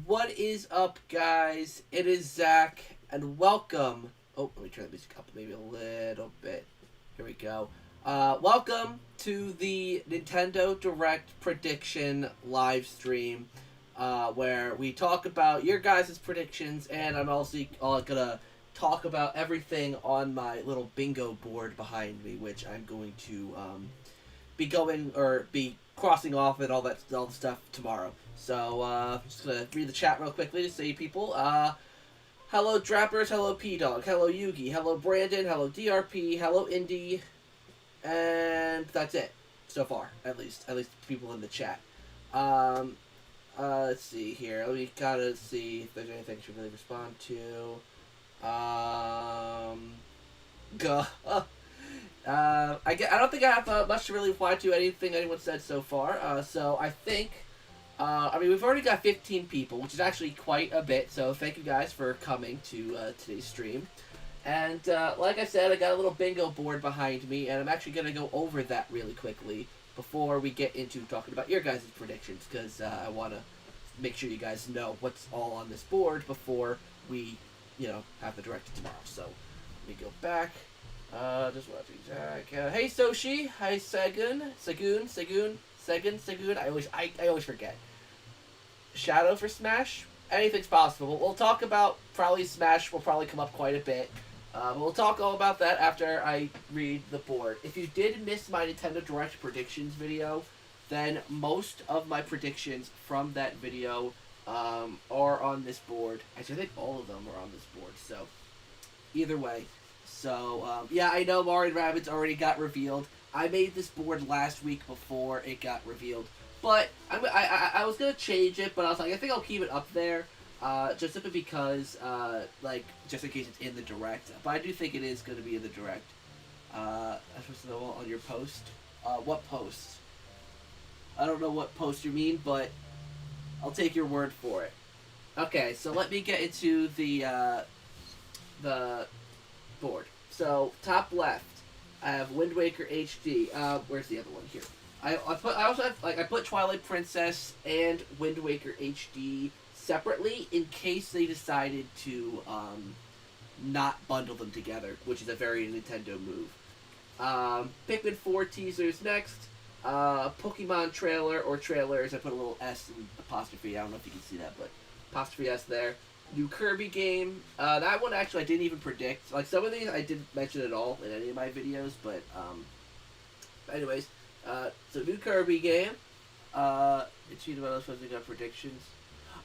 What is up, guys? It is Zach, and welcome. Oh, let me turn the music up maybe a little bit. Here we go. Welcome to the Nintendo Direct prediction live stream, where we talk about your guys' predictions, and I'm also gonna talk about everything on my little bingo board behind me, which I'm going to be going or be crossing off and all the stuff tomorrow. So just gonna read the chat real quickly to say people. Hello Drappers, hello P Dog, hello Yugi, hello Brandon, hello DRP, hello Indy, and that's it so far. At least people in the chat. Let's see here. We gotta see if there's anything to really respond to. Go. I don't think I have much to really reply to anything anyone said so far. So I think, we've already got 15 people, which is actually quite a bit. So thank you guys for coming to today's stream. And like I said, I got a little bingo board behind me, and I'm actually gonna go over that really quickly before we get into talking about your guys' predictions, because I want to make sure you guys know what's all on this board before we, have the direct tomorrow. So let me go back. Just watching Jack. Hey Soshi. Hi Segun. I always forget. Shadow for Smash. Anything's possible. We'll talk about probably Smash. Will probably come up quite a bit. We'll talk all about that after I read the board. If you did miss my Nintendo Direct predictions video, then most of my predictions from that video are on this board. Actually, I think all of them are on this board. So either way. So, yeah, I know Mario & Rabbids already got revealed. I made this board last week before it got revealed. But I was going to change it, but I was like, I think I'll keep it up there. Just simply because, just in case it's in the Direct. But I do think it is going to be in the Direct. I'm supposed to know on your post. What post? I don't know what post you mean, but I'll take your word for it. Okay, so let me get into the board. So top left, I have Wind Waker HD. Where's the other one here? I put Twilight Princess and Wind Waker HD separately in case they decided to not bundle them together, which is a very Nintendo move. Pikmin 4 teasers next. Pokemon trailer or trailers. I put a little S and apostrophe. I don't know if you can see that, but apostrophe S there. New Kirby game. That one actually I didn't even predict. Like some of these I didn't mention at all in any of my videos, but anyways, so new Kirby game. It's either one of those ones that got predictions.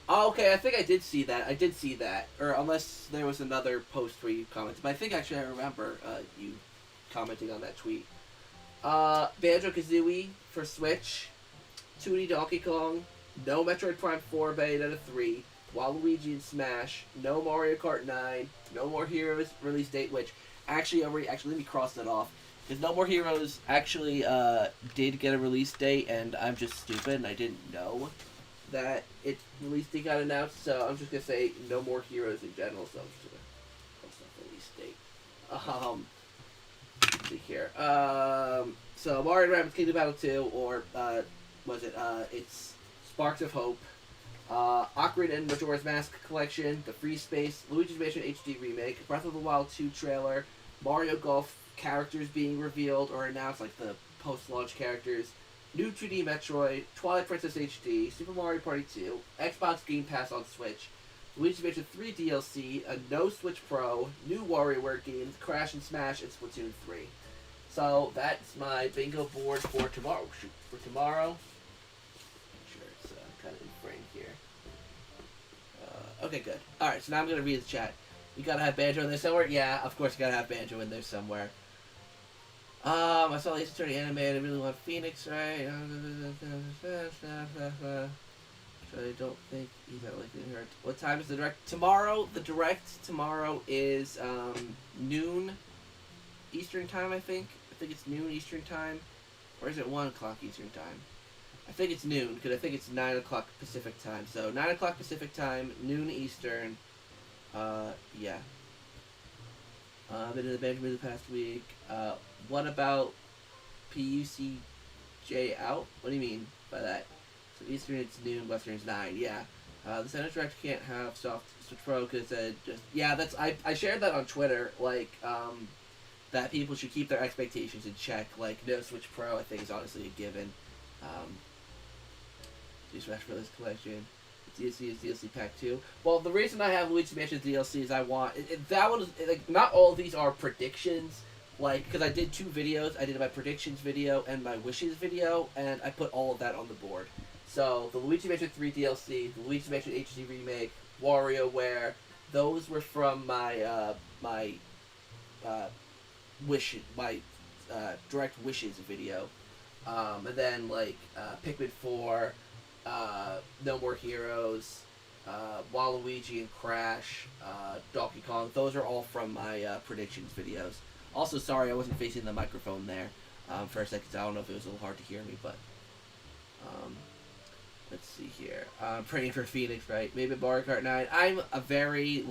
Oh, okay, I think I did see that. Or unless there was another post where you commented. But I think actually I remember you commenting on that tweet. Banjo-Kazooie for Switch. 2D Donkey Kong. No Metroid Prime 4 Bayonetta 3. Waluigi and Smash, no Mario Kart 9, no More Heroes release date, which actually let me cross that off, because No More Heroes actually did get a release date, and I'm just stupid and I didn't know that its release date got announced, so I'm just gonna say No More Heroes in general, so I'm just gonna cross off release date. Let's see here. So Mario & Rabbids Kingdom Battle 2, or it's Sparks of Hope. Ocarina and Majora's Mask Collection, the Free Space, Luigi's Mansion HD Remake, Breath of the Wild 2 trailer, Mario Golf characters being revealed or announced, like the post-launch characters, new 2D Metroid, Twilight Princess HD, Super Mario Party 2, Xbox Game Pass on Switch, Luigi's Mansion 3 DLC, a no Switch Pro, new WarioWare games, Crash and Smash, and Splatoon 3. So that's my bingo board for tomorrow. Kind of in frame here. Okay, good. Alright, so now I'm going to read the chat. You gotta have Banjo in there somewhere? Yeah, of course you gotta have Banjo in there somewhere. I saw the Ace Attorney anime and I really want Phoenix, right? So I don't think he's that likely to hurt. What time is the direct? Tomorrow, the direct tomorrow is noon Eastern time, I think. I think it's noon Eastern time. Or is it 1 o'clock Eastern time? I think it's noon, because I think it's 9 o'clock Pacific time. So, 9 o'clock Pacific time, noon Eastern. Yeah. Been in the Benjamin the past week. What about PUCJ out? What do you mean by that? So Eastern it's noon, Western it's 9. Yeah. The Senate Direct can't have soft Switch Pro because that's I shared that on Twitter, like that people should keep their expectations in check. Like no Switch Pro, I think is honestly a given. Um, Smash Bros. Collection. DLC is DLC Pack 2. Well, the reason I have Luigi Mansion DLC is I want that one. Like, not all of these are predictions. Like, because I did 2 videos. I did my predictions video and my wishes video, and I put all of that on the board. So the Luigi Mansion 3 DLC, the Luigi Mansion HD remake, WarioWare, those were from my direct wishes video. And then like Pikmin 4. No More Heroes, Waluigi and Crash, Donkey Kong. Those are all from my predictions videos. Also, sorry I wasn't facing the microphone there for a second. I don't know if it was a little hard to hear me, but let's see here. Praying for Phoenix, right? Maybe Mario Kart 9. I'm a very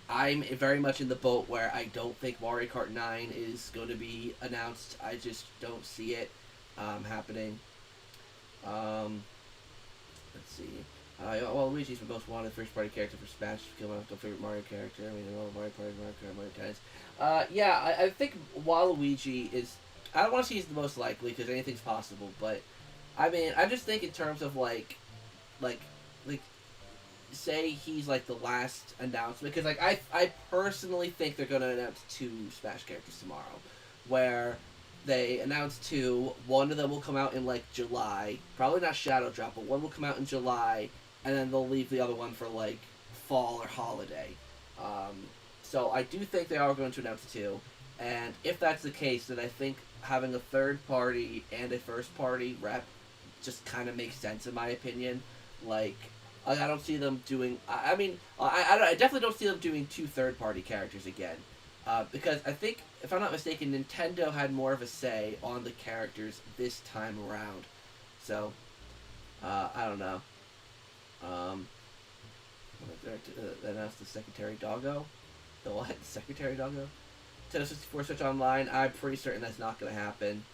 I'm very much in the boat where I don't think Mario Kart 9 is going to be announced. I just don't see it happening. Let's see. Luigi's the most wanted first-party character for Smash. Kill my favorite Mario character. I mean, Mario Party, Mario Kart, Mario Tennis. I think Waluigi is. I don't want to say he's the most likely because anything's possible, but I mean, I just think in terms of like, say he's like the last announcement because like I personally think they're gonna announce 2 Smash characters tomorrow, where they announced 2. One of them will come out in like July. Probably not Shadow Drop, but one will come out in July, and then they'll leave the other one for like fall or holiday. So I do think they are going to announce 2. And if that's the case, then I think having a third party and a first party rep just kind of makes sense in my opinion. Like I don't see them doing. I definitely don't see them doing 2 third party characters again. Because I think, if I'm not mistaken, Nintendo had more of a say on the characters this time around. So, I don't know. Announced the Secretary Doggo? The what? Secretary Doggo? Nintendo 64 Switch Online, I'm pretty certain that's not going to happen.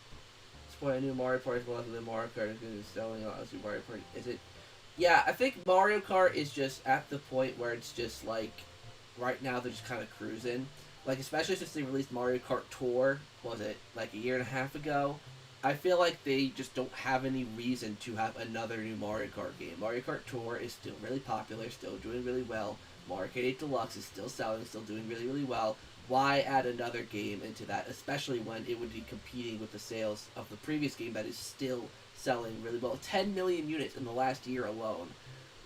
Spoil a new Mario Party as well as the Mario Kart is going to be selling a Mario Party. Is it? Yeah, I think Mario Kart is just at the point where it's just like, right now they're just kind of cruising. Like, especially since they released Mario Kart Tour, was it, like a year and a half ago? I feel like they just don't have any reason to have another new Mario Kart game. Mario Kart Tour is still really popular, still doing really well. Mario Kart 8 Deluxe is still selling, still doing really, really well. Why add another game into that, especially when it would be competing with the sales of the previous game that is still selling really well? 10 million units in the last year alone.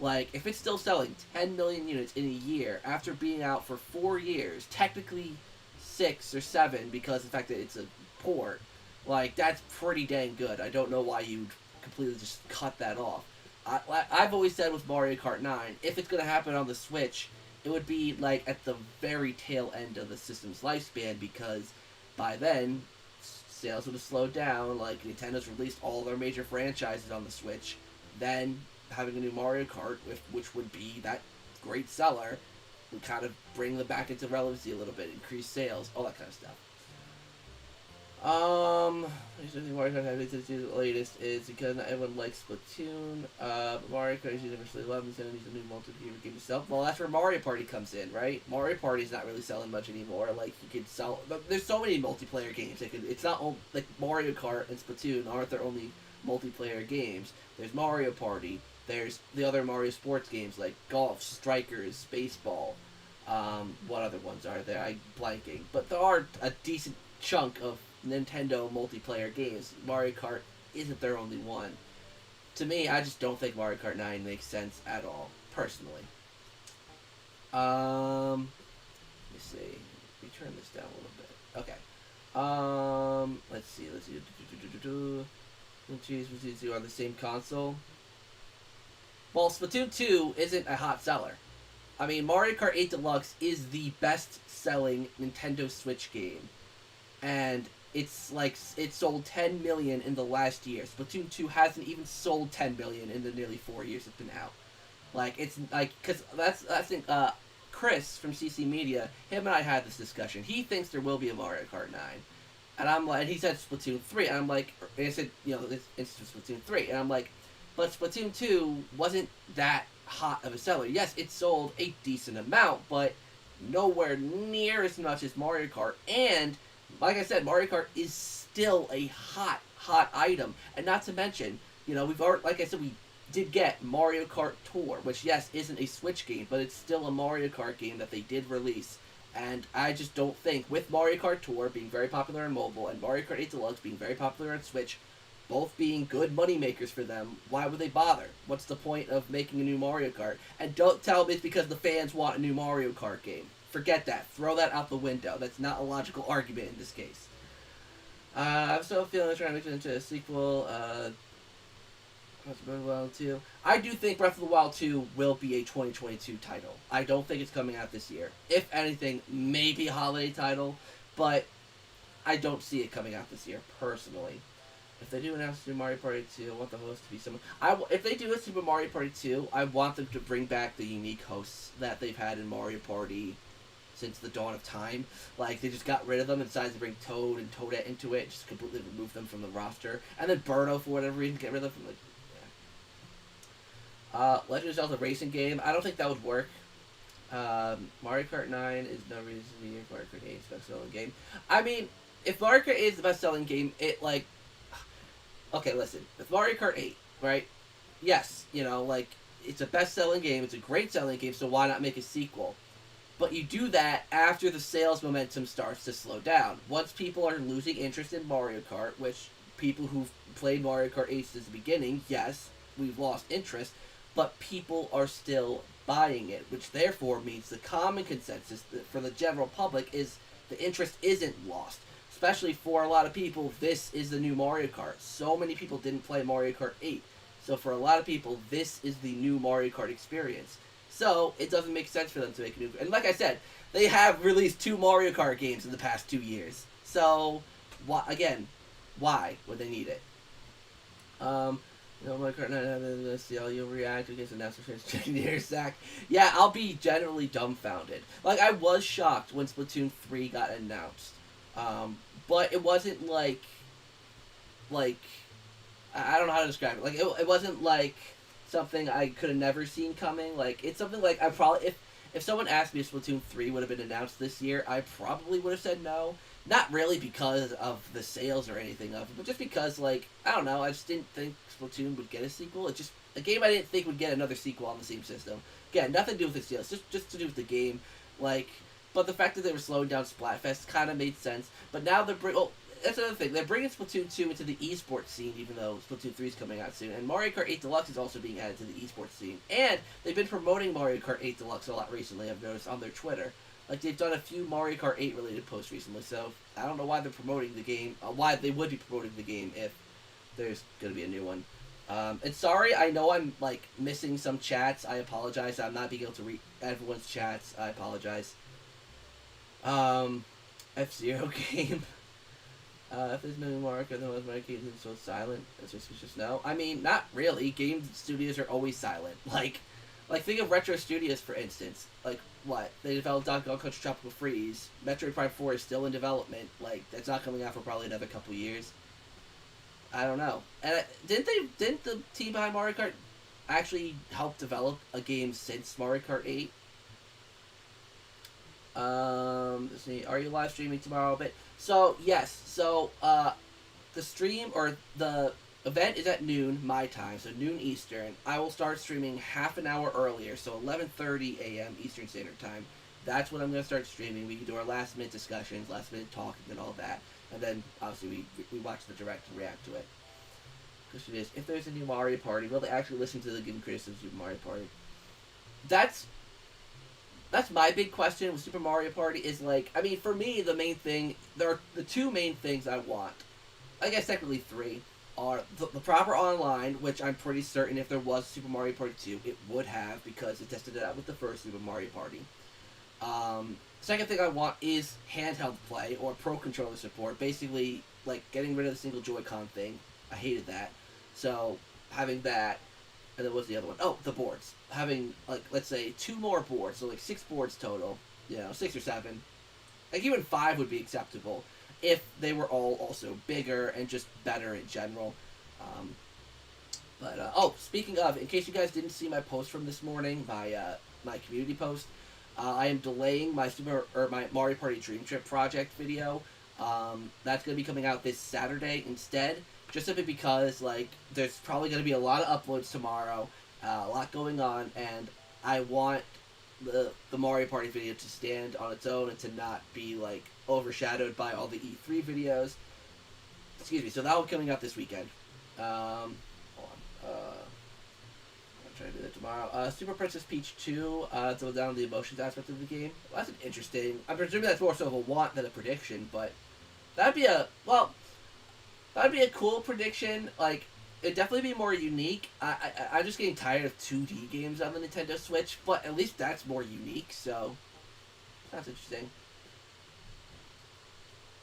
Like, if it's still selling 10 million units in a year after being out for 4 years, technically 6 or 7 because of the fact that it's a port, like, that's pretty dang good. I don't know why you'd completely just cut that off. I've always said with Mario Kart 9, if it's going to happen on the Switch, it would be, like, at the very tail end of the system's lifespan because by then, sales would have slowed down. Like, Nintendo's released all their major franchises on the Switch. Then having a new Mario Kart, which would be that great seller, would kind of bring them back into relevancy a little bit, increase sales, all that kind of stuff. Mario Kart the latest is because not everyone likes Splatoon. Mario Kart is universally loved and needs a new multiplayer game to sell. Well, that's where Mario Party comes in, right? Mario Party is not really selling much anymore. Like, you could sell. There's so many multiplayer games. It's not like Mario Kart and Splatoon aren't their only multiplayer games. There's Mario Party. There's the other Mario sports games like Golf, Strikers, Baseball. What other ones are there? I'm blanking. But there are a decent chunk of Nintendo multiplayer games. Mario Kart isn't their only one. To me, I just don't think Mario Kart 9 makes sense at all, personally. Let me see. Let me turn this down a little bit. Okay. Let's see. Jeez, on the same console. Well, Splatoon 2 isn't a hot seller. I mean, Mario Kart 8 Deluxe is the best-selling Nintendo Switch game. And it's like, it sold 10 million in the last year. Splatoon 2 hasn't even sold 10 million in the nearly 4 years it's been out. Like, it's like, because that's Chris from CC Media, him and I had this discussion. He thinks there will be a Mario Kart 9. And I'm like, and he said Splatoon 3. And I'm like, and I said, it's Splatoon 3. And I'm like, But Splatoon 2 wasn't that hot of a seller. Yes, it sold a decent amount, but nowhere near as much as Mario Kart. And like I said, Mario Kart is still a hot item. And not to mention, we've already, like I said, we did get Mario Kart Tour, which yes isn't a Switch game, but it's still a Mario Kart game that they did release. And I just don't think, with Mario Kart Tour being very popular on mobile and Mario Kart 8 Deluxe being very popular on Switch, both being good money makers for them, why would they bother? What's the point of making a new Mario Kart? And don't tell me it's because the fans want a new Mario Kart game. Forget that. Throw that out the window. That's not a logical argument in this case. I'm still feeling trying to make it into a sequel. Breath of the Wild 2. I do think Breath of the Wild 2 will be a 2022 title. I don't think it's coming out this year. If anything, maybe a holiday title, but I don't see it coming out this year, personally. If they do announce Super Mario Party 2, I want the host to be someone... if they do a Super Mario Party 2, I want them to bring back the unique hosts that they've had in Mario Party since the dawn of time. Like, they just got rid of them and decided to bring Toad and Toadette into it, just completely remove them from the roster. And then Birdo, for whatever reason, get rid of them. Like, Legend of Zelda racing game. I don't think that would work. Mario Kart 9 is no reason to be Mario Kart 8 is the best-selling game. I mean, if Mario Kart 8 is the best-selling game, it, like... Okay, listen. With Mario Kart 8, right? Yes, it's a best-selling game. It's a great-selling game, so why not make a sequel? But you do that after the sales momentum starts to slow down. Once people are losing interest in Mario Kart, which people who've played Mario Kart 8 since the beginning, yes, we've lost interest, but people are still buying it, which therefore means the common consensus for the general public is the interest isn't lost. Especially for a lot of people, this is the new Mario Kart. So many people didn't play Mario Kart 8. So for a lot of people, this is the new Mario Kart experience. So it doesn't make sense for them to make a new... And like I said, they have released 2 Mario Kart games in the past 2 years. So, why would they need it? Mario Kart 9, see how you'll react against the National Championship here, Zach. Yeah, I'll be generally dumbfounded. Like, I was shocked when Splatoon 3 got announced. But it wasn't like, I don't know how to describe it. Like, it wasn't like something I could have never seen coming. Like, it's something like, I probably, if someone asked me if Splatoon 3 would have been announced this year, I probably would have said no. Not really because of the sales or anything of it, but just because, like, I don't know, I just didn't think Splatoon would get a sequel. It's just a game I didn't think would get another sequel on the same system. Again, nothing to do with the sales, just to do with the game. Like, but the fact that they were slowing down Splatfest kind of made sense. But now they're that's another thing. They're bringing Splatoon 2 into the esports scene, even though Splatoon 3 is coming out soon. And Mario Kart 8 Deluxe is also being added to the esports scene. And they've been promoting Mario Kart 8 Deluxe a lot recently, I've noticed, on their Twitter. Like, they've done a few Mario Kart 8 related posts recently, so I don't know why they're promoting the game, why they would be promoting the game if there's going to be a new one. And sorry, I know I'm, like, missing some chats. I apologize. I'm not being able to read everyone's chats. I apologize. F-Zero game. If there's no Mario Kart, then was my game so silent? It's just no. I mean, not really. Game studios are always silent. Like think of Retro Studios, for instance. Like, what? They developed Donkey Kong Country Tropical Freeze. Metroid Prime 4 is still in development. Like, that's not coming out for probably another couple years. I don't know. And didn't the team behind Mario Kart actually help develop a game since Mario Kart 8? Let's see. Are you live streaming tomorrow? But so yes. So the stream or the event is at noon my time, so noon Eastern. I will start streaming half an hour earlier, so 11:30 a.m. Eastern Standard Time. That's when I'm going to start streaming. We can do our last minute discussions, last minute talking, and all that. And then obviously we watch the direct and react to it. Question is, if there's a new Mario Party, will they actually listen to the good criticisms of Mario Party? That's my big question with Super Mario Party is, like, I mean, for me, the main thing, there are the 2 main things I want. I guess technically 3 are the proper online, which I'm pretty certain if there was Super Mario Party 2, it would have, because it tested it out with the first Super Mario Party. Second thing I want is handheld play or pro controller support. Basically, like, getting rid of the single Joy-Con thing. I hated that. So, having that, and then what's the other one? Oh, the boards. Having, like, let's say 2 more boards, so like 6 boards total. 6 or 7. Like, even 5 would be acceptable if they were all also bigger and just better in general. But oh, speaking of, in case you guys didn't see my post from this morning, my community post, I am delaying my Mario Party Dream Trip project video. That's gonna be coming out this Saturday instead, just simply because like there's probably gonna be a lot of uploads tomorrow, a lot going on, and I want the Mario Party video to stand on its own and to not be like overshadowed by all the E3 videos. Excuse me. So that will be coming out this weekend. Hold on. I'm trying to do that tomorrow. Super Princess Peach 2, to down the emotions aspect of the game. Well, that's an interesting. I'm presuming that's more so of a want than a prediction, but that'd be that'd be a cool prediction. Like, it'd definitely be more unique. I'm just getting tired of 2D games on the Nintendo Switch, but at least that's more unique. So that's interesting.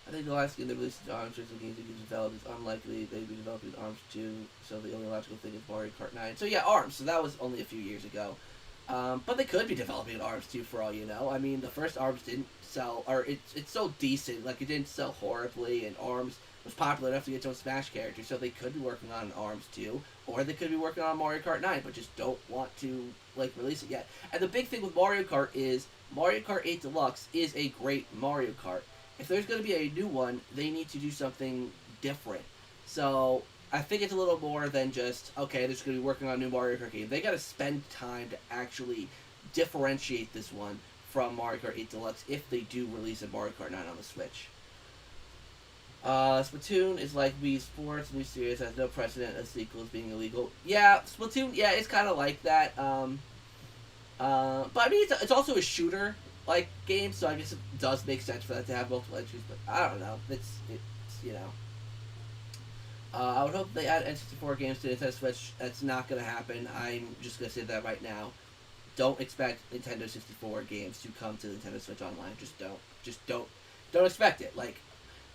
I think the last game they released is ARMS, which games that get developed is unlikely they'd be developing ARMS 2, so the only logical thing is Mario Kart 9. So yeah, ARMS, so that was only a few years ago. But they could be developing an ARMS 2 for all you know. I mean, the first ARMS didn't sell, or it's so decent, like it didn't sell horribly, and ARMS was popular enough to get its own Smash character, so they could be working on an ARMS 2, or they could be working on Mario Kart 9, but just don't want to, like, release it yet. And the big thing with Mario Kart is, Mario Kart 8 Deluxe is a great Mario Kart. If there's going to be a new one, they need to do something different. So, I think it's a little more than just, okay, they're just going to be working on a new Mario Kart game. They got to spend time to actually differentiate this one from Mario Kart 8 Deluxe if they do release a Mario Kart 9 on the Switch. Splatoon is like Wii Sports. New series has no precedent as sequels being illegal. Yeah, Splatoon, yeah, it's kind of like that. But I mean, it's also a shooter like game, so I guess it does make sense for that to have multiple entries. But I don't know. It's you know. I would hope they add N64 games to Nintendo Switch. That's not gonna happen. I'm just gonna say that right now. Don't expect Nintendo 64 games to come to Nintendo Switch Online. Just don't expect it. Like,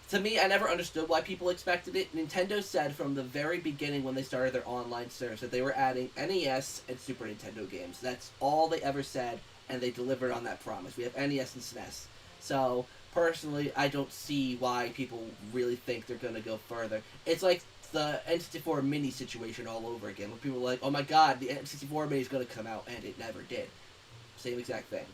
to me, I never understood why people expected it. Nintendo said from the very beginning when they started their online service that they were adding NES and Super Nintendo games. That's all they ever said, and they delivered on that promise. We have NES and SNES. So, personally, I don't see why people really think they're going to go further. It's like the N64 Mini situation all over again, where people are like, oh my god, the N64 Mini is going to come out, and it never did. Same exact thing.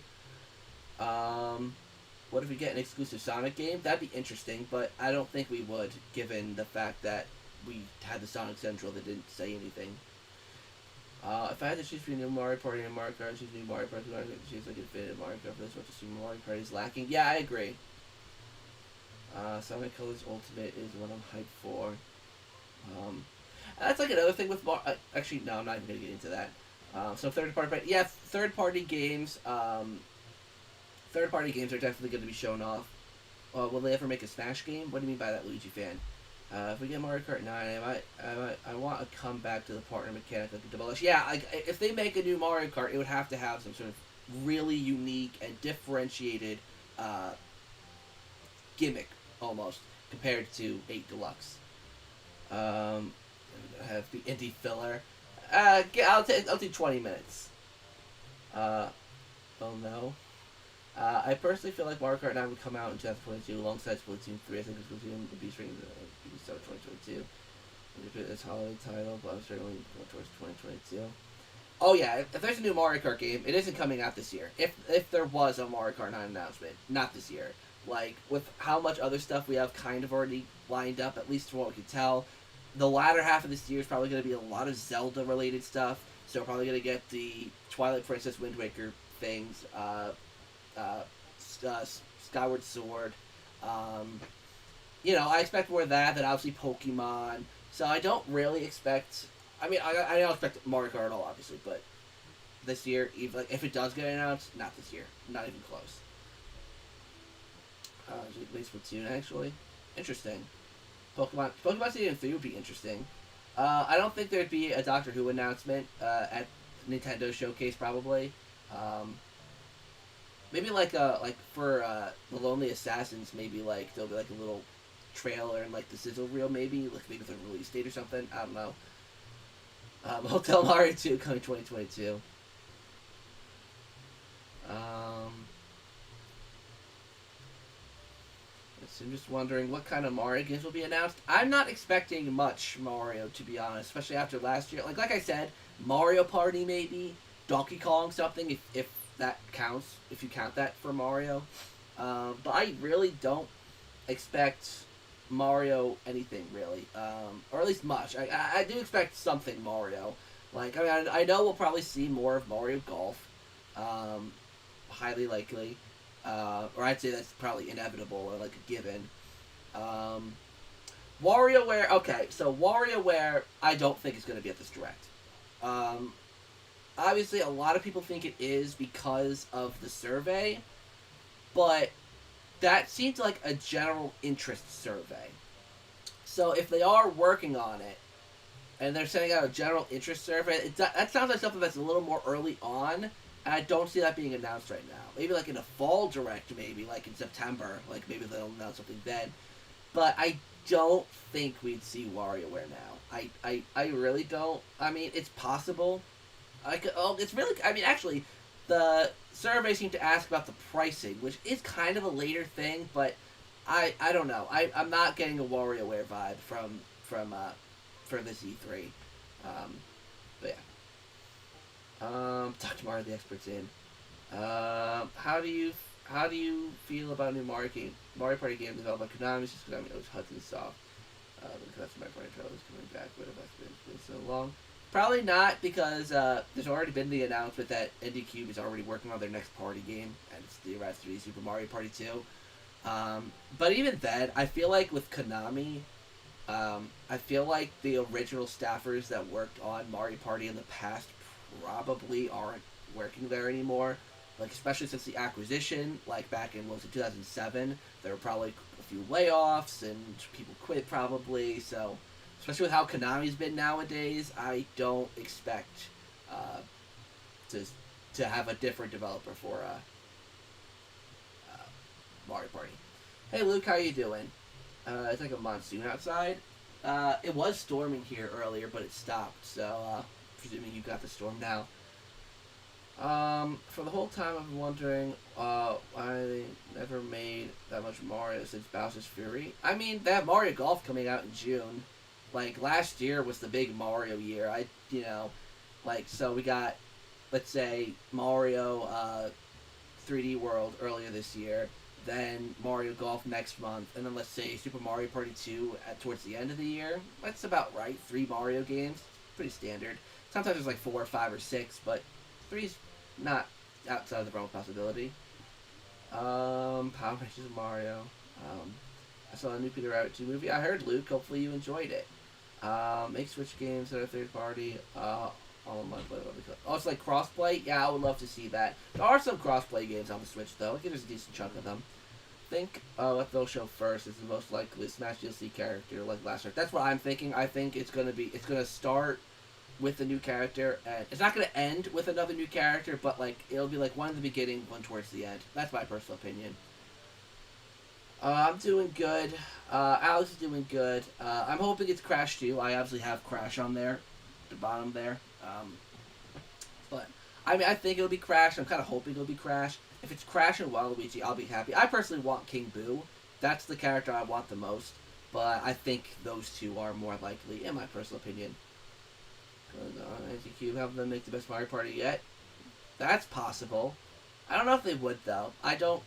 What if we get an exclusive Sonic game? That'd be interesting, but I don't think we would, given the fact that we had the Sonic Central that didn't say anything. If I had to choose between new Mario Party and Mario Kart, I'd choose new Mario Party. I could choose like Infinite Mario Kart for this one to see Mario Party is lacking. Yeah, I agree. Sonic Colors Ultimate is what I'm hyped for. That's like another thing with actually, no, I'm not even gonna get into that. So third-party games. Third-party games are definitely going to be shown off. Will they ever make a Smash game? What do you mean by that, Luigi fan? If we get Mario Kart 9, I want a comeback to the partner mechanic like a demolish. Yeah, if they make a new Mario Kart, it would have to have some sort of really unique and differentiated gimmick, almost, compared to 8 Deluxe. I have the indie filler. I'll do 20 minutes. Oh no. I personally feel like Mario Kart 9 would come out in 2022 alongside Splatoon 3. I think Splatoon would be stringing the start of 2022. This holiday title, but I'm certainly going towards 2022. Oh yeah, if there's a new Mario Kart game, it isn't coming out this year. If there was a Mario Kart 9 announcement, not this year. Like, with how much other stuff we have kind of already lined up, at least from what we can tell, the latter half of this year is probably going to be a lot of Zelda-related stuff. So we're probably going to get the Twilight Princess Wind Waker things, Skyward Sword. You know, I expect more of that than obviously Pokemon. So I don't really expect. I mean, I don't expect Mario Kart at all, obviously, but this year, even if it does get announced, not this year, not even close. At least Splatoon, actually, interesting. Pokemon Stadium 3 would be interesting. I don't think there'd be a Doctor Who announcement at Nintendo Showcase, probably. Maybe like for the Lonely Assassins, maybe like there'll be like a little trailer and like the sizzle reel, maybe maybe the release date or something. I don't know. Hotel Mario 2 coming 2022. Let's I'm just wondering what kind of Mario games will be announced. I'm not expecting much Mario, to be honest, especially after last year. Like I said, Mario Party maybe, Donkey Kong something, if that counts, if you count that for Mario. But I really don't expect Mario anything really, or at least much. I do expect something Mario. Like I know we'll probably see more of Mario Golf, um, highly likely, or I'd say that's probably inevitable or like a given. Um, WarioWare, okay, so WarioWare I don't think is going to be at this direct. Um, Obviously, a lot of people think it is because of the survey, but that seems like a general interest survey. So if they are working on it and they're sending out a general interest survey, that sounds like something that's a little more early on, and I don't see that being announced right now. Maybe like in a fall direct, maybe like in September, like maybe they'll announce something then. But I don't think we'd see WarioWare now. I really don't. I mean, it's possible. It's really. I mean, actually, the survey seemed to ask about the pricing, which is kind of a later thing, but I don't know. I'm not getting a WarioWare vibe from for this E3. But yeah. Dr. Mario, the experts in. How do you feel about a new Mario Party game developed by Konami? Just because I mean it was Hudson Soft. Because that's my Party trailer is coming back. What have I been so long? Probably not, because there's already been the announcement that Indie Cube is already working on their next party game, and it's theorized to be Super Mario Party 2. But even then, I feel like with Konami, I feel like the original staffers that worked on Mario Party in the past probably aren't working there anymore. Like, especially since the acquisition, like back in, 2007, there were probably a few layoffs and people quit probably, so especially with how Konami's been nowadays, I don't expect to have a different developer for Mario Party. Hey Luke, how you doing? It's like a monsoon outside. It was storming here earlier, but it stopped, so presuming you got the storm now. For the whole time I've been wondering why they never made that much Mario since Bowser's Fury. I mean, they have Mario Golf coming out in June. Like, last year was the big Mario year. So we got, let's say, Mario 3D World earlier this year, then Mario Golf next month, and then let's say Super Mario Party 2 towards the end of the year. That's about right. 3 Mario games. Pretty standard. Sometimes there's like 4 or 5 or 6, but 3's not outside of the realm of possibility. Power Rangers of Mario. I saw a new Peter Rabbit 2 movie. I heard, Luke. Hopefully you enjoyed it. Make Switch games that are third party. All of my play. Oh, it's like crossplay? Yeah, I would love to see that. There are some crossplay games on the Switch, though. I think there's a decent chunk of them. I think what they'll show first is the most likely Smash DLC character, like last year. That's what I'm thinking. I think it's gonna start with a new character, and it's not gonna end with another new character, but like it'll be like one in the beginning, one towards the end. That's my personal opinion. I'm doing good. Alex is doing good. I'm hoping it's Crash 2. I obviously have Crash on there, the bottom there. But I mean, I think it'll be Crash. I'm kind of hoping it'll be Crash. If it's Crash and Waluigi, I'll be happy. I personally want King Boo. That's the character I want the most. But I think those two are more likely, in my personal opinion. NTQ have them make the best Mario Party yet. That's possible. I don't know if they would though. I don't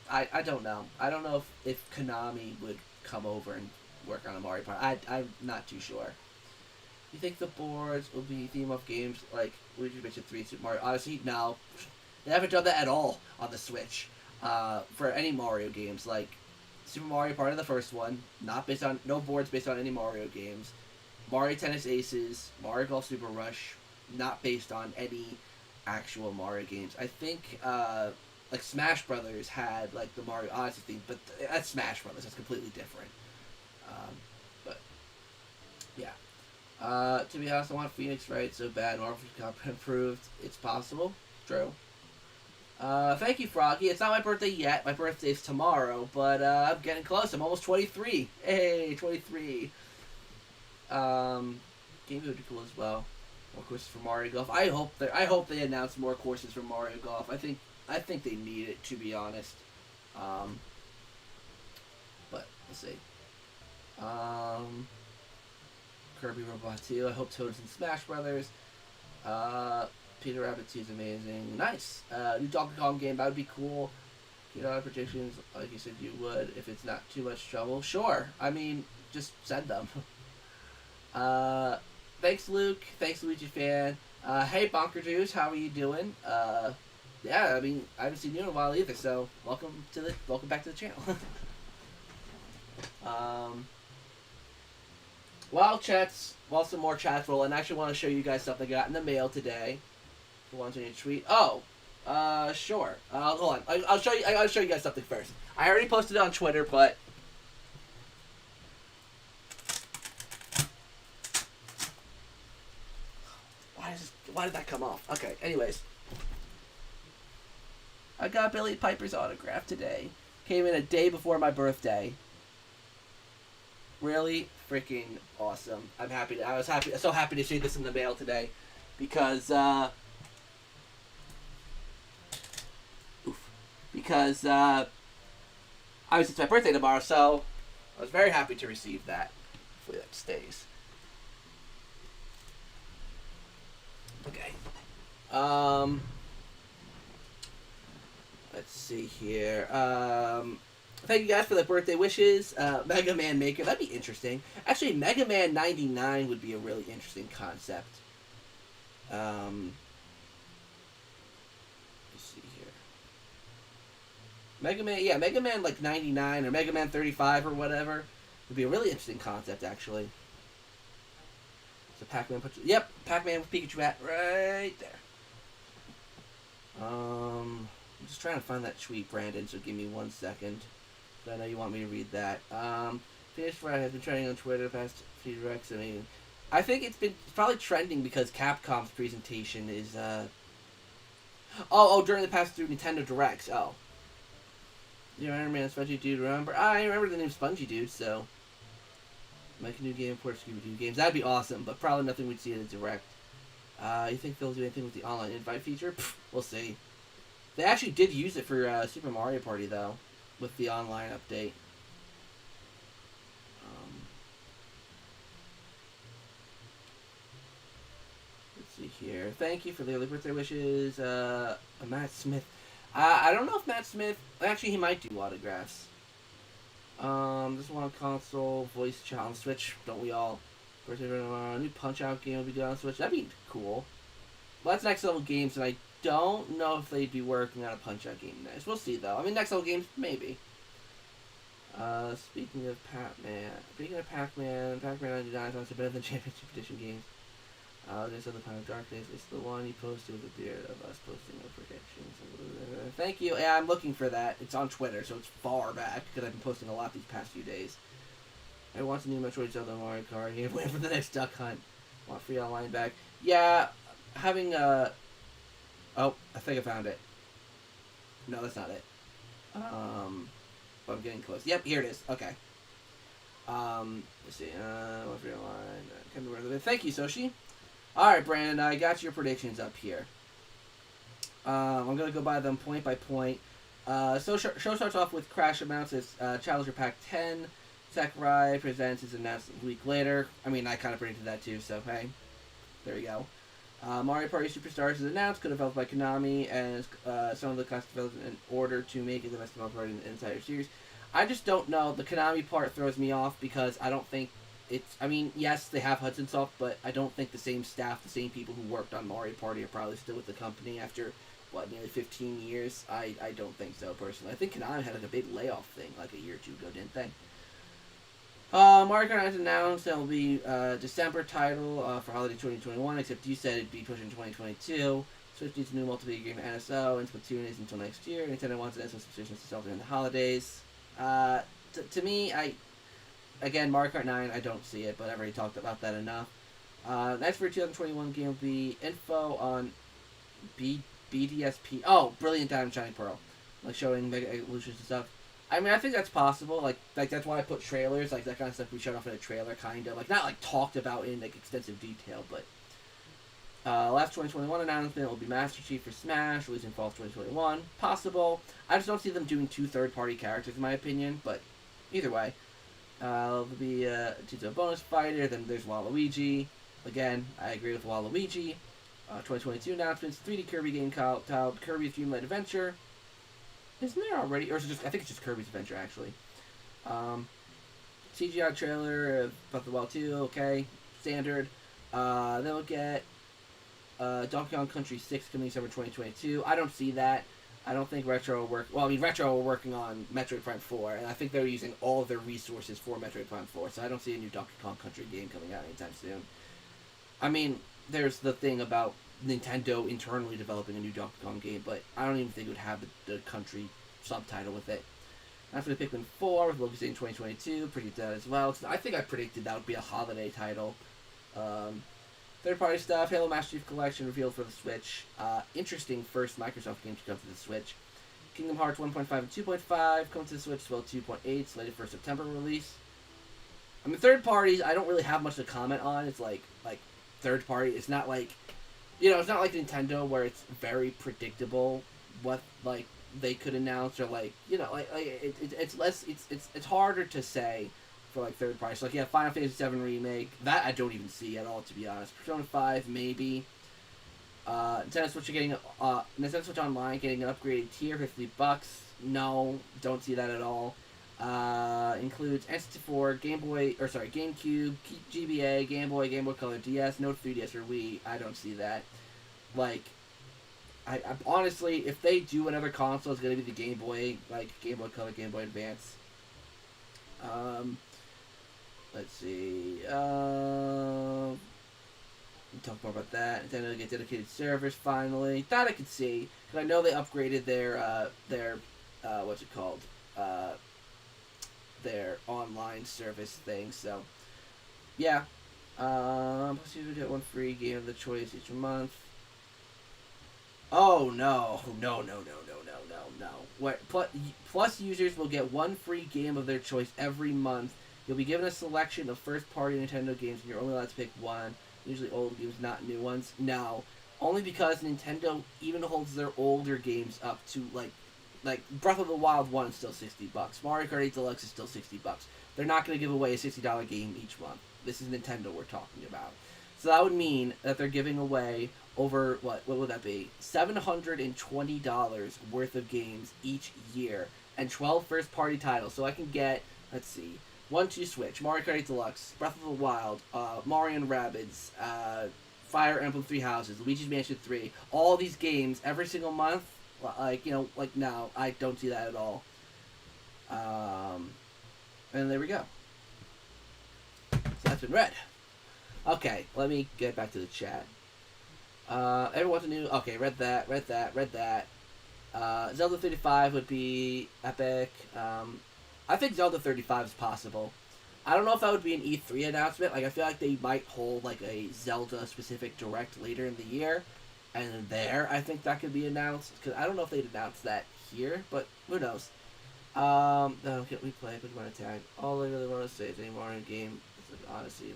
know. I don't know if Konami would come over and work on a Mario Party. I'm not too sure. You think the boards will be theme of games like Luigi Mansion 3, Super Mario Odyssey? No. They haven't done that at all on the Switch. For any Mario games, like Super Mario Party, the first one, no boards based on any Mario games. Mario Tennis Aces, Mario Golf Super Rush, not based on any actual Mario games. I think like Smash Brothers had like the Mario Odyssey theme, but that's Smash Brothers. That's completely different. But yeah. To be honest, I want Phoenix right so bad. Marvel got improved. It's possible. True. Thank you, Froggy. It's not my birthday yet. My birthday's tomorrow, but I'm getting close. I'm almost 23. Hey, 23. Game would be cool as well. More courses for Mario Golf. I hope they announce more courses for Mario Golf. I think they need it, to be honest. But We'll see. Kirby Robot 2. I hope Toad's in Smash Brothers. Peter Rabbit 2 is amazing. Nice. New Donkey Kong game. That would be cool. You know, predictions, like you said you would, if it's not too much trouble. Sure. I mean, just send them. Thanks, Luke. Thanks, Luigi Fan. Hey, Bonker Juice. How are you doing? Yeah, I mean, I haven't seen you in a while either, so welcome back to the channel. While some more chats roll, and I actually want to show you guys something I got in the mail today. Who wants me to tweet? Oh, sure. Hold on. I'll show you guys something first. I already posted it on Twitter, but why did that come off? Okay. Anyways, I got Billy Piper's autograph today. Came in a day before my birthday. Really freaking awesome. I was so happy to see this in the mail today, because it's my birthday tomorrow, so I was very happy to receive that. Hopefully that stays. Okay. Let's see here. Thank you guys for the birthday wishes. Mega Man Maker, that'd be interesting. Actually, Mega Man 99 would be a really interesting concept. Let's see here. Mega Man like 99 or Mega Man 35 or whatever would be a really interesting concept, actually. So Pac-Man Pac-Man with Pikachu hat right there. I'm just trying to find that tweet, Brandon, so give me 1 second. I know you want me to read that. Finish Fry has been trending on Twitter the past few directs. I mean, I think it's probably trending because Capcom's presentation is, during the past through Nintendo Directs. Oh. You Iron Man Spongy Dude, remember? I remember the name Spongy Dude, so. Make a new game for Scooby-Doo games. That'd be awesome, but probably nothing we'd see in a Direct. You think they'll do anything with the online invite feature? Pfft, we'll see. They actually did use it for Super Mario Party, though, with the online update. Let's see here. Thank you for the early birthday wishes. Matt Smith. I don't know if Matt Smith... Actually, he might do autographs. This one on console, voice chat on Switch. Don't we all? New Punch-Out game will be done on Switch. That'd be cool. Well, that's Next Level Games, and I don't know if they'd be working on a Punch-Out game next. We'll see, though. I mean, Next Level Games, maybe. Speaking of Pac-Man 99 is honestly better than Championship Edition games. There's on the Planet of Darkness. It's the one he posted with a beard of us posting no predictions. Thank you. Yeah, I'm looking for that. It's on Twitter, so it's far back, because I've been posting a lot these past few days. I want a new Metroid Zelda Mario Kart. You wait for the next Duck Hunt. Want free online back. Yeah, having Oh, I think I found it. No, that's not it. But I'm getting close. Yep, here it is. Okay. Let's see. Want free online. Thank you, Soshi. Alright, Brandon, I got your predictions up here. I'm going to go by them point by point. So show starts off with Crash amounts as Challenger Pack 10. Sakurai presents is announced a week later. I mean, I kind of predicted that too, so hey. There you go. Mario Party Superstars is announced, co-developed by Konami, and some of the class developed in order to make it the best developer in the entire series. I just don't know. The Konami part throws me off because I don't think it's... I mean, yes, they have Hudson Soft, but I don't think the same staff, the same people who worked on Mario Party are probably still with the company after, nearly 15 years? I don't think so, personally. I think Konami had a big layoff thing a year or two ago, didn't they? Mario Kart has announced that will be December title for Holiday 2021, except you said it'd be pushed in 2022. Switch needs a new multiplayer game NSO, and Splatoon is until next year. Nintendo wants an NSO subscription to sell during the holidays. To me, again, Mario Kart 9, I don't see it, but I've already talked about that enough. Next for 2021 game will be info on BDSP. Oh, Brilliant Diamond Shining Pearl. Showing Mega Evolutions and stuff. I mean, I think that's possible. Like that's why I put trailers, that kind of stuff we showed off in a trailer, kind of. Not, talked about in, extensive detail, but... last 2021 announcement will be Master Chief for Smash, releasing fall 2021. Possible. I just don't see them doing 2 third-party characters, in my opinion, but either way. There'll be a bonus fighter. Then there's Waluigi. Again, I agree with Waluigi. 2022 announcements: 3D Kirby game titled Kirby's Dream Light Adventure. Isn't there already? Or is it just? I think it's just Kirby's Adventure actually. CGI trailer of Breath of the Wild 2. Okay, standard. Then we'll get Donkey Kong Country 6 coming December 2022. I don't see that. I don't think Retro will work. Well, I mean, Retro were working on Metroid Prime 4, and I think they're using all of their resources for Metroid Prime 4, so I don't see a new Donkey Kong Country game coming out anytime soon. I mean, there's the thing about Nintendo internally developing a new Donkey Kong game, but I don't even think it would have the country subtitle with it. After the Pikmin 4 with Loki in 2022, predicted that as well. I think I predicted that would be a holiday title. Third-party stuff, Halo Master Chief Collection revealed for the Switch. Interesting first Microsoft game to come to the Switch. Kingdom Hearts 1.5 and 2.5 come to the Switch, as well 2.8, slated for September release. I mean, third parties, I don't really have much to comment on. It's like third party. It's not like, it's not like Nintendo where it's very predictable what like they could announce or it's harder to say for like third parties. Like Final Fantasy VII remake that I don't even see at all, to be honest. Persona 5 maybe. Nintendo Switch Nintendo Switch Online getting an upgraded tier for $50. No, don't see that at all. Includes N64, GameCube, GBA, Game Boy, Game Boy Color, DS, no 3DS or Wii. I don't see that. Like, I honestly, if they do another console, it's gonna be the Game Boy, like Game Boy Color, Game Boy Advance. Let's see. We'll talk more about that. Nintendo will get dedicated servers finally. That I could see, because I know they upgraded their what's it called? Their online service thing. So, yeah. Plus you get one free game of the choice each month. Oh no! No! What? Plus users will get one free game of their choice every month. You'll be given a selection of first-party Nintendo games, and you're only allowed to pick one. Usually old games, not new ones. No, only because Nintendo even holds their older games up to like Breath of the Wild 1 is still $60. Mario Kart 8 Deluxe is still $60. They're not going to give away a $60 game each month. This is Nintendo we're talking about. So that would mean that they're giving away over, what would that be? $720 worth of games each year. And 12 first-party titles. So I can get, let's see, 1-2 Switch, Mario Kart 8 Deluxe, Breath of the Wild, Mario & Rabbids, Fire Emblem 3 Houses, Luigi's Mansion 3. All these games every single month. No, I don't see that at all. And there we go. So that's been read. Okay, let me get back to the chat. Everyone's new. Okay, read that. Zelda 35 would be epic. I think Zelda 35 is possible. I don't know if that would be an E3 announcement. Like, I feel like they might hold, like, a Zelda-specific direct later in the year. And there, I think that could be announced. Because I don't know if they'd announce that here, but who knows. No, can't we play? Pokemon Attack. All I really want to say is any Mario game. Odyssey,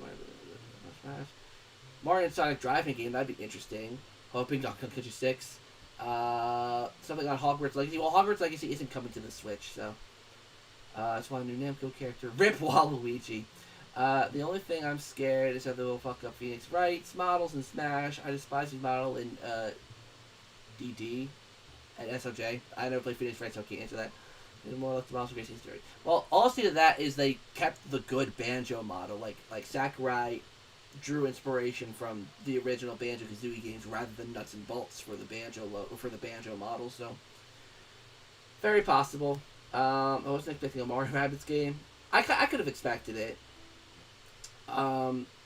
Mario and Sonic driving game, that'd be interesting. Hoping Donkey Kong Country 6. Something on Hogwarts Legacy. Well, Hogwarts Legacy isn't coming to the Switch, so. Just want a new Namco character. Rip Waluigi. The only thing I'm scared is that they will fuck up Phoenix Wright's models in Smash. I despise his model in DD and SOJ. I never played Phoenix Wright, so I can't answer that. More or less the models are Racing Story. Well, all I'll say to that is they kept the good Banjo model. Like Sakurai drew inspiration from the original Banjo-Kazooie games rather than nuts and bolts for the Banjo model. So very possible. I wasn't expecting a Mario Rabbids game. I could have expected it.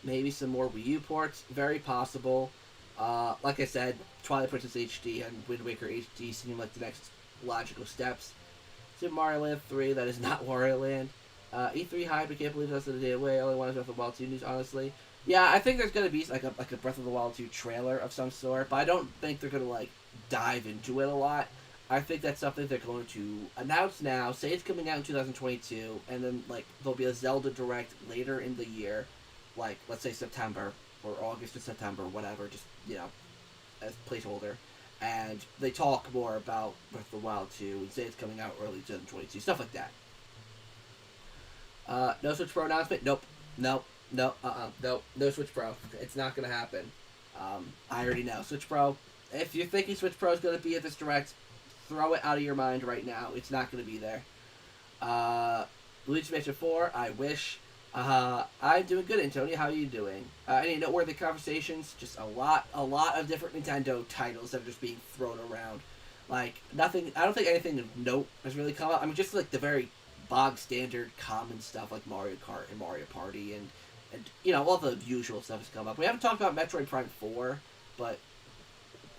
Maybe some more Wii U ports. Very possible. Like I said, Twilight Princess HD and Wind Waker HD seem like the next logical steps. Super Mario Land 3, that is not Wario Land. E3 hype, I can't believe that's the day away. All I want is Breath of the Wild 2 news, honestly. Yeah, I think there's going to be like a Breath of the Wild 2 trailer of some sort, but I don't think they're going to dive into it a lot. I think that's something they're going to announce now, say it's coming out in 2022, and then there'll be a Zelda Direct later in the year, let's say September or August or September, whatever, just as placeholder. And they talk more about Breath of the Wild 2 and say it's coming out early 2022, stuff like that. No Switch Pro announcement. Nope. Nope. No. Nope. No Switch Pro. It's not gonna happen. I already know. Switch Pro. If you're thinking Switch Pro is gonna be at this direct, throw it out of your mind right now. It's not gonna be there. Luigi's Mansion 4. I wish. I'm doing good, Antonio. How are you doing? Any noteworthy conversations? Just a lot of different Nintendo titles that are just being thrown around. Like nothing. I don't think anything of note has really come out. I mean, just like the very bog standard common stuff like Mario Kart and Mario Party and all the usual stuff has come up. We haven't talked about Metroid Prime 4, but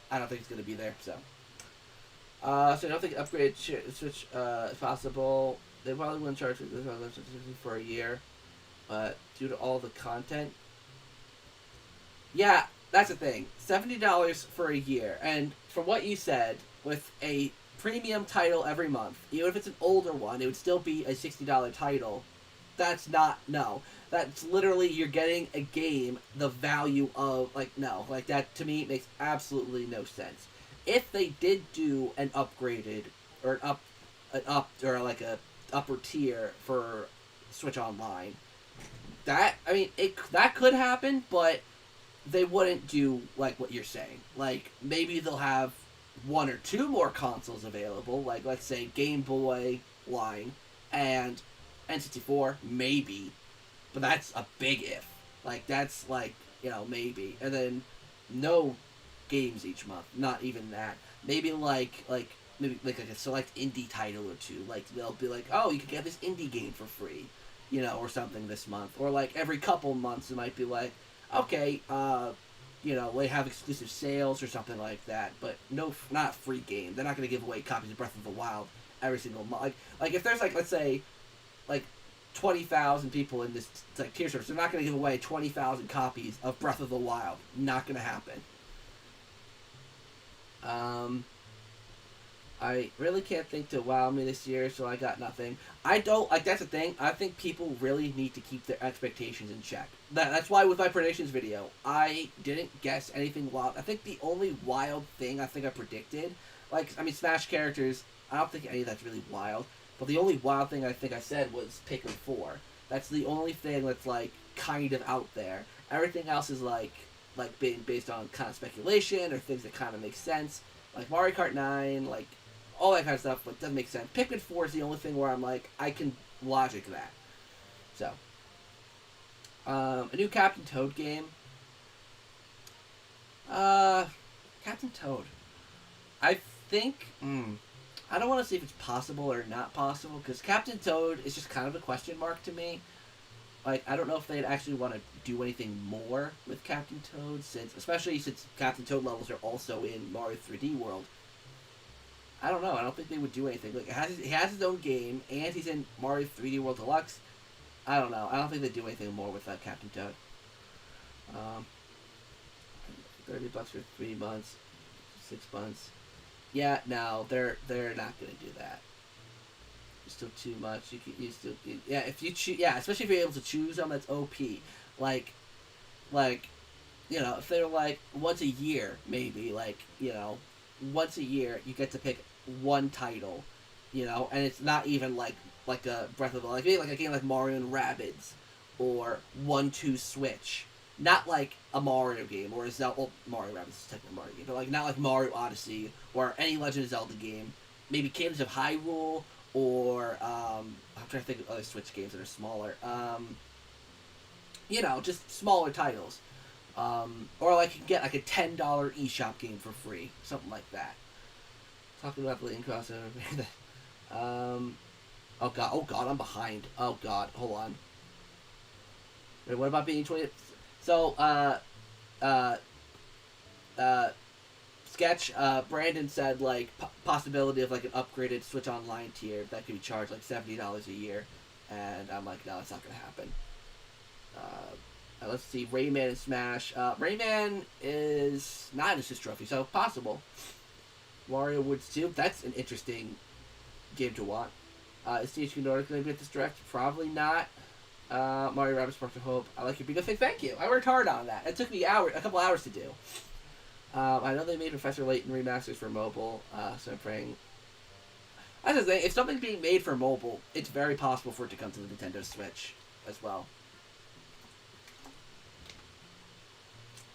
I don't think it's going to be there. So I don't think upgrade Switch is possible. They probably wouldn't charge for a year, but due to all the content, yeah, that's the thing. $70 for a year, and from what you said, with a premium title every month, even if it's an older one, it would still be a $60 title. That's literally you're getting a game the value of that to me makes absolutely no sense. If they did do an upgraded or an upper tier for Switch Online, that could happen, but they wouldn't do like what you're saying. Like maybe they'll have one or two more consoles available, like let's say Game Boy line and N64, maybe, but that's a big if. Like that's maybe, and then no games each month, not even that. Maybe like a select indie title or two. Like they'll be like, oh, you can get this indie game for free, or something this month, or like every couple months it might be like, okay, they have exclusive sales or something like that, but not free game. They're not going to give away copies of Breath of the Wild every single month. Like if there's let's say 20,000 people in this tier service, they're not going to give away 20,000 copies of Breath of the Wild. Not going to happen. I really can't think to wow me this year, so I got nothing. I don't that's the thing. I think people really need to keep their expectations in check. That's why with my predictions video, I didn't guess anything wild. I think the only wild thing I think I predicted, Smash characters, I don't think any of that's really wild. But the only wild thing I think I said was Pikmin 4. That's the only thing that's kind of out there. Everything else is being based on kind of speculation or things that kind of make sense. Like Mario Kart 9, all that kind of stuff, doesn't make sense. Pikmin 4 is the only thing where I'm I can logic that. So, a new Captain Toad game. Captain Toad. I think, I don't want to see if it's possible or not possible, because Captain Toad is just kind of a question mark to me. I don't know if they'd actually want to do anything more with Captain Toad, especially since Captain Toad levels are also in Mario 3D World. I don't know. I don't think they would do anything. He has his own game, and he's in Mario 3D World Deluxe. I don't know. I don't think they'd do anything more with Captain Toad. $30 for 3 months, 6 months. Yeah, no, they're not gonna do that. It's still too much. If you choose, especially if you're able to choose them, that's OP. If they're once a year, maybe once a year you get to pick one title, and it's not even like a Breath of the Wild, maybe a game like Mario and Rabbids or 1-2 Switch. Not like a Mario game or a Zelda. Well, Mario Rabbids is technically a Mario game, but not like Mario Odyssey or any Legend of Zelda game. Maybe Cadence of Hyrule or I'm trying to think of other Switch games that are smaller. Just smaller titles. Or you can get a $10 eShop game for free, something like that. Talking about the lane crossover. Oh god, I'm behind. Oh god, hold on. Wait, what about being 20? So, Sketch, Brandon said, possibility of, an upgraded Switch Online tier that could be charged, $70 a year. And I'm like, no, it's not gonna happen. Let's see, Rayman and Smash. Rayman is not an assist trophy, so possible. Wario Woods 2, that's an interesting game to want. Is THQ Nordic going to be at this direct? Probably not. Mario Rabbids Sparks of Hope. I like your big thing. Thank you. I worked hard on that. It took me a couple hours to do. I know they made Professor Layton remasters for mobile, so I'm praying. That's the thing. If something's being made for mobile, it's very possible for it to come to the Nintendo Switch as well.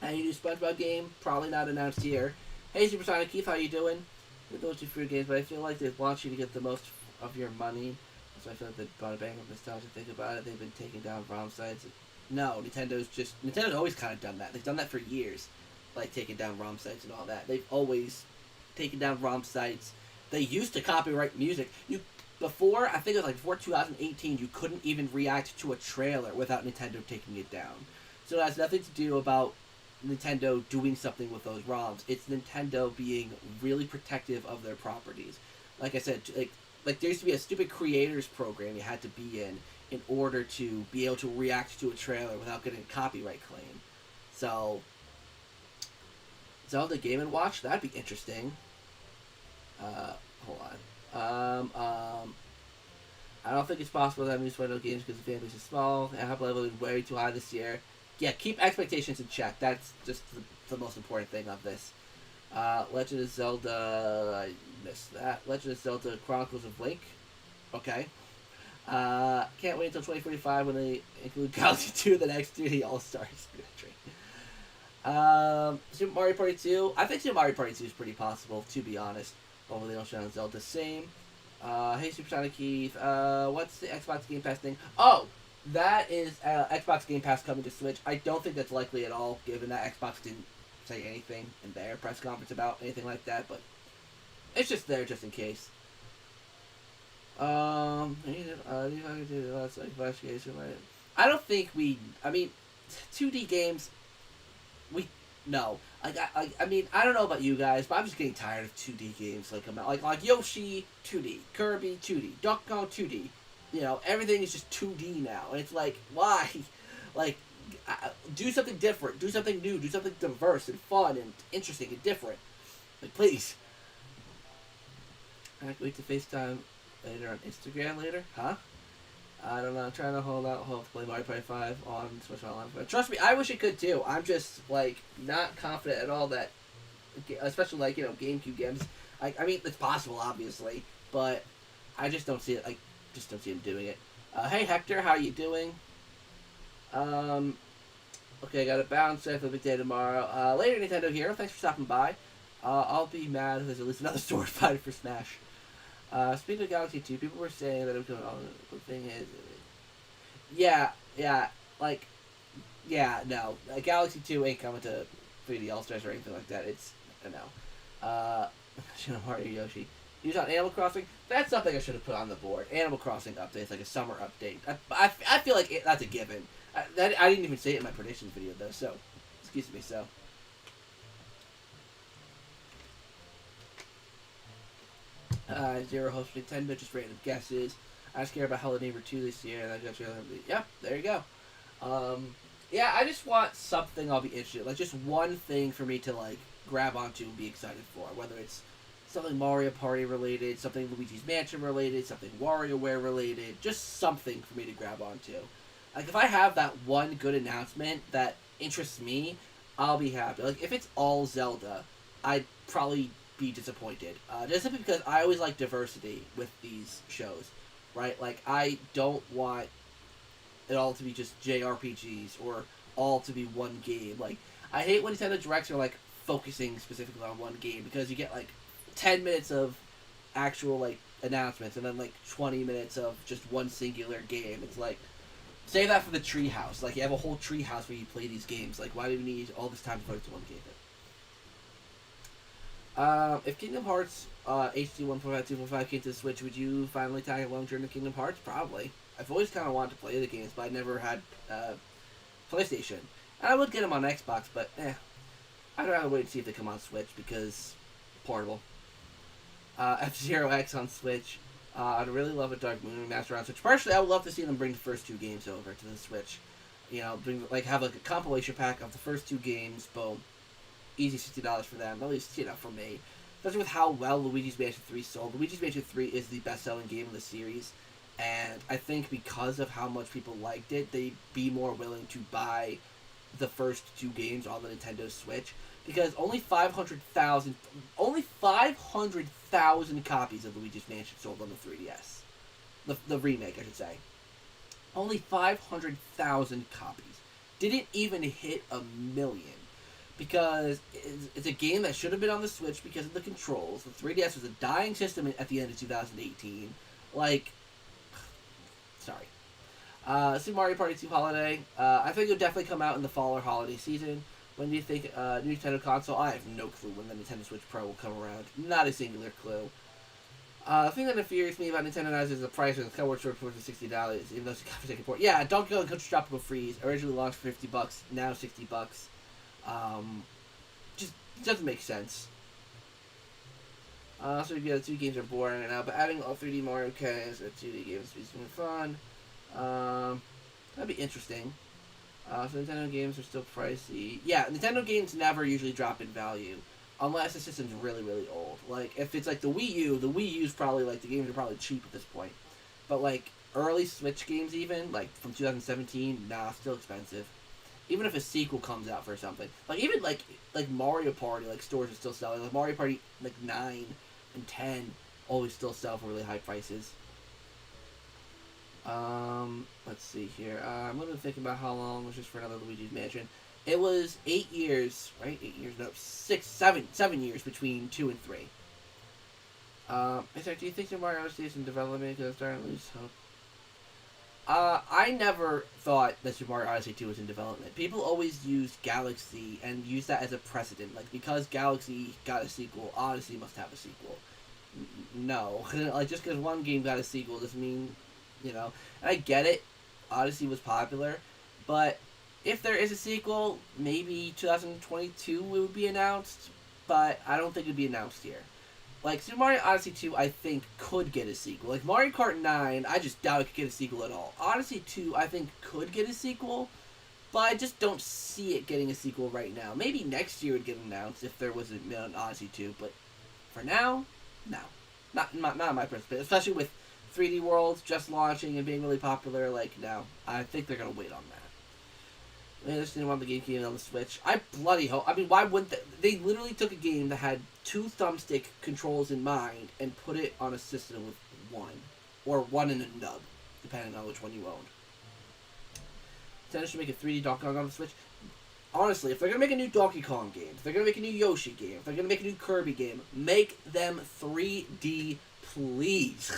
Any new SpongeBob game? Probably not announced here. Hey, Supersonic Keith, how you doing? We're going to free games, but I feel like they want you to get the most of your money. So I feel like they bought a bang of nostalgia. Think about it. They've been taking down ROM sites. No, Nintendo's always kind of done that. They've done that for years, like taking down ROM sites and all that. They've always taken down ROM sites. They used to copyright music. Before, I think it was like before 2018, you couldn't even react to a trailer without Nintendo taking it down. So it has nothing to do about Nintendo doing something with those ROMs. It's Nintendo being really protective of their properties. Like I said, like there used to be a stupid creators program you had to be in order to be able to react to a trailer without getting a copyright claim. So, Zelda Game & Watch, that'd be interesting. Hold on. I don't think it's possible to have new Swindle games because the fan base is small. The app level is way too high this year. Yeah, keep expectations in check. That's just the most important thing of this. Legend of Zelda... I missed that. Legend of Zelda Chronicles of Link. Okay. Can't wait until 2045 when they include Galaxy 2, the next 3D All-Stars. Super Mario Party 2. I think Super Mario Party 2 is pretty possible, to be honest. Hopefully they don't show on Zelda. Same. Hey, Supersonic Keith. What's the Xbox Game Pass thing? Oh! That is Xbox Game Pass coming to Switch. I don't think that's likely at all, given that Xbox didn't say anything in their press conference about anything like that, but it's just there just in case. I don't think I mean, 2D games, no. I mean, I don't know about you guys, but I'm just getting tired of 2D games. Like Yoshi, 2D. Kirby, 2D. Donkey Kong, 2D. You know, everything is just 2D now. And it's like, why? Like, do something different. Do something new. Do something diverse and fun and interesting and different. Like, please. I can't wait to FaceTime later on Instagram later. Huh? I don't know. I'm trying to hold out hope to play Mario Party 5 on Switch Online. But trust me, I wish it could too. I'm just, like, not confident at all that, especially, like, you know, GameCube games. I mean, it's possible, obviously, but I just don't see it. Like, just don't see him doing it. Hey Hector, how you doing? Okay, I got a bounce after the big day tomorrow. Later, Nintendo Hero, thanks for stopping by. I'll be mad if there's at least another sword fighter for Smash. Speaking of Galaxy 2, people were saying that it was going on. The thing is, no. Galaxy 2 ain't coming to 3D All-Stars or anything like that. It's, no. Mario Yoshi. He was on Animal Crossing. That's something I should have put on the board. Animal Crossing updates, like a summer update. I feel like that's a given. I didn't even say it in my predictions video, though, so, excuse me, so. Zero host Nintendo, just random guesses. I was scared about Hello Neighbor 2 this year, and I got you. Yep, there you go. Yeah, I just want something I'll be interested in. Like, just one thing for me to, like, grab onto and be excited for. Whether it's something Mario Party related, something Luigi's Mansion related, something WarioWare related, just something for me to grab onto. Like, if I have that one good announcement that interests me, I'll be happy. Like, if it's all Zelda, I'd probably be disappointed. Just simply because I always like diversity with these shows, right? Like, I don't want it all to be just JRPGs or all to be one game. Like, I hate when Nintendo Directs are, like, focusing specifically on one game, because you get, like, 10 minutes of actual, like, announcements and then, like, 20 minutes of just one singular game. It's like, save that for the treehouse. Like, you have a whole treehouse where you play these games. Like, why do we need all this time to put it to one game? If Kingdom Hearts HD 1.5 came to the Switch, would you finally tag along during the Kingdom Hearts? Probably. I've always kind of wanted to play the games, but I never had PlayStation. And I would get them on Xbox, but I'd rather wait and see if they come on Switch, because portable. F-Zero X on Switch. I'd really love a Dark Moon remaster on Switch. Personally, I would love to see them bring the first two games over to the Switch. You know, have like a compilation pack of the first two games. Boom. Easy $60 for them. At least, you know, for me. Especially with how well Luigi's Mansion 3 sold. Luigi's Mansion 3 is the best-selling game in the series. And I think because of how much people liked it, they'd be more willing to buy the first two games on the Nintendo Switch. because only 500,000 copies of Luigi's Mansion sold on the 3DS. The remake, I should say. Only 500,000 copies. Didn't even hit 1,000,000. Because it's a game that should have been on the Switch because of the controls. The 3DS was a dying system at the end of 2018. Like, sorry. Super Mario Party 2 Holiday. I think it'll definitely come out in the fall or holiday season. When do you think new Nintendo console? I have no clue when the Nintendo Switch Pro will come around. Not a singular clue. The thing that infuriates me about Nintendo now is the price of the Skyward Sword for $60, even though it's a copy port. Yeah, Donkey Kong Country Tropical Freeze originally launched for $50, now $60. Just doesn't make sense. So yeah, the 2D games are boring right now, but adding all 3D Mario Kart or 2D games would be super fun. That'd be interesting. So Nintendo games are still pricey. Yeah, Nintendo games never usually drop in value. Unless the system's really, really old. Like, if it's like the Wii U's probably, like, the games are probably cheap at this point. But, like, early Switch games even, like, from 2017, nah, still expensive. Even if a sequel comes out for something. Like, even, like Mario Party, like, stores are still selling. Like, Mario Party, like, 9 and 10 always still sell for really high prices. Let's see here. I'm going to think about how long was just for another Luigi's Mansion. It was 8 years, right? 8 years, no, 7 years between 2 and 3. Do you think Super Mario Odyssey is in development? Because I'm starting to lose hope. I never thought that Super Mario Odyssey 2 was in development. People always use Galaxy and use that as a precedent. Like, because Galaxy got a sequel, Odyssey must have a sequel. No. Like, just because one game got a sequel doesn't mean, and I get it. Odyssey was popular, but if there is a sequel, maybe 2022 it would be announced, but I don't think it would be announced here. Like, Super Mario Odyssey 2, I think, could get a sequel. Like, Mario Kart 9, I just doubt it could get a sequel at all. Odyssey 2, I think, could get a sequel, but I just don't see it getting a sequel right now. Maybe next year it would get announced if there was an Odyssey 2, but for now, no. Not my perspective, especially with 3D World just launching and being really popular. Like, no. I think they're going to wait on that. Man, this didn't want the GameCube on the Switch. I bloody hope. I mean, why wouldn't they? They literally took a game that had 2 thumbstick controls in mind and put it on a system with one. Or one in a nub, depending on which one you owned. Nintendo should make a 3D Donkey Kong on the Switch. Honestly, if they're going to make a new Donkey Kong game, if they're going to make a new Yoshi game, if they're going to make a new Kirby game, make them 3D, please.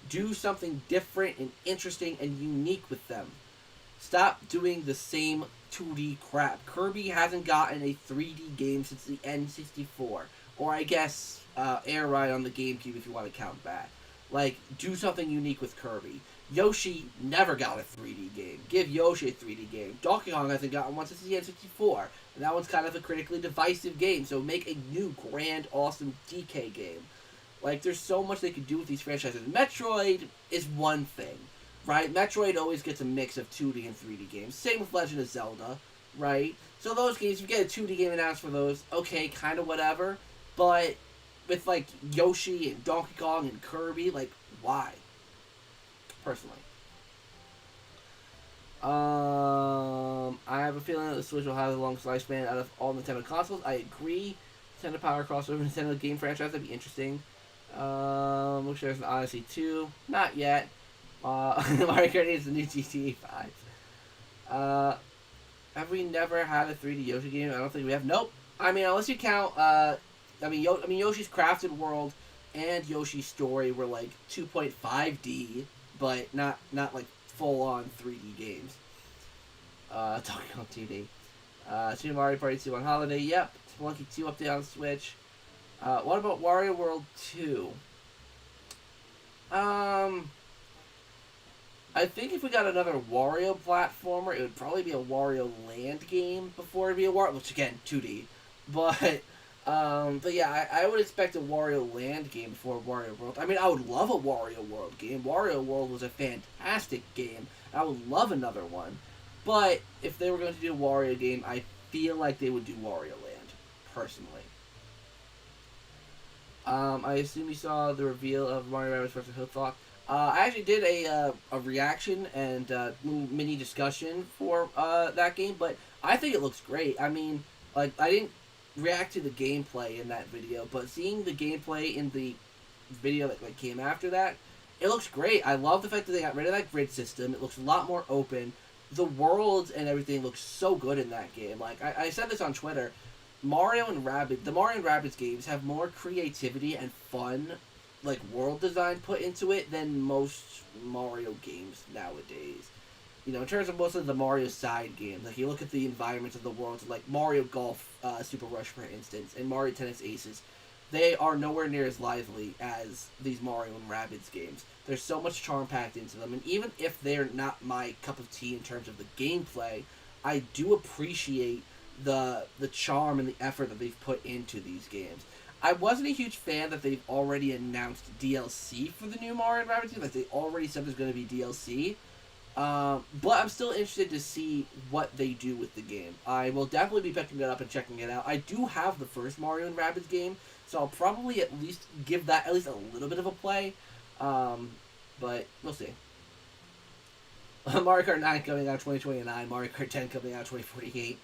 Do something different and interesting and unique with them. Stop doing the same 2D crap. Kirby hasn't gotten a 3D game since the N64. Or I guess Air Ride on the GameCube if you want to count that. Like, do something unique with Kirby. Yoshi never got a 3D game. Give Yoshi a 3D game. Donkey Kong hasn't gotten one since the N64. And that one's kind of a critically divisive game. So make a new, grand, awesome DK game. Like, there's so much they could do with these franchises. Metroid is one thing. Right? Metroid always gets a mix of 2D and 3D games. Same with Legend of Zelda, right? So those games, you get a 2D game announced for those, okay, kind of whatever. But with, like, Yoshi and Donkey Kong and Kirby, like, why? Personally. I have a feeling that the Switch will have the longest lifespan out of all Nintendo consoles. I agree. Nintendo Power crossover Nintendo game franchise, that'd be interesting. Looks like there's an Odyssey 2. Not yet. Mario Kart 8 is the new GTA 5. Have we never had a 3D Yoshi game? I don't think we have. Nope. I mean, unless you count, Yoshi's Crafted World and Yoshi's Story were like 2.5D, but not like full-on 3D games. Talking on 2D. Super Mario Party 2 on holiday. Yep. Spelunky 2 update on Switch. What about Wario World 2? I think if we got another Wario platformer, it would probably be a Wario Land game before it'd be a Wario, which again, 2D. But yeah, I would expect a Wario Land game before Wario World. I mean, I would love a Wario World game. Wario World was a fantastic game. I would love another one. But if they were going to do a Wario game, I feel like they would do Wario Land, personally. I assume you saw the reveal of Mario Rabbids vs. Hooklock. I actually did a reaction and mini discussion for that game, but I think it looks great. I mean, like, I didn't react to the gameplay in that video, but seeing the gameplay in the video that like came after that, it looks great. I love the fact that they got rid of that grid system. It looks a lot more open. The worlds and everything looks so good in that game. Like I said this on Twitter, the Mario and Rabbids games have more creativity and fun, like world design put into it than most Mario games nowadays. You know, in terms of most of the Mario side games, like you look at the environments of the worlds, like Mario Golf Super Rush, for instance, and Mario Tennis Aces, they are nowhere near as lively as these Mario and Rabbids games. There's so much charm packed into them, and even if they're not my cup of tea in terms of the gameplay, I do appreciate the charm and the effort that they've put into these games. I wasn't a huge fan that they've already announced DLC for the new Mario and Rabbids game. Like, they already said there's going to be DLC. But I'm still interested to see what they do with the game. I will definitely be picking it up and checking it out. I do have the first Mario and Rabbids game, so I'll probably at least give that at least a little bit of a play. But we'll see. Mario Kart 9 coming out 2029, Mario Kart 10 coming out 2048.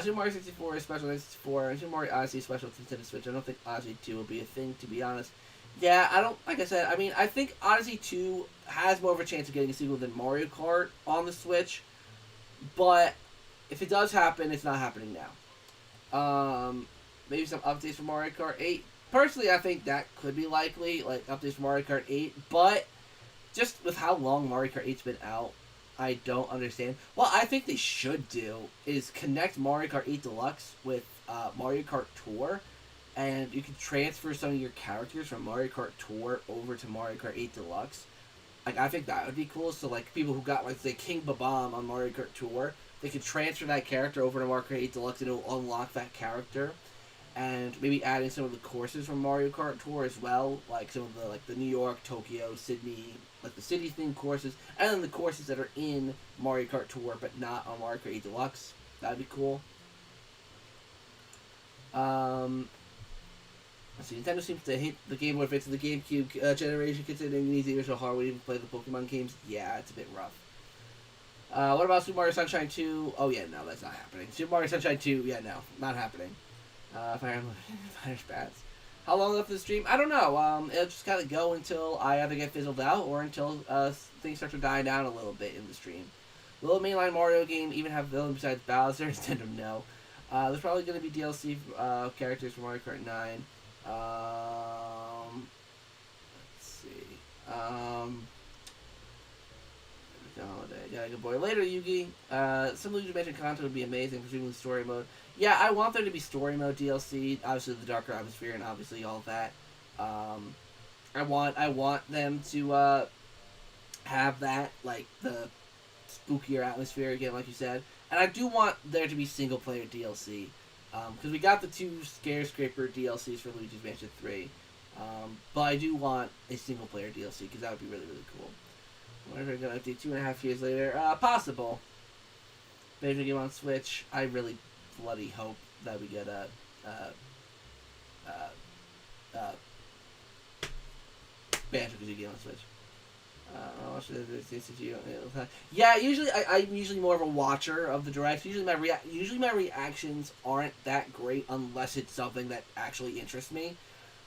Super Mario 64 Special 64, and Super Mario Odyssey Special Nintendo Switch. I don't think Odyssey 2 will be a thing, to be honest. Yeah, I don't, like I said, I mean, I think Odyssey 2 has more of a chance of getting a sequel than Mario Kart on the Switch, but if it does happen, it's not happening now. Maybe some updates for Mario Kart 8. Personally, I think that could be likely, like updates for Mario Kart 8, but just with how long Mario Kart 8's been out, I don't understand. What I think they should do is connect Mario Kart 8 Deluxe with Mario Kart Tour, and you can transfer some of your characters from Mario Kart Tour over to Mario Kart 8 Deluxe. Like, I think that would be cool. So, like, people who got, like, say, King Babam on Mario Kart Tour, they could transfer that character over to Mario Kart 8 Deluxe, and it'll unlock that character. And maybe adding some of the courses from Mario Kart Tour as well, like some of the, like, the New York, Tokyo, Sydney, like the city-themed courses, and then the courses that are in Mario Kart Tour but not on Mario Kart 8 Deluxe. That'd be cool. Let's see, Nintendo seems to hit the Game Boy fits in the GameCube generation, considering it needs the original hardware to even play the Pokemon games. Yeah, it's a bit rough. What about Super Mario Sunshine 2? Oh yeah, no, that's not happening. Super Mario Sunshine 2, yeah, no, not happening. Fire Emblem, Fire Spats. How long left of the stream? I don't know. It'll just kind of go until I either get fizzled out or until things start to die down a little bit in the stream. Will the mainline Mario game even have villains besides Bowser? Nintendo, no. There's probably going to be DLC characters for Mario Kart 9. Let's see. Yeah, good boy. Later, Yugi. Some Luigi Mansion content would be amazing, presumably story mode. Yeah, I want there to be story mode DLC. Obviously, the darker atmosphere and obviously all of that. I want them to have that, like the spookier atmosphere again, like you said. And I do want there to be single player DLC. Because we got the 2 Scare-Scraper DLCs for Luigi's Mansion 3. But I do want a single player DLC because that would be really, really cool. Whatever, we're going to update 2.5 years later. Possible. Banjo game on Switch. I really bloody hope that we get a Banjo-Kazooie game on Switch. Yeah, usually I'm usually more of a watcher of the directs. Usually my reactions aren't that great unless it's something that actually interests me.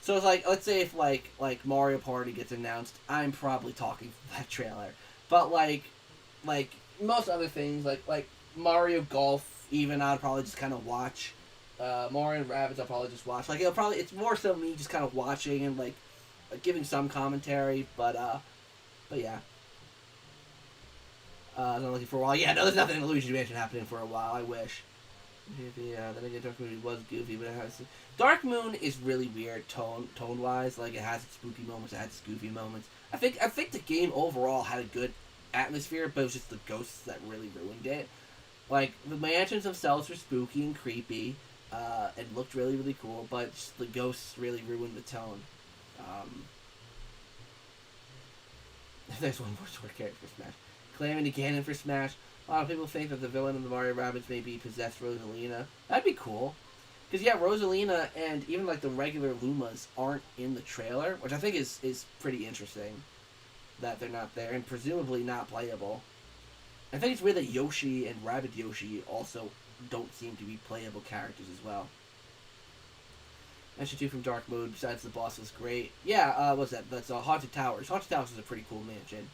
So it's like, let's say if like Mario Party gets announced, I'm probably talking for that trailer. But like most other things, like Mario Golf, even I'd probably just kind of watch. Mario and Rabbids I'll probably just watch. Like it's more so me just kind of watching and like giving some commentary, but yeah. I'm looking for a while. Yeah, no, there's nothing in Luigi's Mansion happening for a while. I wish. Yeah, then again, Dark Moon was goofy, but it has Dark Moon is really weird tone wise. Like it has its spooky moments, it has its goofy moments. I think the game overall had a good atmosphere, but it was just the ghosts that really ruined it. Like the mansions themselves were spooky and creepy, and looked really, really cool, but just the ghosts really ruined the tone. There's one more sword character for Smash. Calamity Ganon for Smash. A lot of people think that the villain of the Mario Rabbids may be possessed Rosalina. That'd be cool. Because, yeah, Rosalina and even, like, the regular Lumas aren't in the trailer, which I think is pretty interesting that they're not there, and presumably not playable. I think it's weird that Yoshi and Rabbid Yoshi also don't seem to be playable characters as well. Mansion 2 from Dark Mode, besides the boss, was great. Yeah, what's that? That's Haunted Towers. Haunted Towers is a pretty cool mansion.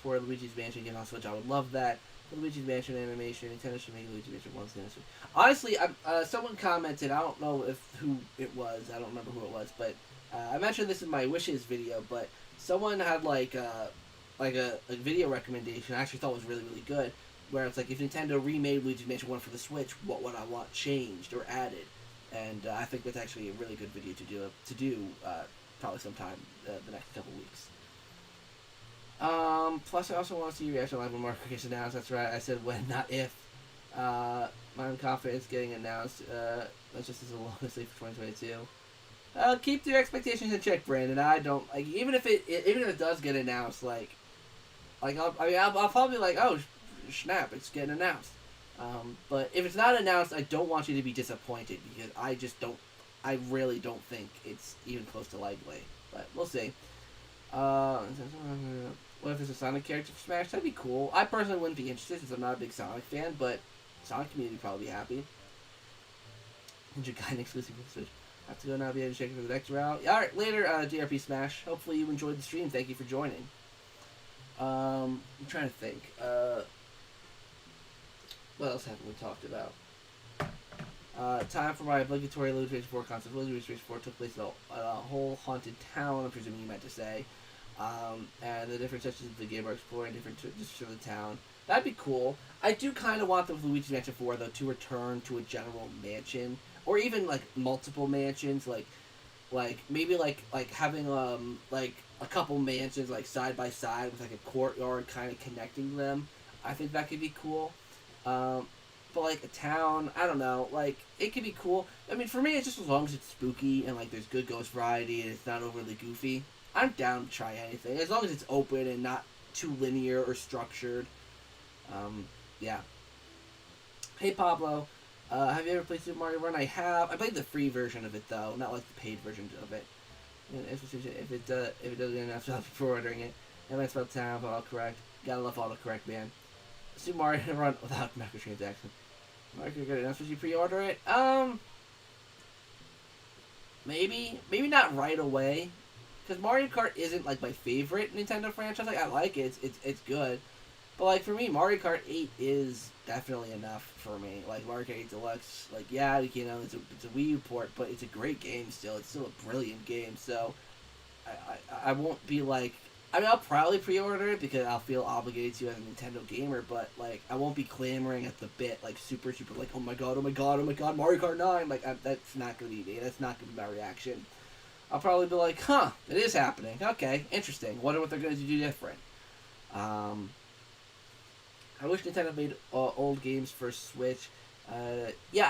For Luigi's Mansion again on Switch, I would love that. For Luigi's Mansion animation, Nintendo should make Luigi's Mansion once again. Honestly, someone commented, I don't know who it was, I don't remember who it was, but I mentioned this in my wishes video, but someone had like a video recommendation I actually thought was really, really good, where it's like, if Nintendo remade Luigi's Mansion 1 for the Switch, what would I want changed or added? And I think that's actually a really good video to do probably sometime the next couple weeks. Plus, I also want to see your reaction live when Mario Kart gets announced. That's right, I said when, not if. I'm confident it's getting announced. That's just as long as for 2022. Keep your expectations in check, Brandon. I don't like, even if it does get announced, I'll probably be like, oh snap, it's getting announced. But if it's not announced, I don't want you to be disappointed, because I really don't think it's even close to likely. But we'll see. What if there's a Sonic character for Smash? That'd be cool. I personally wouldn't be interested, since I'm not a big Sonic fan, but Sonic community would probably be happy. Ninja Gaiden exclusive for the Switch. Have to go now, be able to check for the next round. Alright, later, DRP Smash. Hopefully you enjoyed the stream. Thank you for joining. I'm trying to think. What else haven't we talked about? Time for my obligatory Luigi's Mansion 4 concept. Luigi's Mansion 4 took place in a whole haunted town, I'm presuming you meant to say. And the different sections of the game are exploring different districts of the town. That'd be cool. I do kind of want the Luigi's Mansion 4, though, to return to a general mansion. Or even, like, multiple mansions. Like maybe, like having, like, a couple mansions, like, side by side with, like, a courtyard kind of connecting them. I think that could be cool. But, like, a town, I don't know, like, it could be cool. I mean, for me, it's just as long as it's spooky and, like, there's good ghost variety and it's not overly goofy. I'm down to try anything, as long as it's open and not too linear or structured. Yeah. Hey, Pablo, have you ever played Super Mario Run? I have. I played the free version of it, though, not, like, the paid version of it. If it doesn't enough, I'll be ordering it. And that's about time, autocorrect. Gotta love autocorrect, man. Super Mario Run without microtransactions. Mario Kart get announced. Would you pre-order it? Maybe not right away, because Mario Kart isn't like my favorite Nintendo franchise. Like, I like it. It's good, but like for me, Mario Kart 8 is definitely enough for me. Like Mario Kart 8 Deluxe, like yeah, you know, it's a Wii U port, but it's a great game still. It's still a brilliant game. So I won't be like. I mean, I'll probably pre-order it because I'll feel obligated to as a Nintendo gamer, but, like, I won't be clamoring at the bit, like, super, like, oh my god, Mario Kart 9, like, that's not gonna be me, that's not gonna be my reaction. I'll probably be like, huh, it is happening, okay, interesting, wonder what they're gonna do different. I wish Nintendo made old games for Switch. Yeah,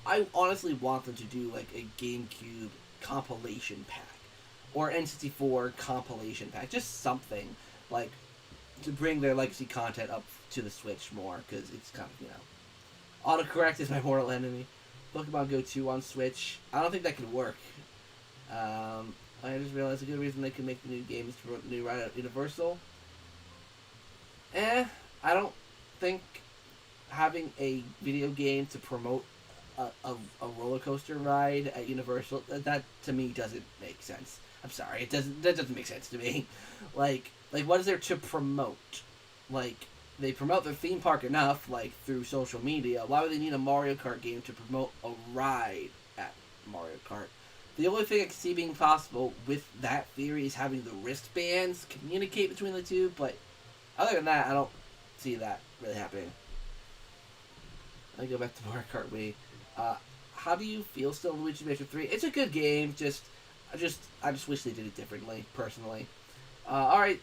I honestly want them to do, like, a GameCube compilation pack. Or N64 compilation pack. Just something, like, to bring their legacy content up to the Switch more, because it's kind of, you know. Autocorrect is my mortal enemy. Pokemon Go 2 on Switch. I don't think that could work. I just realized a good reason they could make the new game is to promote the new ride at Universal. I don't think having a video game to promote a roller coaster ride at Universal, that to me doesn't make sense. I'm sorry, that doesn't make sense to me. Like what is there to promote? Like, they promote their theme park enough, like, through social media. Why would they need a Mario Kart game to promote a ride at Mario Kart? The only thing I can see being possible with that theory is having the wristbands communicate between the two, but other than that, I don't see that really happening. Let me go back to Mario Kart Wii. How do you feel still in Luigi's Mansion 3? It's a good game, I just wish they did it differently, personally. Alright,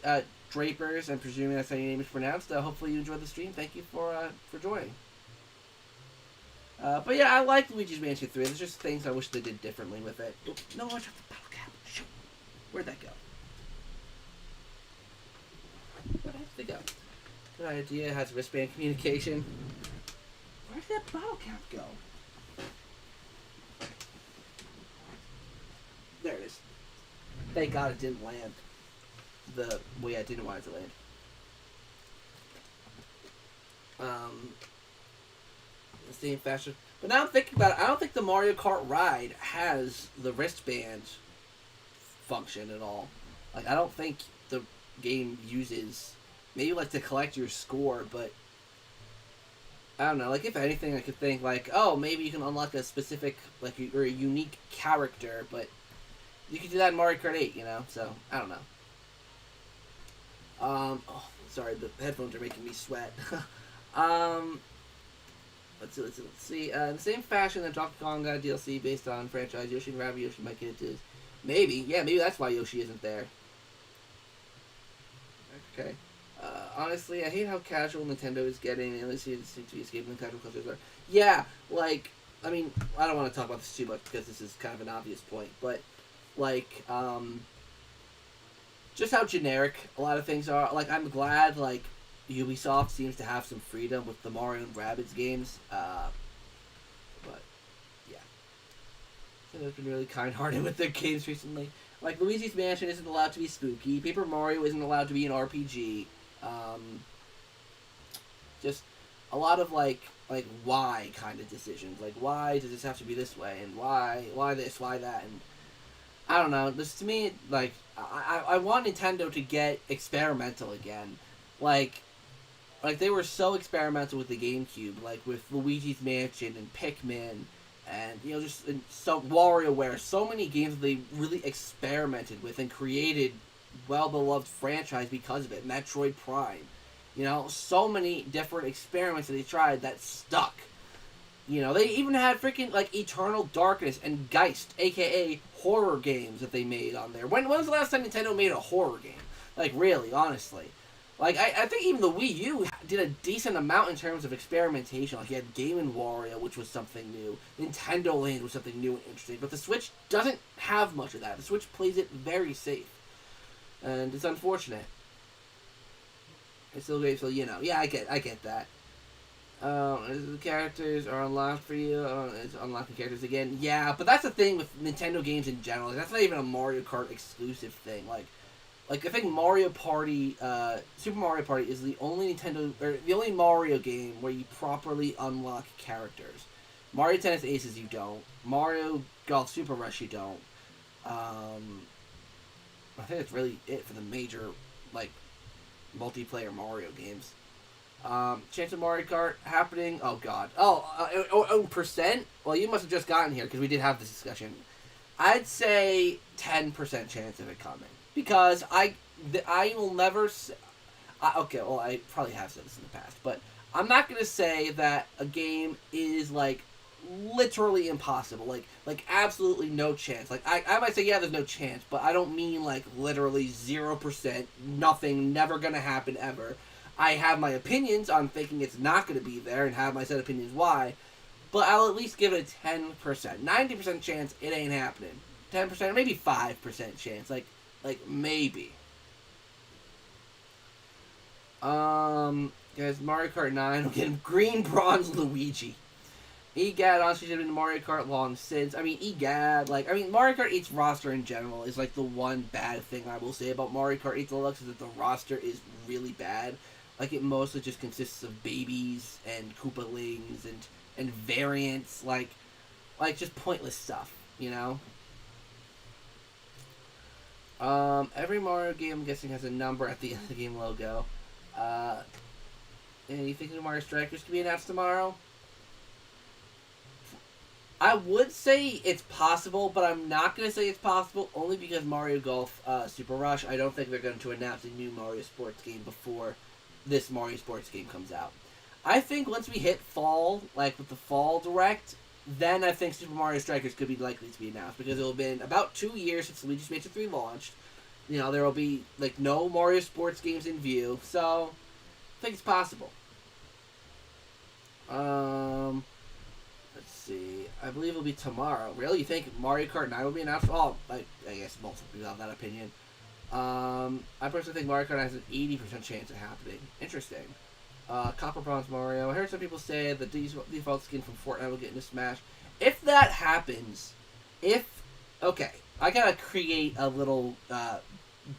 Drapers, I'm presuming that's how your name is pronounced. Hopefully you enjoyed the stream. Thank you for joining. But yeah, I like Luigi's Mansion 3. There's just things I wish they did differently with it. Oh, no, I dropped the bottle cap. Shoot. Where'd that go? Where'd it go? Good idea. It has wristband communication. Where did that bottle cap go? There it is. Thank God it didn't land the way I didn't want it to land. the same fashion. But now I'm thinking about it, I don't think the Mario Kart ride has the wristband function at all. Like, I don't think the game uses, maybe like to collect your score, but I don't know. Like, if anything, I could think like, oh, maybe you can unlock a specific, like, or a unique character, but you could do that in Mario Kart 8, you know. So I don't know. Oh, sorry, the headphones are making me sweat. um, let's see. In the same fashion that Donkey Kong got a DLC based on franchise, Yoshi and Rabbit Yoshi might get it too. Maybe, yeah, maybe that's why Yoshi isn't there. Okay. Honestly, I hate how casual Nintendo is getting, and at least it seems to be escaping the casual culture. Yeah, like, I mean, I don't want to talk about this too much because this is kind of an obvious point, but, like, just how generic a lot of things are. Like, I'm glad, like, Ubisoft seems to have some freedom with the Mario and Rabbids games, but, yeah. Nintendo's been really kind-hearted with their games recently. Like, Luigi's Mansion isn't allowed to be spooky. Paper Mario isn't allowed to be an RPG. Just a lot of, like why kind of decisions. Like, why does this have to be this way? And why this, why that? And I don't know. This, to me, like, I want Nintendo to get experimental again. Like, they were so experimental with the GameCube. Like, with Luigi's Mansion and Pikmin. And, you know, just so WarioWare, so many games that they really experimented with and created well-beloved franchise because of it. Metroid Prime. You know, so many different experiments that they tried that stuck. You know, they even had freaking, like, Eternal Darkness and Geist, a.k.a. horror games that they made on there. When was the last time Nintendo made a horror game? Like, really, honestly. Like, I think even the Wii U did a decent amount in terms of experimentation. Like, you had Game & Wario, which was something new. Nintendo Land was something new and interesting. But the Switch doesn't have much of that. The Switch plays it very safe. And it's unfortunate. It's still great, so, you know. Yeah, I get that. The characters are unlocked for you. It's unlocking characters again. Yeah, but that's the thing with Nintendo games in general. Like, that's not even a Mario Kart exclusive thing. Like I think Mario Party, Super Mario Party is the only the only Mario game where you properly unlock characters. Mario Tennis Aces you don't. Mario Golf Super Rush you don't. I think that's really it for the major, like, multiplayer Mario games. Chance of Mario Kart happening. Oh God. Percent. Well, you must have just gotten here because we did have this discussion. I'd say 10% chance of it coming because I will never. Okay, well, I probably have said this in the past, but I'm not gonna say that a game is like literally impossible, like absolutely no chance. Like I might say yeah, there's no chance, but I don't mean like literally 0%, nothing, never gonna happen ever. I have my opinions on thinking it's not going to be there and have my set opinions why, but I'll at least give it a 10%. 90% chance it ain't happening. 10%, maybe 5% chance. Like maybe. Guys, Mario Kart 9 will get him green bronze Luigi. EGAD honestly should have been Mario Kart long since. I mean, Mario Kart 8's roster in general is like the one bad thing I will say about Mario Kart 8 Deluxe is that the roster is really bad. Like, it mostly just consists of babies and Koopalings and variants, like just pointless stuff, you know? Every Mario game, I'm guessing, has a number at the end of the game logo. And you think the Mario Strikers could be announced tomorrow? I would say it's possible, but I'm not going to say it's possible only because Mario Golf Super Rush, I don't think they're going to announce a new Mario Sports game before this Mario Sports game comes out. I think once we hit fall, like with the fall direct, then I think Super Mario Strikers could be likely to be announced because it will have been about 2 years since Luigi's Mansion 3 launched. You know, there will be like no Mario Sports games in view, so I think it's possible. Let's see. I believe it'll be tomorrow. Really? You think Mario Kart 9 will be announced? Oh, I guess most people have that opinion. I personally think Mario Kart has an 80% chance of happening. Interesting. Copper Bronze Mario. I heard some people say the default skin from Fortnite will get into Smash. If that happens, okay, I gotta create a little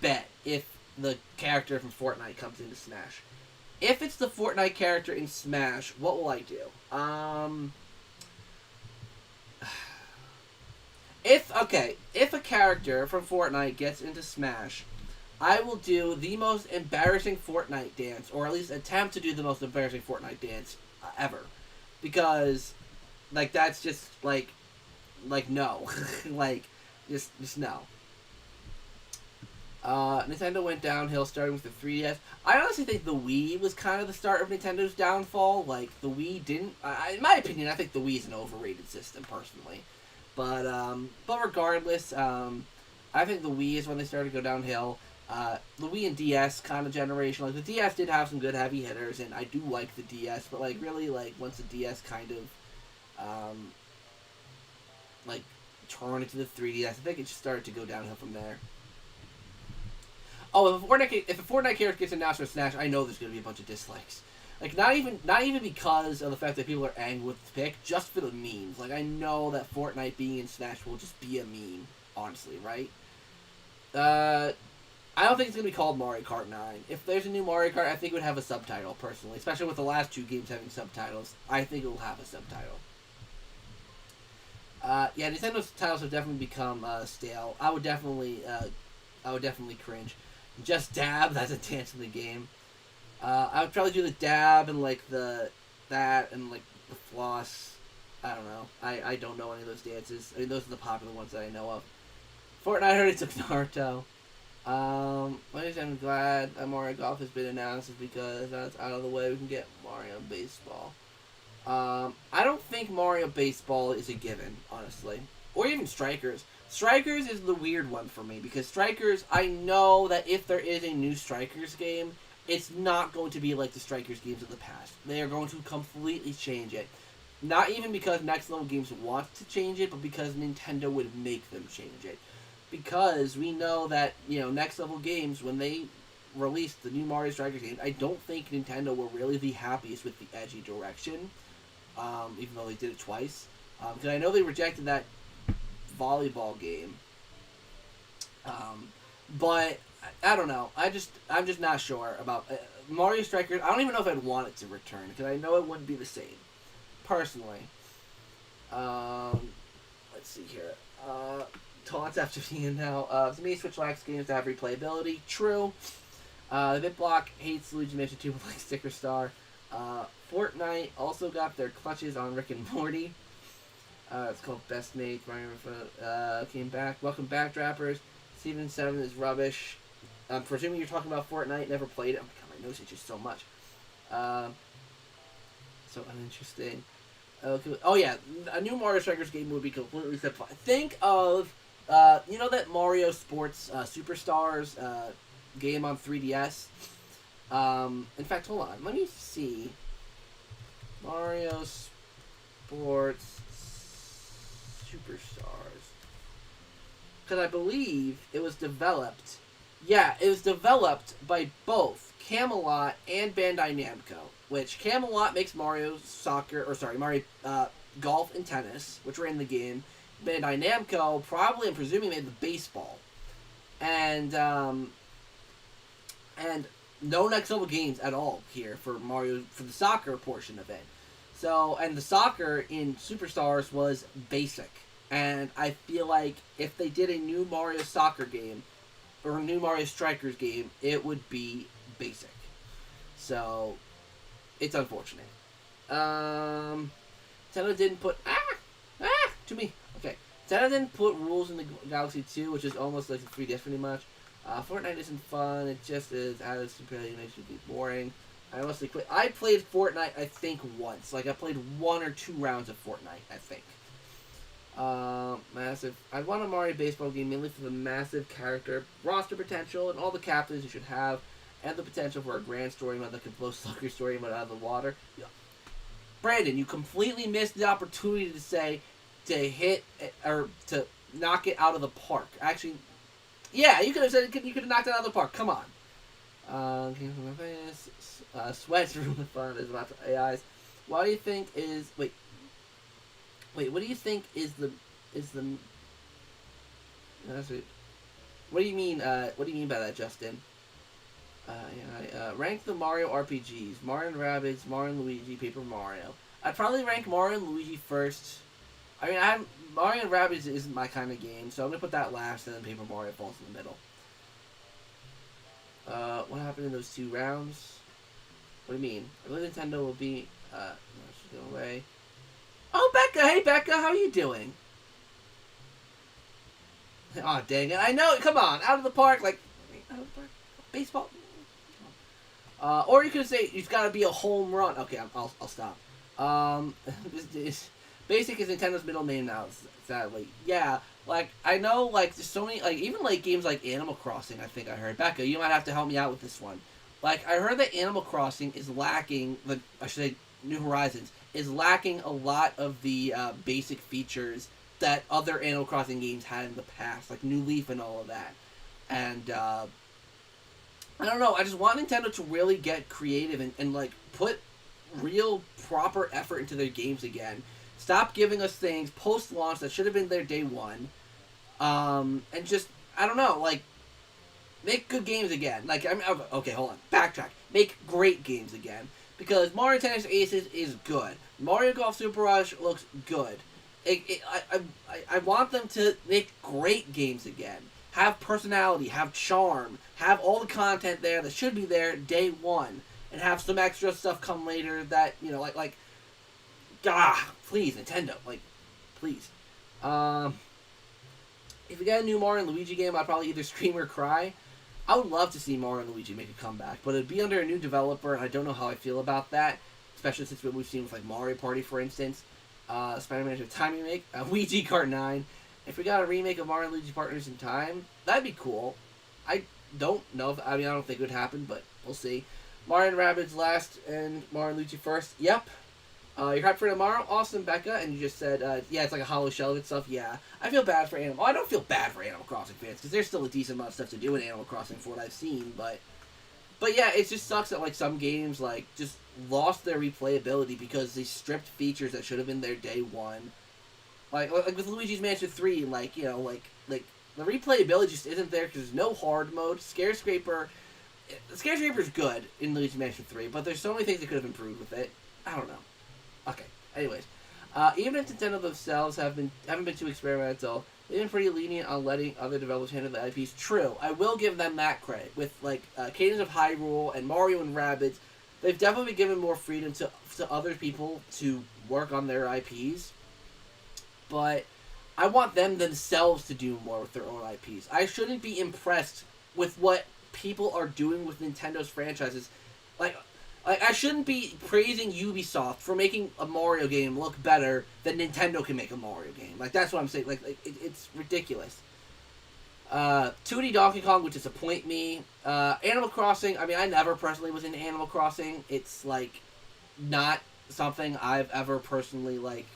bet if the character from Fortnite comes into Smash. if it's the Fortnite character in Smash, what will I do? If a character from Fortnite gets into Smash, I will do the most embarrassing Fortnite dance, or at least attempt to do the most embarrassing Fortnite dance ever, because like that's just like no, like just no. Nintendo went downhill starting with the 3DS. I honestly think the Wii was kind of the start of Nintendo's downfall. Like, the Wii didn't... in my opinion, I think the Wii is an overrated system, personally. But regardless, I think the Wii is when they started to go downhill. The Wii and DS kind of generation. Like, the DS did have some good heavy hitters, and I do like the DS, but, like, really, like, once the DS kind of, like, turned into the 3DS, I think it just started to go downhill from there. Oh, if a Fortnite character gets announced for Smash, I know there's gonna be a bunch of dislikes. Like not even because of the fact that people are angry with the pick, just for the memes. Like I know that Fortnite being in Smash will just be a meme, honestly, right? I don't think it's gonna be called Mario Kart 9. If there's a new Mario Kart, I think it would have a subtitle personally, especially with the last two games having subtitles. I think it will have a subtitle. Yeah, Nintendo's titles have definitely become stale. I would definitely cringe. Just dab, that's a dance in the game. I would probably do the dab and like that and like the floss. I don't know. I don't know any of those dances. I mean, those are the popular ones that I know of. Fortnite already took Naruto. I'm glad that Mario Golf has been announced is because that's out of the way. We can get Mario Baseball. I don't think Mario Baseball is a given, honestly. Or even Strikers. Strikers is the weird one for me, because Strikers, I know that if there is a new Strikers game, it's not going to be like the Strikers games of the past. They are going to completely change it. Not even because Next Level Games want to change it, but because Nintendo would make them change it. Because we know that, Next Level Games, when they released the new Mario Strikers game, I don't think Nintendo were really the happiest with the edgy direction, even though they did it twice. Because I know they rejected that volleyball game, but I don't know. I'm just not sure about Mario Strikers. I don't even know if I'd want it to return because I know it wouldn't be the same, personally. Let's see here. Taunts after being now. To me, Switch lacks games that have replayability. True. The BitBlock hates Luigi Mansion 2 with like Sticker Star. Fortnite also got their clutches on Rick and Morty. It's called Best Mate. Came back. Welcome back, Drappers. Season 7 is rubbish. I'm presuming you're talking about Fortnite. Never played it. Oh my god, my nose itches so much. So uninteresting. Okay. Oh yeah, a new Mario Strikers game would be completely simple. Think of, that Mario Sports Superstars game on 3DS. In fact, hold on. Let me see. Mario Sports Superstars, because I believe it was developed. Yeah, it was developed by both Camelot and Bandai Namco. Which Camelot makes Mario Golf and Tennis, which were in the game. Bandai Namco probably, I'm presuming, made the baseball, and no Next Level Games at all here for Mario for the soccer portion of it. So, and the soccer in Superstars was basic. And I feel like if they did a new Mario soccer game, or a new Mario Strikers game, it would be basic. So, it's unfortunate. Nintendo didn't put... to me. Okay. Nintendo didn't put rules in the Galaxy 2, which is almost like the 3DS pretty much. Fortnite isn't fun. It just is added stupidity and it should be boring. I played Fortnite, I think, once. Like, I played 1 or 2 rounds of Fortnite, I think. Massive. I want a Mario baseball game mainly for the massive character roster potential and all the captains you should have, and the potential for a grand story mode that can blow soccer story mode out of the water. Yeah. Brandon, you completely missed the opportunity to knock it out of the park. Actually, yeah, you could have said you could have knocked it out of the park. Come on. Sweats ruin the fun. There's lots of AIs. What do you think is wait? What do you think is the? That's it. What do you mean? What do you mean by that, Justin? Rank the Mario RPGs. Mario and Rabbids, Mario and Luigi, Paper Mario. I'd probably rank Mario and Luigi first. I mean, Mario and Rabbids isn't my kind of game, so I'm going to put that last, and then Paper Mario falls in the middle. What happened in those 2 rounds? What do you mean? I believe Nintendo will be... no, she's going away. Oh, Becca! Hey, Becca! How are you doing? Aw, oh, dang it. I know! Come on! Out of the park! Like, out of the park? Baseball? Or you could say it's got to be a home run. Okay, I'll stop. Basic is Nintendo's middle name now, sadly. Yeah, like, I know, like, there's so many, like, even, like, games like Animal Crossing, I think I heard. Becca, you might have to help me out with this one. Like, I heard that Animal Crossing is lacking, like, I should say New Horizons, is lacking a lot of the basic features that other Animal Crossing games had in the past, like New Leaf and all of that. And, I don't know, I just want Nintendo to really get creative and like, put real, proper effort into their games again. Stop giving us things post-launch that should have been there day one. And just, I don't know, like, make good games again. Like, I mean, okay, hold on, backtrack. Make great games again. Because Mario Tennis Aces is good. Mario Golf Super Rush looks good. I want them to make great games again. Have personality, have charm, have all the content there that should be there day one. And have some extra stuff come later that, you know, please, Nintendo, like, please. If we get a new Mario and Luigi game, I'd probably either scream or cry. I would love to see Mario and Luigi make a comeback, but it'd be under a new developer, and I don't know how I feel about that, especially since what we've seen with, like, Mario Party, for instance. Spider-Man Time Remake, Ouija Kart 9. If we got a remake of Mario and Luigi Partners in Time, that'd be cool. I don't know if, I don't think it would happen, but we'll see. Mario and Rabbids last, and Mario and Luigi first. Yep. You're hyped for tomorrow? Awesome, Becca. And you just said, yeah, it's like a hollow shell of itself. Yeah. I feel bad for Animal... I don't feel bad for Animal Crossing fans, because there's still a decent amount of stuff to do in Animal Crossing for what I've seen, but yeah, it just sucks that, like, some games, like, just lost their replayability because they stripped features that should have been there day one. Like with Luigi's Mansion 3, like, you know, like, the replayability just isn't there because there's no hard mode. Scarescraper's good in Luigi's Mansion 3, but there's so many things that could have improved with it. I don't know. Okay. Anyways, even if Nintendo themselves haven't been too experimental, they've been pretty lenient on letting other developers handle the IPs. True, I will give them that credit. With like Cadence of Hyrule and Mario and Rabbids, they've definitely been given more freedom to other people to work on their IPs. But I want them themselves to do more with their own IPs. I shouldn't be impressed with what people are doing with Nintendo's franchises. Like, I shouldn't be praising Ubisoft for making a Mario game look better than Nintendo can make a Mario game. Like, that's what I'm saying. Like it's ridiculous. 2D Donkey Kong would disappoint me. Animal Crossing, I mean, I never personally was into Animal Crossing. It's, like, not something I've ever personally, like,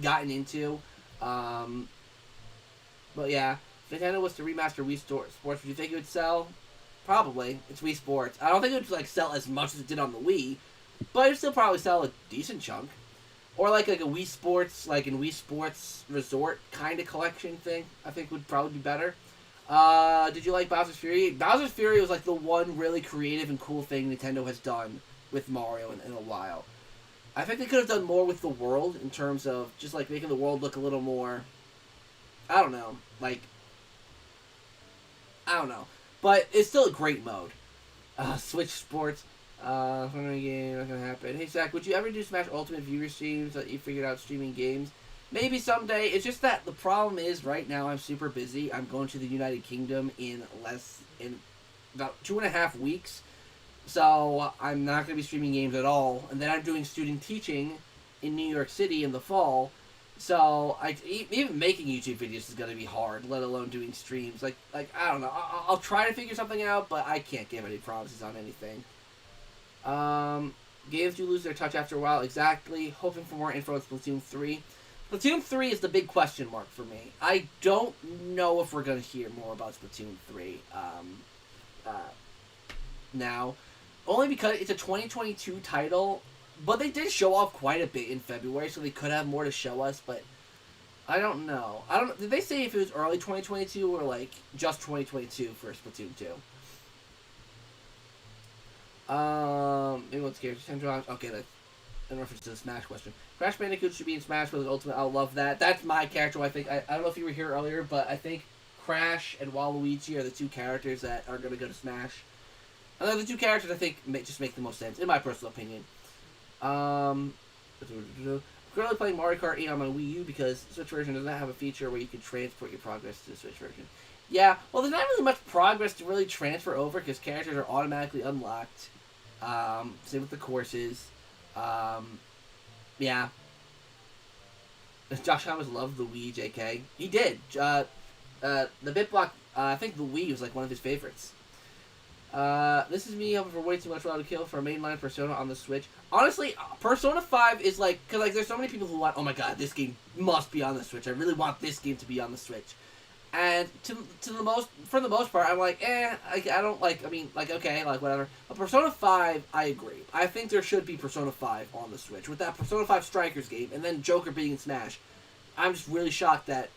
gotten into. But yeah, if Nintendo was to remaster Wii Sports, would you think it would sell? Probably. It's Wii Sports. I don't think it would, like, sell as much as it did on the Wii, but it would still probably sell a decent chunk. Or like a Wii Sports, like in Wii Sports Resort kind of collection thing, I think would probably be better. Did you like Bowser's Fury? Bowser's Fury was like the one really creative and cool thing Nintendo has done with Mario in a while. I think they could have done more with the world in terms of just like making the world look a little more, I don't know, like, I don't know. But it's still a great mode. Switch Sports. Game, not gonna happen. Hey Zach, would you ever do Smash Ultimate viewer streams that you figured out streaming games? Maybe someday. It's just that the problem is right now I'm super busy. I'm going to the United Kingdom in about 2.5 weeks. So I'm not gonna be streaming games at all. And then I'm doing student teaching in New York City in the fall. So even making YouTube videos is gonna be hard, let alone doing streams. Like I don't know. I'll try to figure something out, but I can't give any promises on anything. Games do lose their touch after a while. Exactly. Hoping for more info on Splatoon 3. Splatoon 3 is the big question mark for me. I don't know if we're gonna hear more about Splatoon 3 now, only because it's a 2022 title. But they did show off quite a bit in February, so they could have more to show us, but I don't know. Did they say if it was early 2022 or, like, just 2022 for Splatoon 2? Maybe what's character syndrome? Okay, that's in reference to the Smash question. Crash Bandicoot should be in Smash Bros. Ultimate. I love that. That's my character. I think. I don't know if you were here earlier, but I think Crash and Waluigi are the two characters that are going to go to Smash. And they're the two characters I think just make the most sense, in my personal opinion. I'm currently playing Mario Kart 8 on my Wii U because the Switch version does not have a feature where you can transport your progress to the Switch version. Yeah, well, there's not really much progress to really transfer over because characters are automatically unlocked. Same with the courses. Yeah. Josh Thomas loved the Wii, JK. He did. The BitBlock, I think the Wii was like one of his favorites. This is me hoping for way too much while to kill for a mainline Persona on the Switch. Honestly, Persona 5 is like, because like, there's so many people who want, oh my god, this game must be on the Switch. I really want this game to be on the Switch. And for the most part, I'm like, I don't like, I mean, like, okay, like, whatever. But Persona 5, I agree. I think there should be Persona 5 on the Switch. With that Persona 5 Strikers game, and then Joker being in Smash, I'm just really shocked that,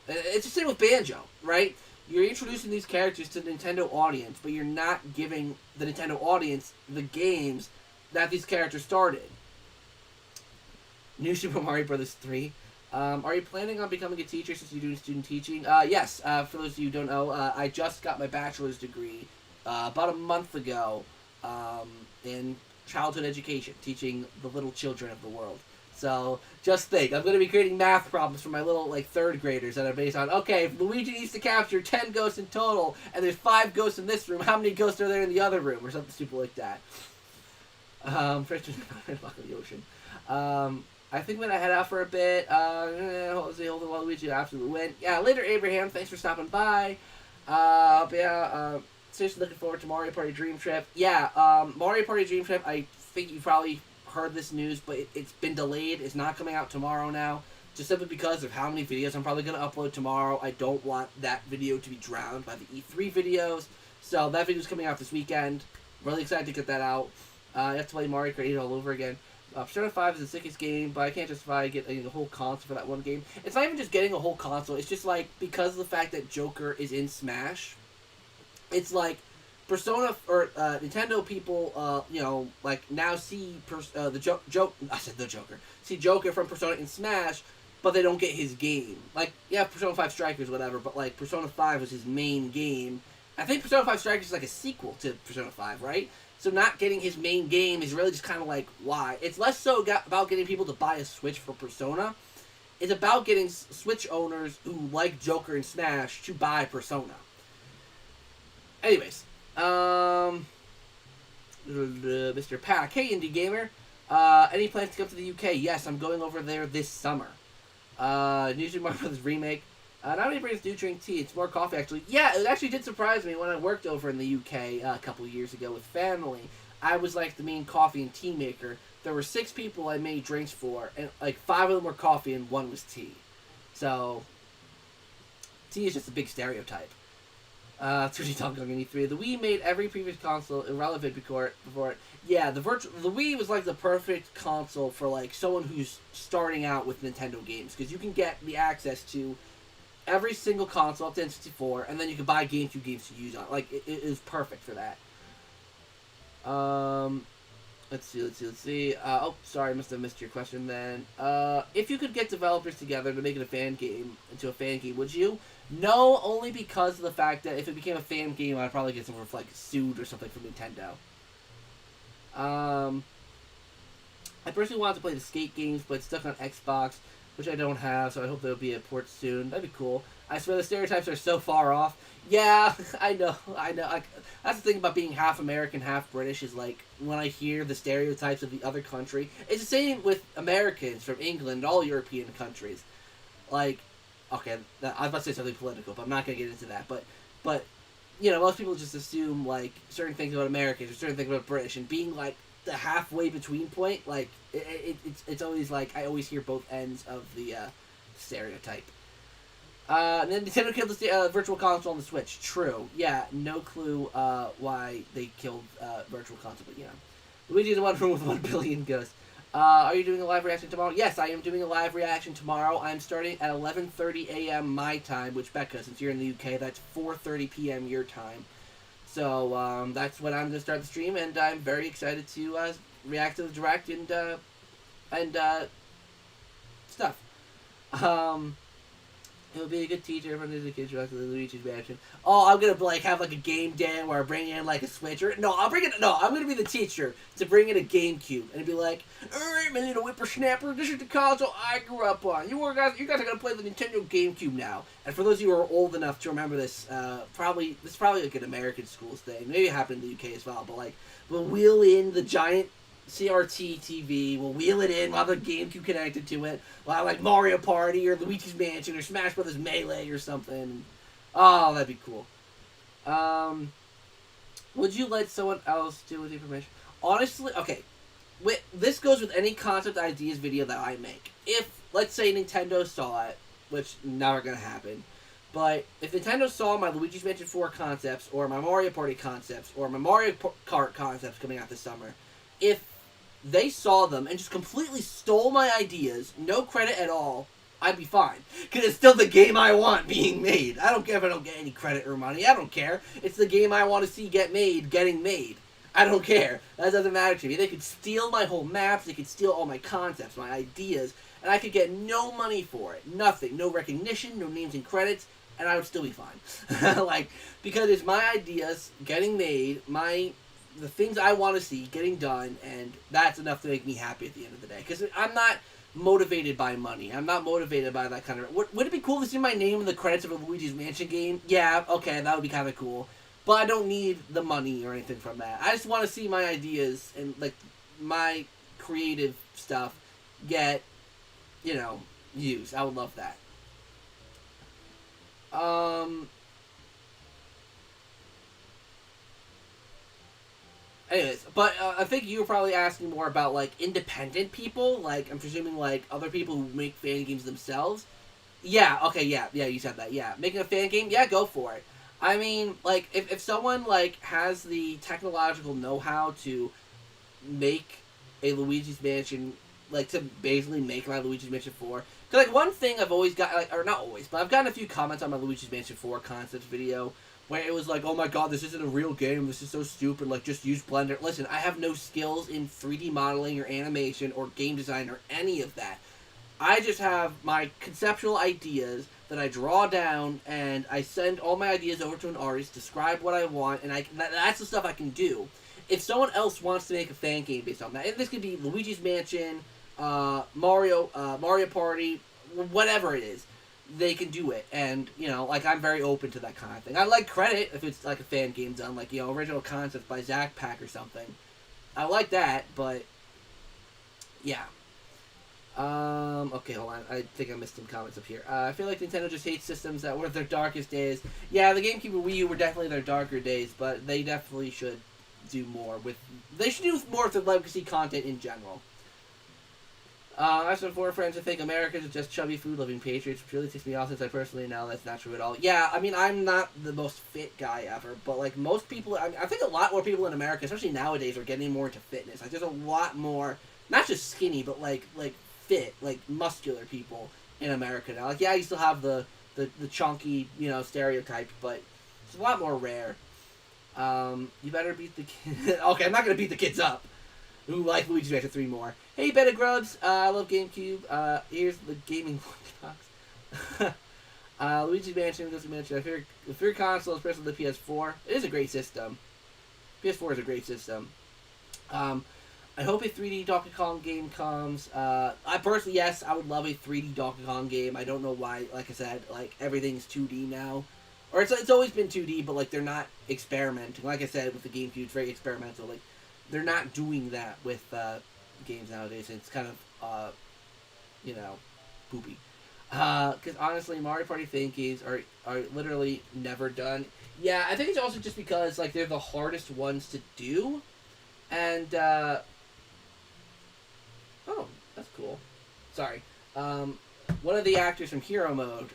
it's the same with Banjo, right? You're introducing these characters to the Nintendo audience, but you're not giving the Nintendo audience the games that these characters started. New Super Mario Bros. 3. Are you planning on becoming a teacher since you're doing student teaching? Yes. For those of you who don't know, I just got my bachelor's degree about a month ago in childhood education, teaching the little children of the world. So, just think, I'm going to be creating math problems for my little, like, third graders that are based on, okay, if Luigi needs to capture 10 ghosts in total, and there's 5 ghosts in this room, how many ghosts are there in the other room? Or something stupid like that. First, the ocean. I think I'm going to head out for a bit. Hold on, Luigi absolutely win. Yeah, later, Abraham. Thanks for stopping by. Seriously looking forward to Mario Party Dream Trip. Yeah, Mario Party Dream Trip, I think you probably heard this news, but it's been delayed. It's not coming out tomorrow now, just simply because of how many videos I'm probably going to upload tomorrow. I don't want that video to be drowned by the E3 videos, so that video's coming out this weekend. Really excited to get that out. I have to play Mario Kart 8 all over again. Persona 5 is the sickest game, but I can't justify getting a whole console for that one game. It's not even just getting a whole console, it's just like, because of the fact that Joker is in Smash, it's like, Persona, or Nintendo people, you know, like, now see the Joker. See Joker from Persona in Smash, but they don't get his game. Like, yeah, Persona 5 Strikers, whatever, but, like, Persona 5 was his main game. I think Persona 5 Strikers is, like, a sequel to Persona 5, right? So not getting his main game is really just kind of like, why? It's less so about getting people to buy a Switch for Persona. It's about getting Switch owners who like Joker and Smash to buy Persona. Anyways. Mr. Pack. Hey, Indie Gamer. Any plans to come to the UK? Yes, I'm going over there this summer. New Super Mario Bros. Remake. Not only brings new drink tea, it's more coffee, actually. Yeah, it actually did surprise me when I worked over in the UK a couple years ago with family. I was, like, the main coffee and tea maker. There were 6 people I made drinks for, and, like, 5 of them were coffee and 1 was tea. So, tea is just a big stereotype. 2D Donkey Kong and E3. The Wii made every previous console irrelevant before it. Yeah, the Wii was like the perfect console for like someone who's starting out with Nintendo games, because you can get the access to every single console up to N64, and then you can buy GameCube games to use on. Like it is perfect for that. Let's see. Oh, sorry, I must have missed your question then. If you could get developers together to make it a fan game, would you? No, only because of the fact that if it became a fan game, I'd probably get someone like sued or something from Nintendo. I personally wanted to play the skate games, but it's stuck on Xbox, which I don't have, so I hope there'll be a port soon. That'd be cool. I swear the stereotypes are so far off. Yeah, I know. That's the thing about being half American, half British, is like, when I hear the stereotypes of the other country, it's the same with Americans from England and all European countries. Like, okay, I was about to say something political, but I'm not going to get into that. But, you know, most people just assume, like, certain things about Americans or certain things about British, and being, like, the halfway between point, like, it's always, like, I always hear both ends of the stereotype. And then Nintendo killed the Virtual Console on the Switch. True. Yeah, no clue why they killed Virtual Console, but, you know. Luigi's in one room with 1 billion ghosts. Are you doing a live reaction tomorrow? Yes, I am doing a live reaction tomorrow. I'm starting at 11:30 a.m. my time, which, Becca, since you're in the UK, that's 4:30 p.m. your time. So that's when I'm gonna start the stream, and I'm very excited to react to the direct and stuff. Um, He'll be a good teacher. Everyone is a kid to the Luigi's Mansion. Oh, I'm gonna like have like a game day where I bring in like a Switch or no, I'm gonna be the teacher to bring in a GameCube and be like, all right, my little whippersnapper, this is the console I grew up on. You guys are gonna play the Nintendo GameCube now. And for those of you who are old enough to remember this, this is probably like an American schools thing. Maybe it happened in the UK as well. But like, we'll wheel in the giant CRT TV. We'll wheel it in while the GameCube connected to it. While like Mario Party or Luigi's Mansion or Smash Brothers Melee or something. Oh, that'd be cool. Would you let someone else do with the information? Honestly, okay. This goes with any concept ideas video that I make. If, let's say, Nintendo saw it, which never gonna happen, but if Nintendo saw my Luigi's Mansion 4 concepts, or my Mario Party concepts, or my Mario Kart concepts coming out this summer, if they saw them and just completely stole my ideas, no credit at all, I'd be fine. Because it's still the game I want being made. I don't care if I don't get any credit or money. I don't care. It's the game I want to see getting made. I don't care. That doesn't matter to me. They could steal my whole maps. They could steal all my concepts, my ideas, and I could get no money for it. Nothing. No recognition, no names and credits, and I would still be fine. Like, because it's my ideas getting made, the things I want to see getting done, and that's enough to make me happy at the end of the day. Because I'm not motivated by money. I'm not motivated by that kind of... Would it be cool to see my name in the credits of a Luigi's Mansion game? Yeah, okay, that would be kind of cool. But I don't need the money or anything from that. I just want to see my ideas and, like, my creative stuff get, used. I would love that. Anyways, but I think you were probably asking more about, like, independent people. Like, I'm presuming, like, other people who make fan games themselves. Yeah, okay, yeah, you said that, yeah. Making a fan game? Yeah, go for it. I mean, like, if someone, like, has the technological know-how to make a Luigi's Mansion, like, to basically make my Luigi's Mansion 4. Because, like, one thing I've always got, like, or not always, but I've gotten a few comments on my Luigi's Mansion 4 concept video where it was like, oh my god, this isn't a real game, this is so stupid, like, just use Blender. Listen, I have no skills in 3D modeling or animation or game design or any of that. I just have my conceptual ideas that I draw down, and I send all my ideas over to an artist, describe what I want, and that's the stuff I can do. If someone else wants to make a fan game based on that, and this could be Luigi's Mansion, Mario Party, whatever it is, they can do it. And, like, I'm very open to that kind of thing. I like credit if it's, like, a fan game done, like, original concept by ZakPak or something. I like that, but, yeah. Okay, hold on. I think I missed some comments up here. I feel like Nintendo just hates systems that were their darkest days. Yeah, the GameCube and Wii U were definitely their darker days, but they definitely should do more with... They should do more with the legacy content in general. As for 4 friends who think Americans are just chubby food-loving patriots, which really ticks me off since I personally know that's not true at all. Yeah, I mean, I'm not the most fit guy ever, but, like, most people... I think a lot more people in America, especially nowadays, are getting more into fitness. Like, there's a lot more... Not just skinny, but, like fit, like, muscular people in America now. Like, yeah, you still have the chunky, stereotype, but it's a lot more rare. You better beat the kid. Okay, I'm not gonna beat the kids up who like Luigi's Mansion 3 more. Hey, Beta Grubs, I love GameCube. Here's the gaming box. Luigi's Mansion, the third console, especially the PS4. It is a great system. PS4 is a great system. I hope a 3D Donkey Kong game comes. I personally, yes, I would love a 3D Donkey Kong game. I don't know why, like I said, like, everything's 2D now. Or it's always been 2D, but, like, they're not experimenting. Like I said, with the GameCube, it's very experimental. Like, they're not doing that with games nowadays. It's kind of, poopy. Because, honestly, Mario Party fan games are literally never done. Yeah, I think it's also just because, like, they're the hardest ones to do. And, oh, that's cool. Sorry. One of the actors from Hero Mode,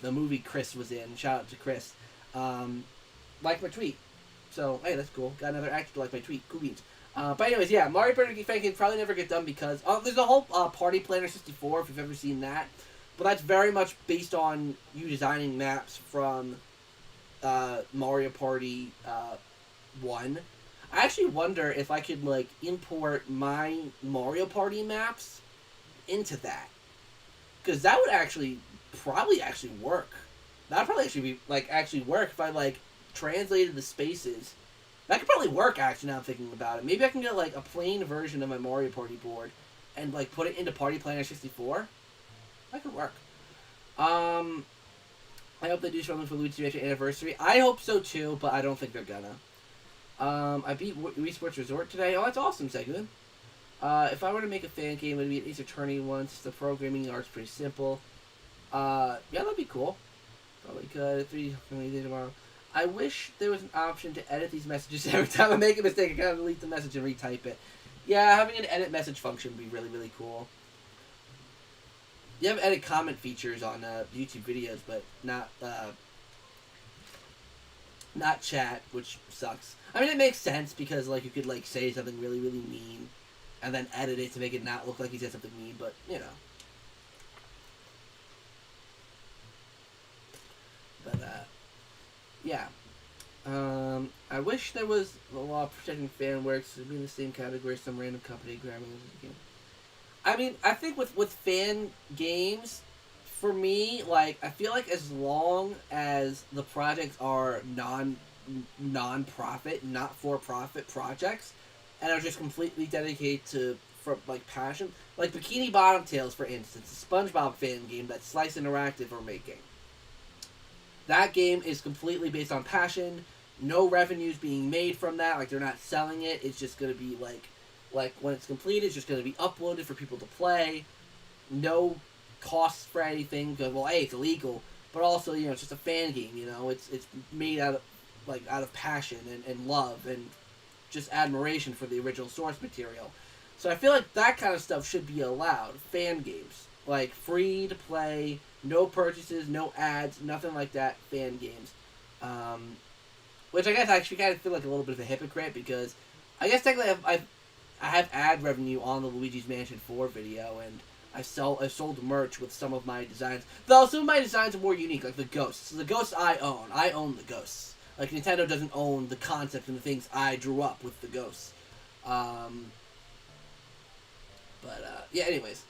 the movie Chris was in, shout out to Chris, liked my tweet. So, hey, that's cool. Got another actor to like my tweet. Cool beans. But anyways, yeah, Mario Party fan can probably never get done because... there's a whole Party Planner 64, if you've ever seen that. But that's very much based on you designing maps from Mario Party 1. I actually wonder if I could like import my Mario Party maps into that, because that would actually probably actually work. That would probably actually be like actually work if I like translated the spaces. That could probably work actually. Now I'm thinking about it. Maybe I can get like a plain version of my Mario Party board and like put it into Party Planner 64. That could work. I hope they do something for Luigi's Mansion Anniversary. I hope so too, but I don't think they're gonna. I beat Wii Sports Resort today. Oh, that's awesome, Seguin. If I were to make a fan game, it would be at Ace Attorney once. The programming art's pretty simple. Yeah, that'd be cool. Probably could. 3 tomorrow. I wish there was an option to edit these messages every time I make a mistake. I gotta delete the message and retype it. Yeah, having an edit message function would be really, really cool. You have edit comment features on YouTube videos, but not chat, which sucks. I mean, it makes sense because like you could like say something really, really mean, and then edit it to make it not look like he said something mean. But you know. But yeah. I wish there was a law protecting fan works to be in the same category as some random company grabbing it. I mean, I think with fan games, for me, like, I feel like as long as the projects are non-profit, not-for-profit projects, and are just completely dedicated for like, passion, like Bikini Bottom Tales, for instance, the SpongeBob fan game that Slice Interactive are making. That game is completely based on passion, no revenues being made from that, like, they're not selling it, it's just gonna be, like when it's completed, it's just going to be uploaded for people to play. No costs for anything. Because, well, hey, it's illegal, but also, you know, it's just a fan game. You know, it's made out of passion and love and just admiration for the original source material. So I feel like that kind of stuff should be allowed. Fan games, like free to play, no purchases, no ads, nothing like that. Fan games, which I guess I actually kind of feel like a little bit of a hypocrite because I guess technically I have ad revenue on the Luigi's Mansion 4 video, and I've sold merch with some of my designs. Though some of my designs are more unique, like the ghosts. So the ghosts I own. I own the ghosts. Like, Nintendo doesn't own the concept and the things I drew up with the ghosts. Yeah, anyways.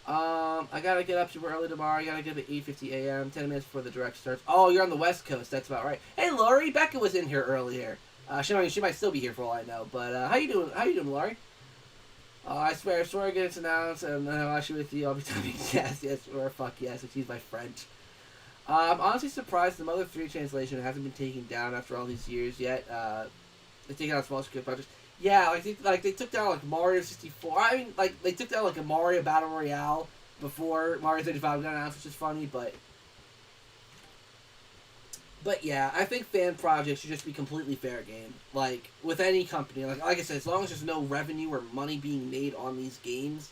I gotta get up super early tomorrow. I gotta get up at 8:50 a.m., 10 minutes before the direct starts. Oh, you're on the West Coast. That's about right. Hey, Laurie. Becca was in here earlier. She might still be here for all I know. But how you doing? How you doing, Laurie? I swear it gets announced, and then I'll watch it with you. I'll be telling yes, or fuck yes. Excuse my French. I'm honestly surprised the Mother 3 translation hasn't been taken down after all these years yet. They take out small scale projects. Yeah, they took down like Mario 64. I mean, like they took down like a Mario Battle Royale before Mario 35 got announced, which is funny, but yeah, I think fan projects should just be completely fair game. Like, with any company. Like I said, as long as there's no revenue or money being made on these games,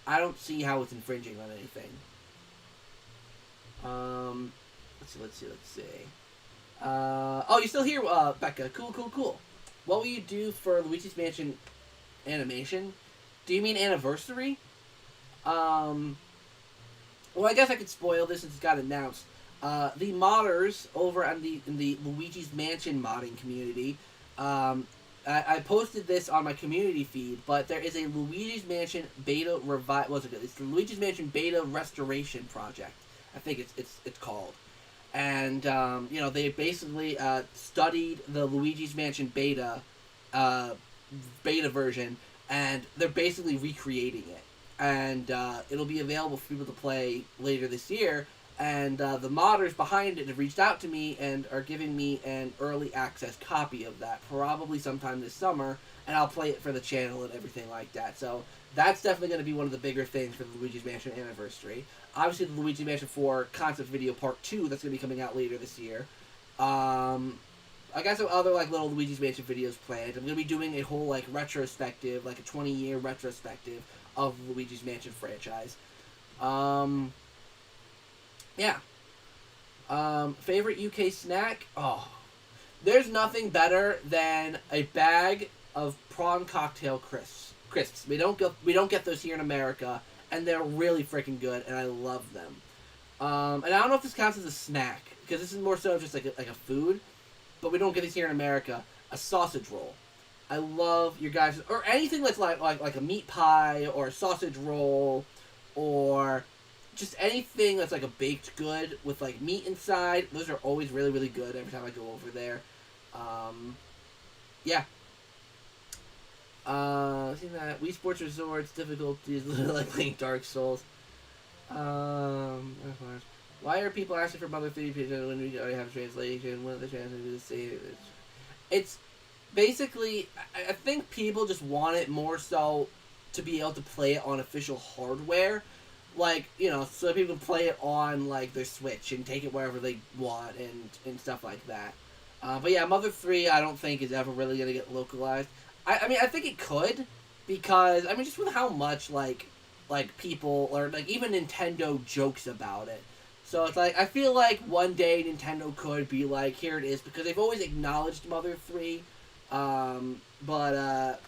I don't see how it's infringing on anything. Let's see. Oh, you're still here, Becca. Cool. What will you do for Luigi's Mansion animation? Do you mean anniversary? Well, I guess I could spoil this since it's got announced. The modders over in the Luigi's Mansion modding community, I posted this on my community feed, but there is a Luigi's Mansion beta It's the Luigi's Mansion beta restoration project. I think it's called, and they basically studied the Luigi's Mansion beta version, and they're basically recreating it, and it'll be available for people to play later this year. And the modders behind it have reached out to me and are giving me an early access copy of that, probably sometime this summer, and I'll play it for the channel and everything like that. So that's definitely going to be one of the bigger things for the Luigi's Mansion anniversary. Obviously, the Luigi's Mansion 4 concept video part 2 that's going to be coming out later this year. I got some other like little Luigi's Mansion videos planned. I'm going to be doing a whole like retrospective, like a 20-year retrospective of the Luigi's Mansion franchise. Yeah. Favorite UK snack? Oh, there's nothing better than a bag of prawn cocktail crisps. We don't get those here in America, and they're really freaking good, and I love them. And I don't know if this counts as a snack because this is more so just like a food, but we don't get these here in America. a sausage roll. I love your guys, or anything that's like a meat pie or a sausage roll, or just anything that's like a baked good with like meat inside. Those are always really, really good every time I go over there. Yeah. See that Wii Sports Resorts difficulties like playing Dark Souls. Why are people asking for Mother 3 pages when we already have a translation? What are the chances to say it? It's basically, I think people just want it more so to be able to play it on official hardware. Like, so people can play it on, like, their Switch and take it wherever they want and stuff like that. But yeah, Mother 3 I don't think is ever really going to get localized. I mean, I think it could, because, I mean, just with how much, like people, or, like, even Nintendo jokes about it. So it's like, I feel like one day Nintendo could be like, here it is, because they've always acknowledged Mother 3. But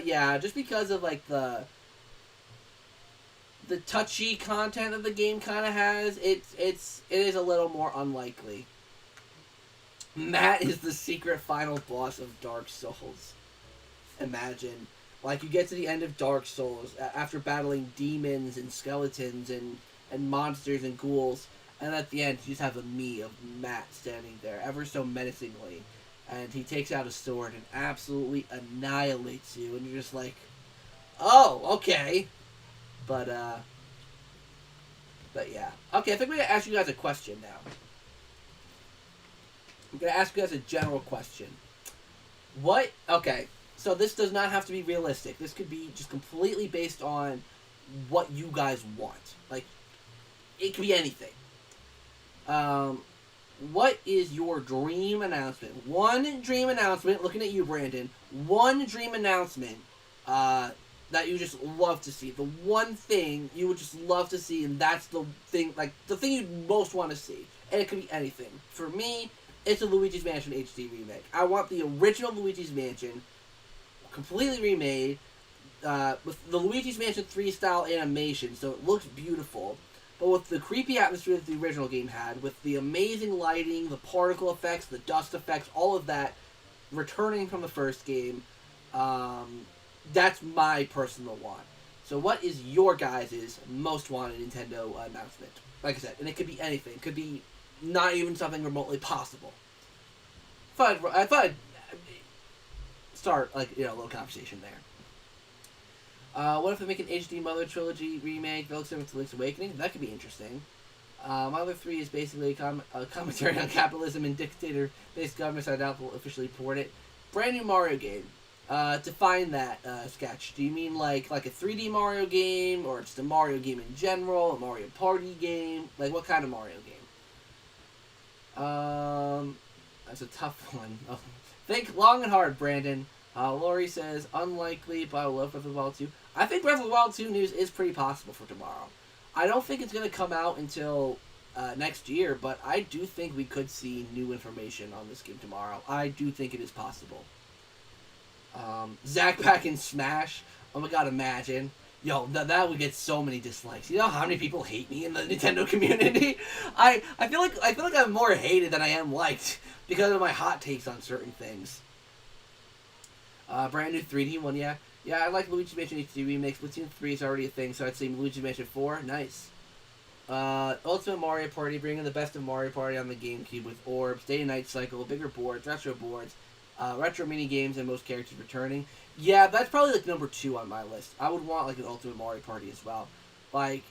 yeah, just because of, like, the touchy content that the game kind of has, it is a little more unlikely. Matt is the secret final boss of Dark Souls. Imagine. Like, you get to the end of Dark Souls after battling demons and skeletons and monsters and ghouls, and at the end you just have a me of Matt standing there ever so menacingly, and he takes out a sword and absolutely annihilates you, and you're just like, oh, okay. But yeah. Okay, I think we're going to ask you guys a question now. I'm going to ask you guys a general question. Okay, so this does not have to be realistic. This could be just completely based on what you guys want. Like, it could be anything. What is your dream announcement? One dream announcement, looking at you, Brandon. One dream announcement that you just love to see. The one thing you would just love to see, and that's the thing, like, the thing you most want to see. And it could be anything. For me, it's a Luigi's Mansion HD remake. I want the original Luigi's Mansion completely remade with the Luigi's Mansion 3 style animation, so it looks beautiful. But with the creepy atmosphere that the original game had, with the amazing lighting, the particle effects, the dust effects, all of that returning from the first game, that's my personal want. So what is your guys' most wanted Nintendo announcement? Like I said, and it could be anything. It could be not even something remotely possible. I thought I'd start, like, a little conversation there. What if they make an HD Mother Trilogy remake that looks similar to Link's Awakening? That could be interesting. Mother 3 is basically a commentary on capitalism and dictator-based governments. I doubt they'll officially port it. Brand new Mario game. Define that, Sketch. Do you mean like a 3D Mario game, or just a Mario game in general, a Mario Party game? Like, what kind of Mario game? That's a tough one. Oh. Think long and hard, Brandon. Lori says, unlikely, but I love Breath of the Wild 2. I think Breath of the Wild 2 news is pretty possible for tomorrow. I don't think it's going to come out until next year, but I do think we could see new information on this game tomorrow. I do think it is possible. ZakPak and Smash. Oh my god, imagine. Yo, that would get so many dislikes. You know how many people hate me in the Nintendo community? I feel like I'm more hated than I am liked because of my hot takes on certain things. Brand new 3D one, yeah. Yeah, I like Luigi's Mansion HD Remake. Splatoon 3 is already a thing, so I'd say Luigi's Mansion 4. Nice. Ultimate Mario Party, bringing the best of Mario Party on the GameCube with orbs, day and night cycle, bigger boards, retro mini games, and most characters returning. Yeah, that's probably like number 2 on my list. I would want like an Ultimate Mario Party as well. Like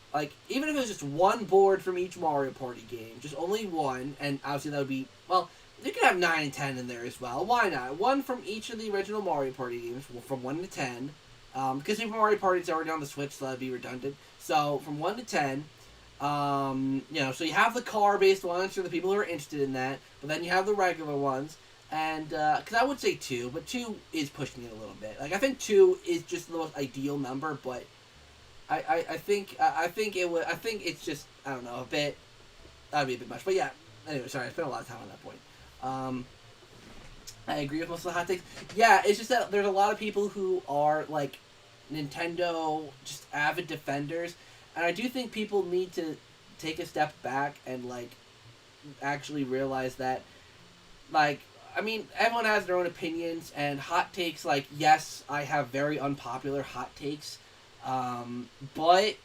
even if it was just one board from each Mario Party game, just only one, and obviously that would be, well, you could have 9 and 10 in there as well. Why not? One from each of the original Mario Party games, from 1 to 10. Because Super Mario Party is already on the Switch, so that'd be redundant. So from 1 to 10, so you have the car-based ones for the people who are interested in that, but then you have the regular ones. And, because I would say 2, but 2 is pushing it a little bit. Like, I think 2 is just the most ideal number, but I think it's just, I don't know, that'd be a bit much. But yeah, anyway, sorry, I spent a lot of time on that point. I agree with most of the hot takes. Yeah, it's just that there's a lot of people who are, like, Nintendo, just avid defenders, and I do think people need to take a step back and, like, actually realize that, like, I mean, everyone has their own opinions and hot takes. Like, yes, I have very unpopular hot takes, but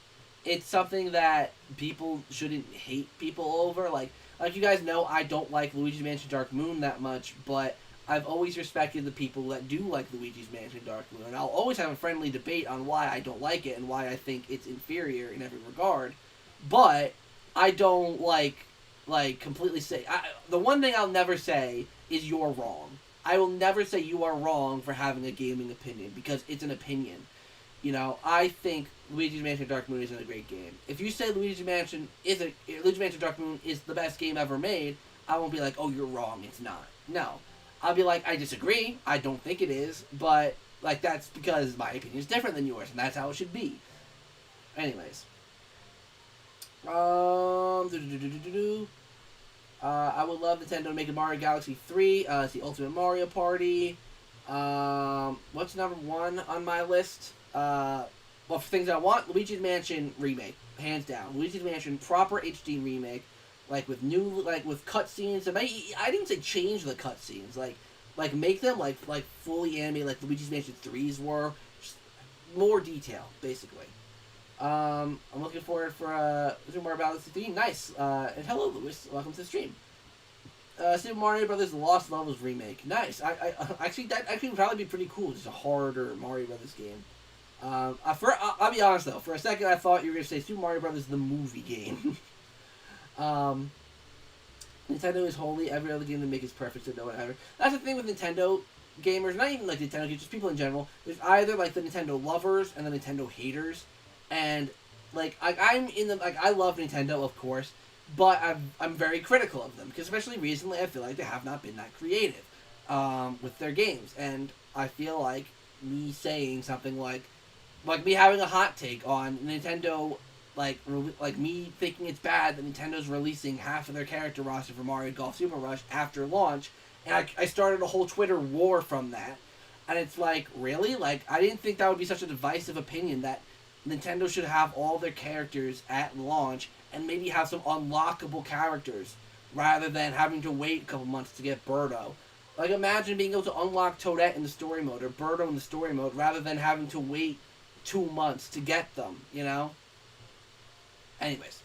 it's something that people shouldn't hate people over. Like you guys know, I don't like Luigi's Mansion Dark Moon that much, but I've always respected the people that do like Luigi's Mansion Dark Moon, and I'll always have a friendly debate on why I don't like it and why I think it's inferior in every regard. But I don't completely say. The one thing I'll never say is you're wrong. I will never say you are wrong for having a gaming opinion because it's an opinion. You know, I think Luigi's Mansion Dark Moon isn't a great game. If you say Luigi's Mansion Dark Moon is the best game ever made, I won't be like, oh, you're wrong, it's not. No. I'll be like, I disagree, I don't think it is, but, like, that's because my opinion is different than yours, and that's how it should be. Anyways. I would love Nintendo to make a Mario Galaxy 3. It's the Ultimate Mario Party. What's number 1 on my list? Well, for things I want, Luigi's Mansion remake, hands down. Luigi's Mansion proper HD remake, with cutscenes. I didn't say change the cutscenes, like make them like fully animated, like Luigi's Mansion 3's were, just more detail, basically. I'm looking forward for Super Mario Bros. 3. Nice. And hello, Lewis. Welcome to the stream. Super Mario Brothers: The Lost Levels remake. Nice. Actually, that would probably be pretty cool. Just a harder Mario Brothers game. I'll be honest though. For a second, I thought you were gonna say Super Mario Brothers the movie game. Nintendo is holy. Every other game they make is perfect, so no one ever. That's the thing with Nintendo gamers. Not even like Nintendo gamers, just people in general. There's either like the Nintendo lovers and the Nintendo haters. And I love Nintendo, of course, but I'm very critical of them because especially recently I feel like they have not been that creative with their games, and I feel like me saying something like me having a hot take on Nintendo, like me thinking it's bad that Nintendo's releasing half of their character roster for Mario Golf Super Rush after launch, and I started a whole Twitter war from that, and it's like, really? Like, I didn't think that would be such a divisive opinion that Nintendo should have all their characters at launch and maybe have some unlockable characters rather than having to wait a couple months to get Birdo. Like, imagine being able to unlock Toadette in the story mode or Birdo in the story mode rather than having to wait 2 months to get them, you know? Anyways.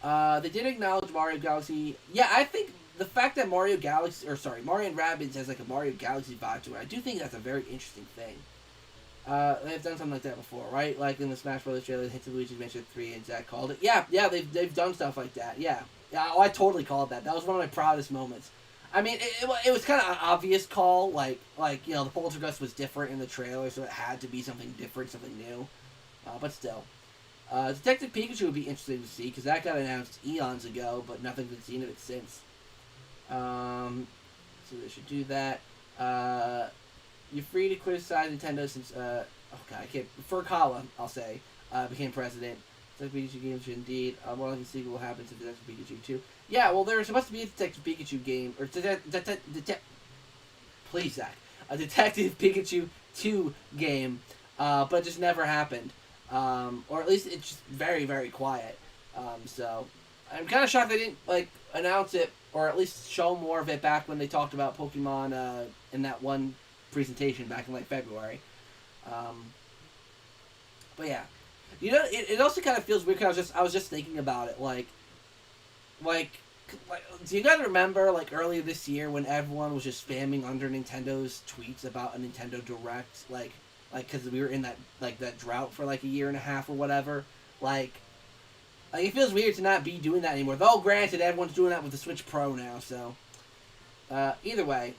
They did acknowledge Mario Galaxy. Yeah, I think the fact that Mario and Rabbids has like a Mario Galaxy vibe to it, I do think that's a very interesting thing. They've done something like that before, right? Like in the Smash Bros. Trailer, they hit Luigi's Mansion 3 and Zach called it. Yeah, they've done stuff like that, yeah. Yeah, I totally called that. That was one of my proudest moments. I mean, it was kind of an obvious call, like you know, the Poltergust was different in the trailer, so it had to be something different, something new. But still. Detective Pikachu would be interesting to see, because that got announced eons ago, but nothing's been seen of it since. So they should do that. You're free to criticize Nintendo since, Furukawa, I'll say, became president. Detective Pikachu game should indeed. More likely sequel will happen to Detective Pikachu 2. Yeah, well, there was supposed to be a Detective Pikachu game, or please, Zach. A Detective Pikachu 2 game, but it just never happened. Or at least it's just very, very quiet. So, I'm kind of shocked they didn't, announce it, or at least show more of it back when they talked about Pokemon, in that one presentation back in, February. But yeah. You know, it also kind of feels weird, because I was just thinking about it, do you guys remember, earlier this year when everyone was just spamming under Nintendo's tweets about a Nintendo Direct, because we were in that drought for, a year and a half or whatever, it feels weird to not be doing that anymore, though granted, everyone's doing that with the Switch Pro now, so, either way,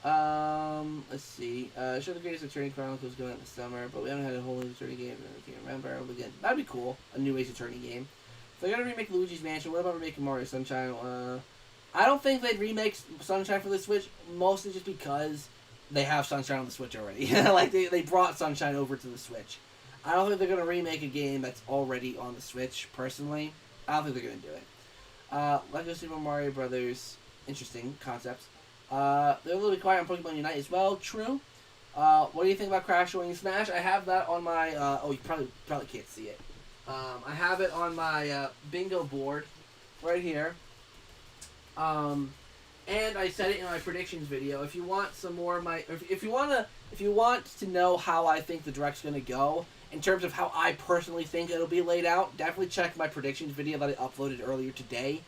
let's see, show the Greatest Attorney Chronicles going out this summer, but we haven't had a whole new Attorney game, I can't remember, again, that'd be cool, a new Ace Attorney game. If they're gonna remake Luigi's Mansion, what about remaking Mario Sunshine? I don't think they'd remake Sunshine for the Switch, mostly just because they have Sunshine on the Switch already. They brought Sunshine over to the Switch. I don't think they're gonna remake a game that's already on the Switch, personally. I don't think they're gonna do it. Lego Super Mario Brothers, interesting concepts. They're a little bit quiet on Pokemon Unite as well, true. What do you think about Crash Winning Smash? I have that on my, you probably can't see it. I have it on my bingo board right here. And I said it in my predictions video. If you want some more of my, if you want to know how I think the Direct's gonna go in terms of how I personally think it'll be laid out, definitely check my predictions video that I uploaded earlier today,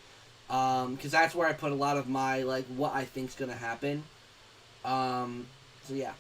because that's where I put a lot of my what I think's gonna happen. So yeah.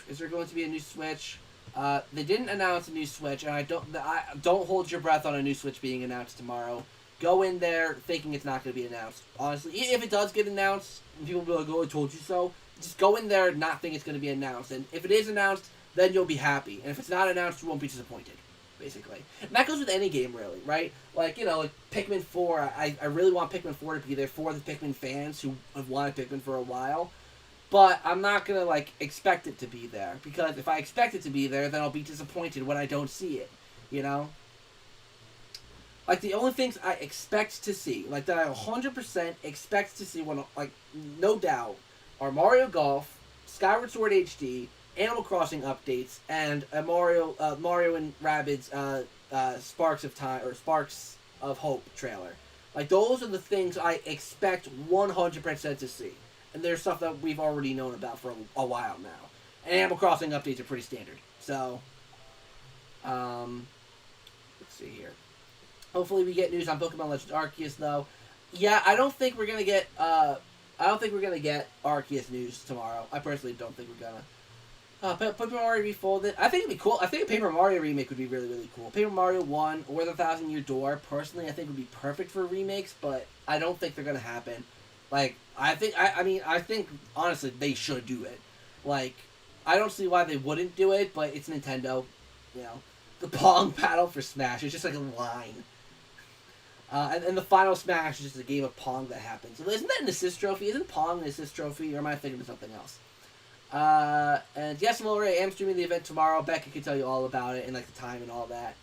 Is there going to be a new Switch? They didn't announce a new Switch, and I don't hold your breath on a new Switch being announced tomorrow. Go in there thinking it's not going to be announced. Honestly, if it does get announced, and people will be like, "Oh, I told you so," just go in there not think it's going to be announced. And if it is announced, then you'll be happy. And if it's not announced, you won't be disappointed. Basically, and that goes with any game, really, right? Like Pikmin 4. I really want Pikmin 4 to be there for the Pikmin fans who have wanted Pikmin for a while. But I'm not going to, expect it to be there. Because if I expect it to be there, then I'll be disappointed when I don't see it. You know? The only things I expect to see, that I 100% expect to see, no doubt, are Mario Golf, Skyward Sword HD, Animal Crossing updates, and a Mario and Rabbids Sparks of Time, or Sparks of Hope trailer. Those are the things I expect 100% to see. And there's stuff that we've already known about for a while now. And Animal Crossing updates are pretty standard. So, let's see here. Hopefully we get news on Pokemon Legends Arceus, though. Yeah, I don't think we're gonna get Arceus news tomorrow. I personally don't think we're gonna. Paper Mario Refolded. I think it'd be cool. I think a Paper Mario remake would be really, really cool. Paper Mario 1 or The Thousand Year Door, personally, I think would be perfect for remakes, but I don't think they're gonna happen. I think, honestly, they should do it. I don't see why they wouldn't do it, but it's Nintendo. You know, the Pong battle for Smash is just a line. And the final Smash is just a game of Pong that happens. Isn't that an assist trophy? Isn't Pong an assist trophy, or am I thinking of something else? And yes, Lori, I am streaming the event tomorrow. Becca can tell you all about it and the time and all that.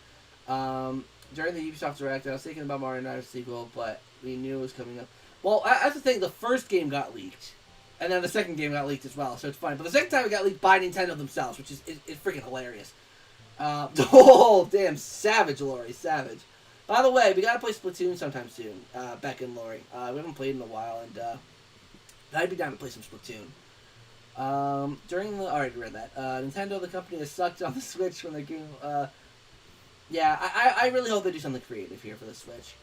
During the Ubisoft Direct, I was thinking about Mario 9 sequel, but we knew it was coming up. Well, that's the thing. The first game got leaked, and then the second game got leaked as well, so it's fine. But the second time it got leaked by Nintendo themselves, which is freaking hilarious. Oh, damn, savage, Lori, savage. By the way, we gotta play Splatoon sometime soon, Becca and Lori. We haven't played in a while, and I'd be down to play some Splatoon. I already read that. Nintendo, the company that sucked on the Switch when their game. Yeah, I really hope they do something creative here for the Switch.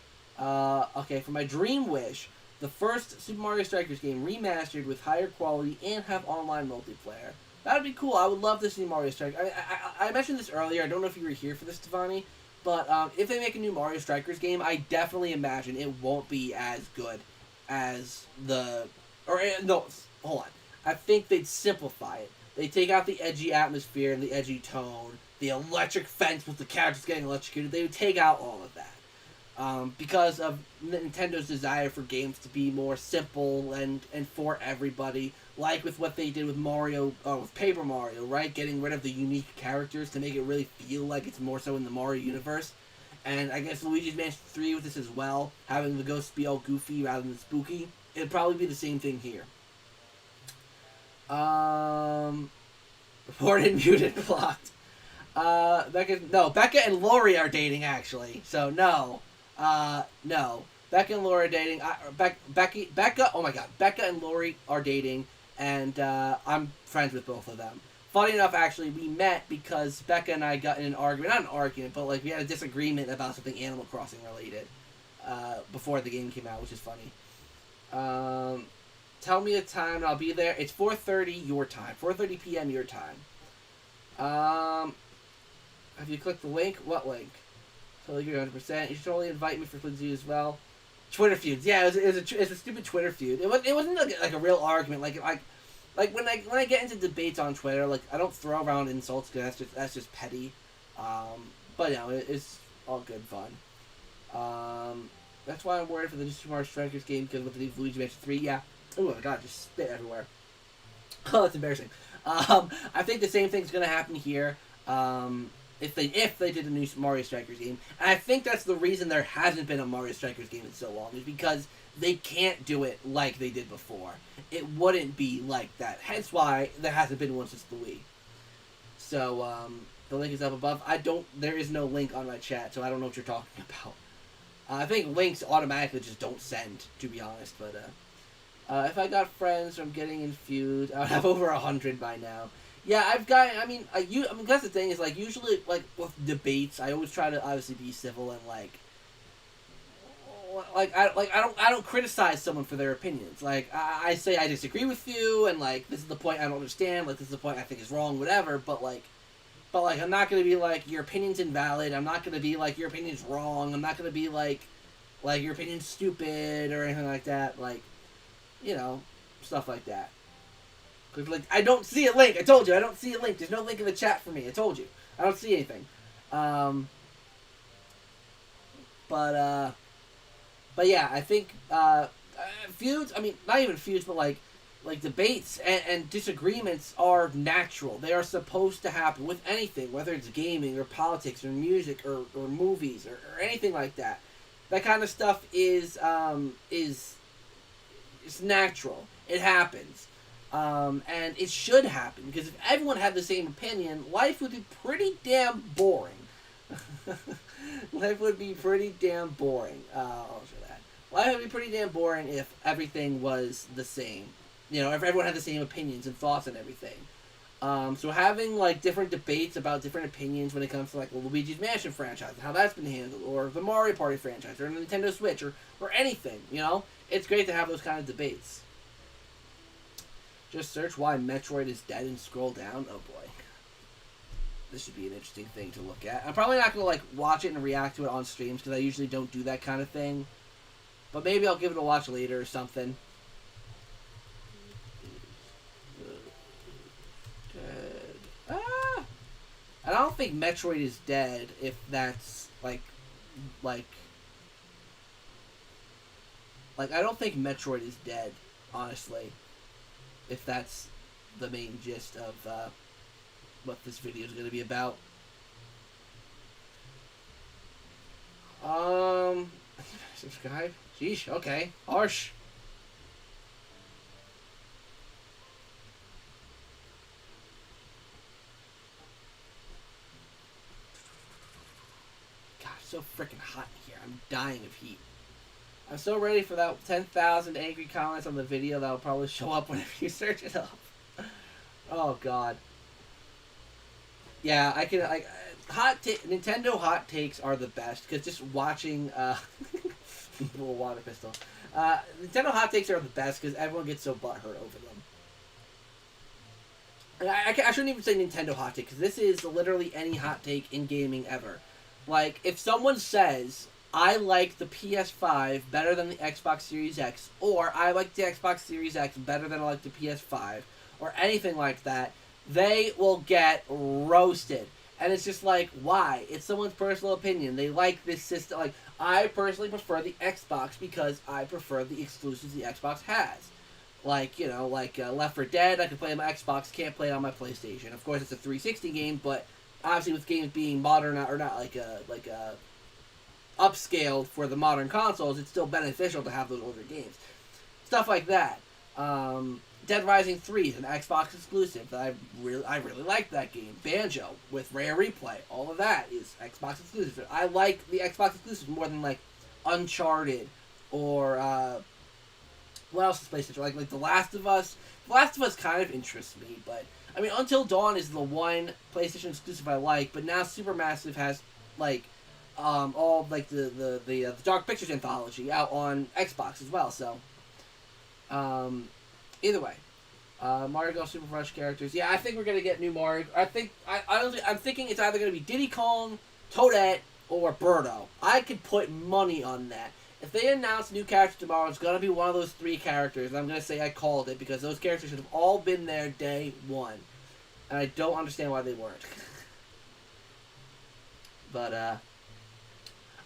Okay, for my dream wish, the first Super Mario Strikers game remastered with higher quality and have online multiplayer. That would be cool. I would love to see Mario Strikers. I mentioned this earlier. I don't know if you were here for this, Stefani. But if they make a new Mario Strikers game, I definitely imagine it won't be as good as the... no, hold on. I think they'd simplify it. They take out the edgy atmosphere and the edgy tone, the electric fence with the characters getting electrocuted. They would take out all of that. Because of Nintendo's desire for games to be more simple and for everybody, like with what they did with Mario, with Paper Mario, right? Getting rid of the unique characters to make it really feel like it's more so in the Mario universe. And I guess Luigi's Mansion 3 with this as well, having the ghosts be all goofy rather than spooky. It'd probably be the same thing here. Reported, muted, blocked. Becca and Lori are dating, actually. So, no. No. Becca and Lori are dating. Becca, oh my god. Becca and Lori are dating, and I'm friends with both of them. Funny enough, actually, we met because Becca and I got in an argument. Not an argument, but we had a disagreement about something Animal Crossing related before the game came out, which is funny. Tell me a time and I'll be there. It's 4:30 your time. 4:30 p.m. your time. Have you clicked the link? What link? Totally agree 100%. You should totally invite me for Flinzy as well. Twitter feuds. Yeah, it was a stupid Twitter feud. It wasn't like a real argument. Like when I get into debates on Twitter, I don't throw around insults because that's just petty. But it's all good fun. That's why I'm worried for the new Super Mario Strikers game because with the new Luigi Mansion 3, yeah. Oh my god, just spit everywhere. Oh, that's embarrassing. I think the same thing's gonna happen here. If they did a new Mario Strikers game, and I think that's the reason there hasn't been a Mario Strikers game in so long, is because they can't do it like they did before. It wouldn't be like that. Hence why there hasn't been one since the Wii. So the link is up above. There is no link on my chat, so I don't know what you're talking I think links automatically just don't send, to be honest. But if I got friends from getting infused, I would have over 100 by now. Yeah, I've got. I mean, that's the thing is like usually like with debates, I always try to obviously be civil and I don't criticize someone for their opinions. Like I say I disagree with you, and like this is the point I don't understand. Like this is the point I think is wrong, whatever. But I'm not gonna be like your opinion's invalid. I'm not gonna be like your opinion's wrong. I'm not gonna be like your opinion's stupid or anything like that. Like, you know, stuff like that. Cause like I don't see a link. I told you I don't see a link. There's no link in the chat for me. I told you I don't see anything. But yeah, I think feuds. I mean, not even feuds, but like debates and disagreements are natural. They are supposed to happen with anything, whether it's gaming or politics or music or movies or anything like that. That kind of stuff is natural. It happens, and it should happen because if everyone had the same opinion, life would be pretty damn boring. Life would be pretty damn boring. I'll show that. Life would be pretty damn boring if everything was the same. You know, if everyone had the same opinions and thoughts and everything. So having like different debates about different opinions when it comes to like the Luigi's Mansion franchise and how that's been handled, or the Mario Party franchise, or Nintendo Switch, or anything, you know, it's great to have those kind of debates. Just search why Metroid is dead and scroll down. Oh boy. This should be an interesting thing to look at. I'm probably not going to like watch it and react to it on streams because I usually don't do that kind of thing. But maybe I'll give it a watch later or something. Dead. Ah! I don't think Metroid is dead if that's like I don't think Metroid is dead, honestly. If that's the main gist of what this video is going to be about. Subscribe? Sheesh, okay. Harsh. God, it's so freaking hot in here. I'm dying of heat. I'm so ready for that 10,000 angry comments on the video that will probably show up whenever you search it up. Oh, God. Yeah, I can. Nintendo hot takes are the best because just watching little water pistol. Nintendo hot takes are the best because everyone gets so butthurt over them. And I shouldn't even say Nintendo hot take because this is literally any hot take in gaming ever. Like if someone says I like the PS5 better than the Xbox Series X, or I like the Xbox Series X better than I like the PS5, or anything like that, they will get roasted. And it's just like, why? It's someone's personal opinion. They like this system. Like, I personally prefer the Xbox because I prefer the exclusives the Xbox has. Like, you know, Left 4 Dead, I can play on my Xbox, can't play it on my PlayStation. Of course, it's a 360 game, but obviously with games being modern, or not upscaled for the modern consoles, it's still beneficial to have those older games. Stuff like that. Dead Rising 3 is an Xbox exclusive. I really like that game. Banjo with Rare Replay. All of that is Xbox exclusive. I like the Xbox exclusives more than like Uncharted or what else is PlayStation? Like The Last of Us. The Last of Us kind of interests me, but I mean Until Dawn is the one PlayStation exclusive I like. But now Supermassive has like all like the Dark Pictures anthology out on Xbox as well. So. Either way, Mario Golf Super Rush characters. Yeah, I think we're gonna get new Mario. I'm thinking it's either gonna be Diddy Kong, Toadette, or Birdo. I could put money on that. If they announce new characters tomorrow, it's gonna be one of those three characters. And I'm gonna say I called it because those characters should have all been there day one, and I don't understand why they weren't. But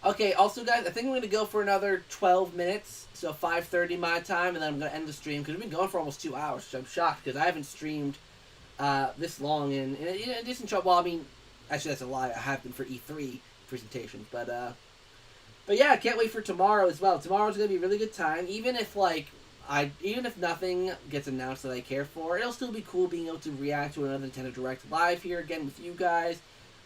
okay. Also, guys, I think I'm gonna go for another 12 minutes. So 5:30 my time, and then I'm going to end the stream, because we've been going for almost 2 hours, which I'm shocked, because I haven't streamed this long in a decent show. Well, I mean, actually that's a lie, I have been for E3 presentations, but yeah, I can't wait for tomorrow as well. Tomorrow's going to be a really good time, even if nothing gets announced that I care for, it'll still be cool being able to react to another Nintendo Direct live here again with you guys.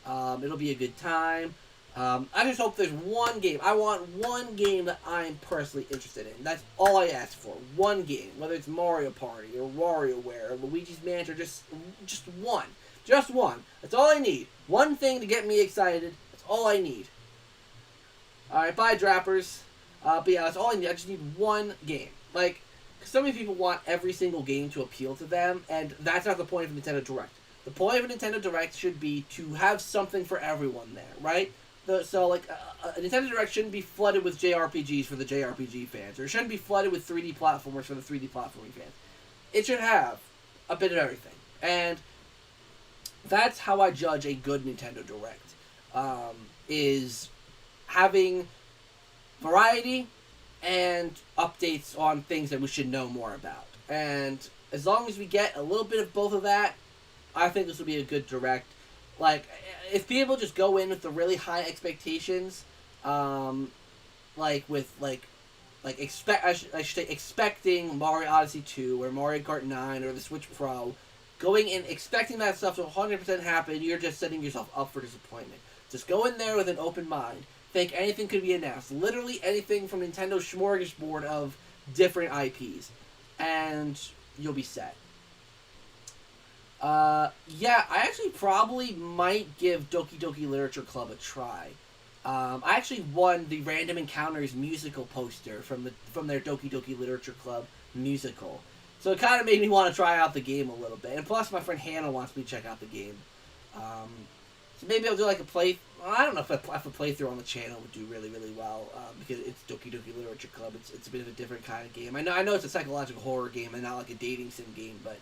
It'll be a good time. I just hope there's one game. I want one game that I'm personally interested in. That's all I ask for. One game, whether it's Mario Party or WarioWare or Luigi's Mansion, just one, just one. That's all I need. One thing to get me excited. That's all I need. All right, bye, Drappers. But yeah, that's all I need. I just need one game. Like, so many people want every single game to appeal to them, and that's not the point of a Nintendo Direct. The point of a Nintendo Direct should be to have something for everyone there, right? So, like, a Nintendo Direct shouldn't be flooded with JRPGs for the JRPG fans, or it shouldn't be flooded with 3D platformers for the 3D platforming fans. It should have a bit of everything. And that's how I judge a good Nintendo Direct, is having variety and updates on things that we should know more about. And as long as we get a little bit of both of that, I think this will be a good Direct. Like, if people just go in with the really high expectations, expecting Mario Odyssey 2 or Mario Kart 9 or the Switch Pro, going in expecting that stuff to 100% happen, you're just setting yourself up for disappointment. Just go in there with an open mind. Think anything could be announced. Literally anything from Nintendo's smorgasbord of different IPs. And you'll be set. Yeah, I actually probably might give Doki Doki Literature Club a try. I actually won the Random Encounters musical poster from their Doki Doki Literature Club musical. So it kind of made me want to try out the game a little bit. And plus, my friend Hannah wants me to check out the game. So maybe I'll do like a play... Well, I don't know if a playthrough on the channel would do really, really well, because it's Doki Doki Literature Club. It's a bit of a different kind of game. I know it's a psychological horror game and not like a dating sim game, but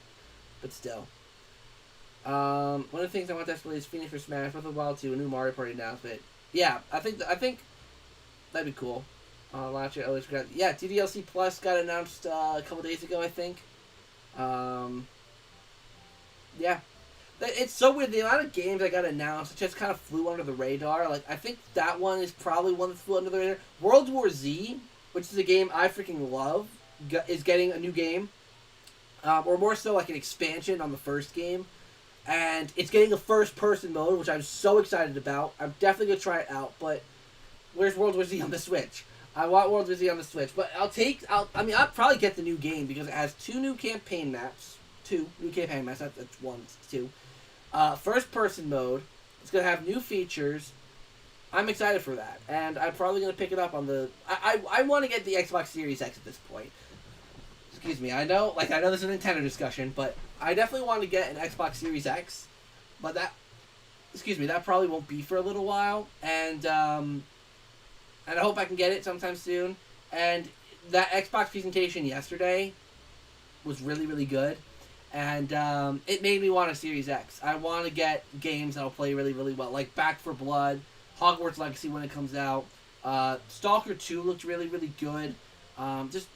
still. One of the things I want to play is Phoenix for Smash, Breath of the Wild 2, a new Mario Party announcement. Yeah, I think that'd be cool. Last year I always forgot. Yeah, DDLC Plus got announced a couple days ago, I think. Yeah. It's so weird. The amount of games that got announced just kind of flew under the radar. Like, I think that one is probably one that flew under the radar. World War Z, which is a game I freaking love, is getting a new game. Or more so like an expansion on the first game. And it's getting a first-person mode, which I'm so excited about. I'm definitely going to try it out, but where's World War Z on the Switch? I want World War Z on the Switch, but I'll probably get the new game because it has 2 new campaign maps. 2 new campaign maps, that's 1, 2. First-person mode. It's going to have new features. I'm excited for that, and I'm probably going to pick it up on the... I want to get the Xbox Series X at this point. Excuse me, I know this is a Nintendo discussion, but I definitely want to get an Xbox Series X, but that probably won't be for a little while, and I hope I can get it sometime soon. And that Xbox presentation yesterday was really, really good, and it made me want a Series X. I want to get games that'll play really, really well, like Back 4 Blood, Hogwarts Legacy when it comes out. Stalker 2 looked really, really good. Just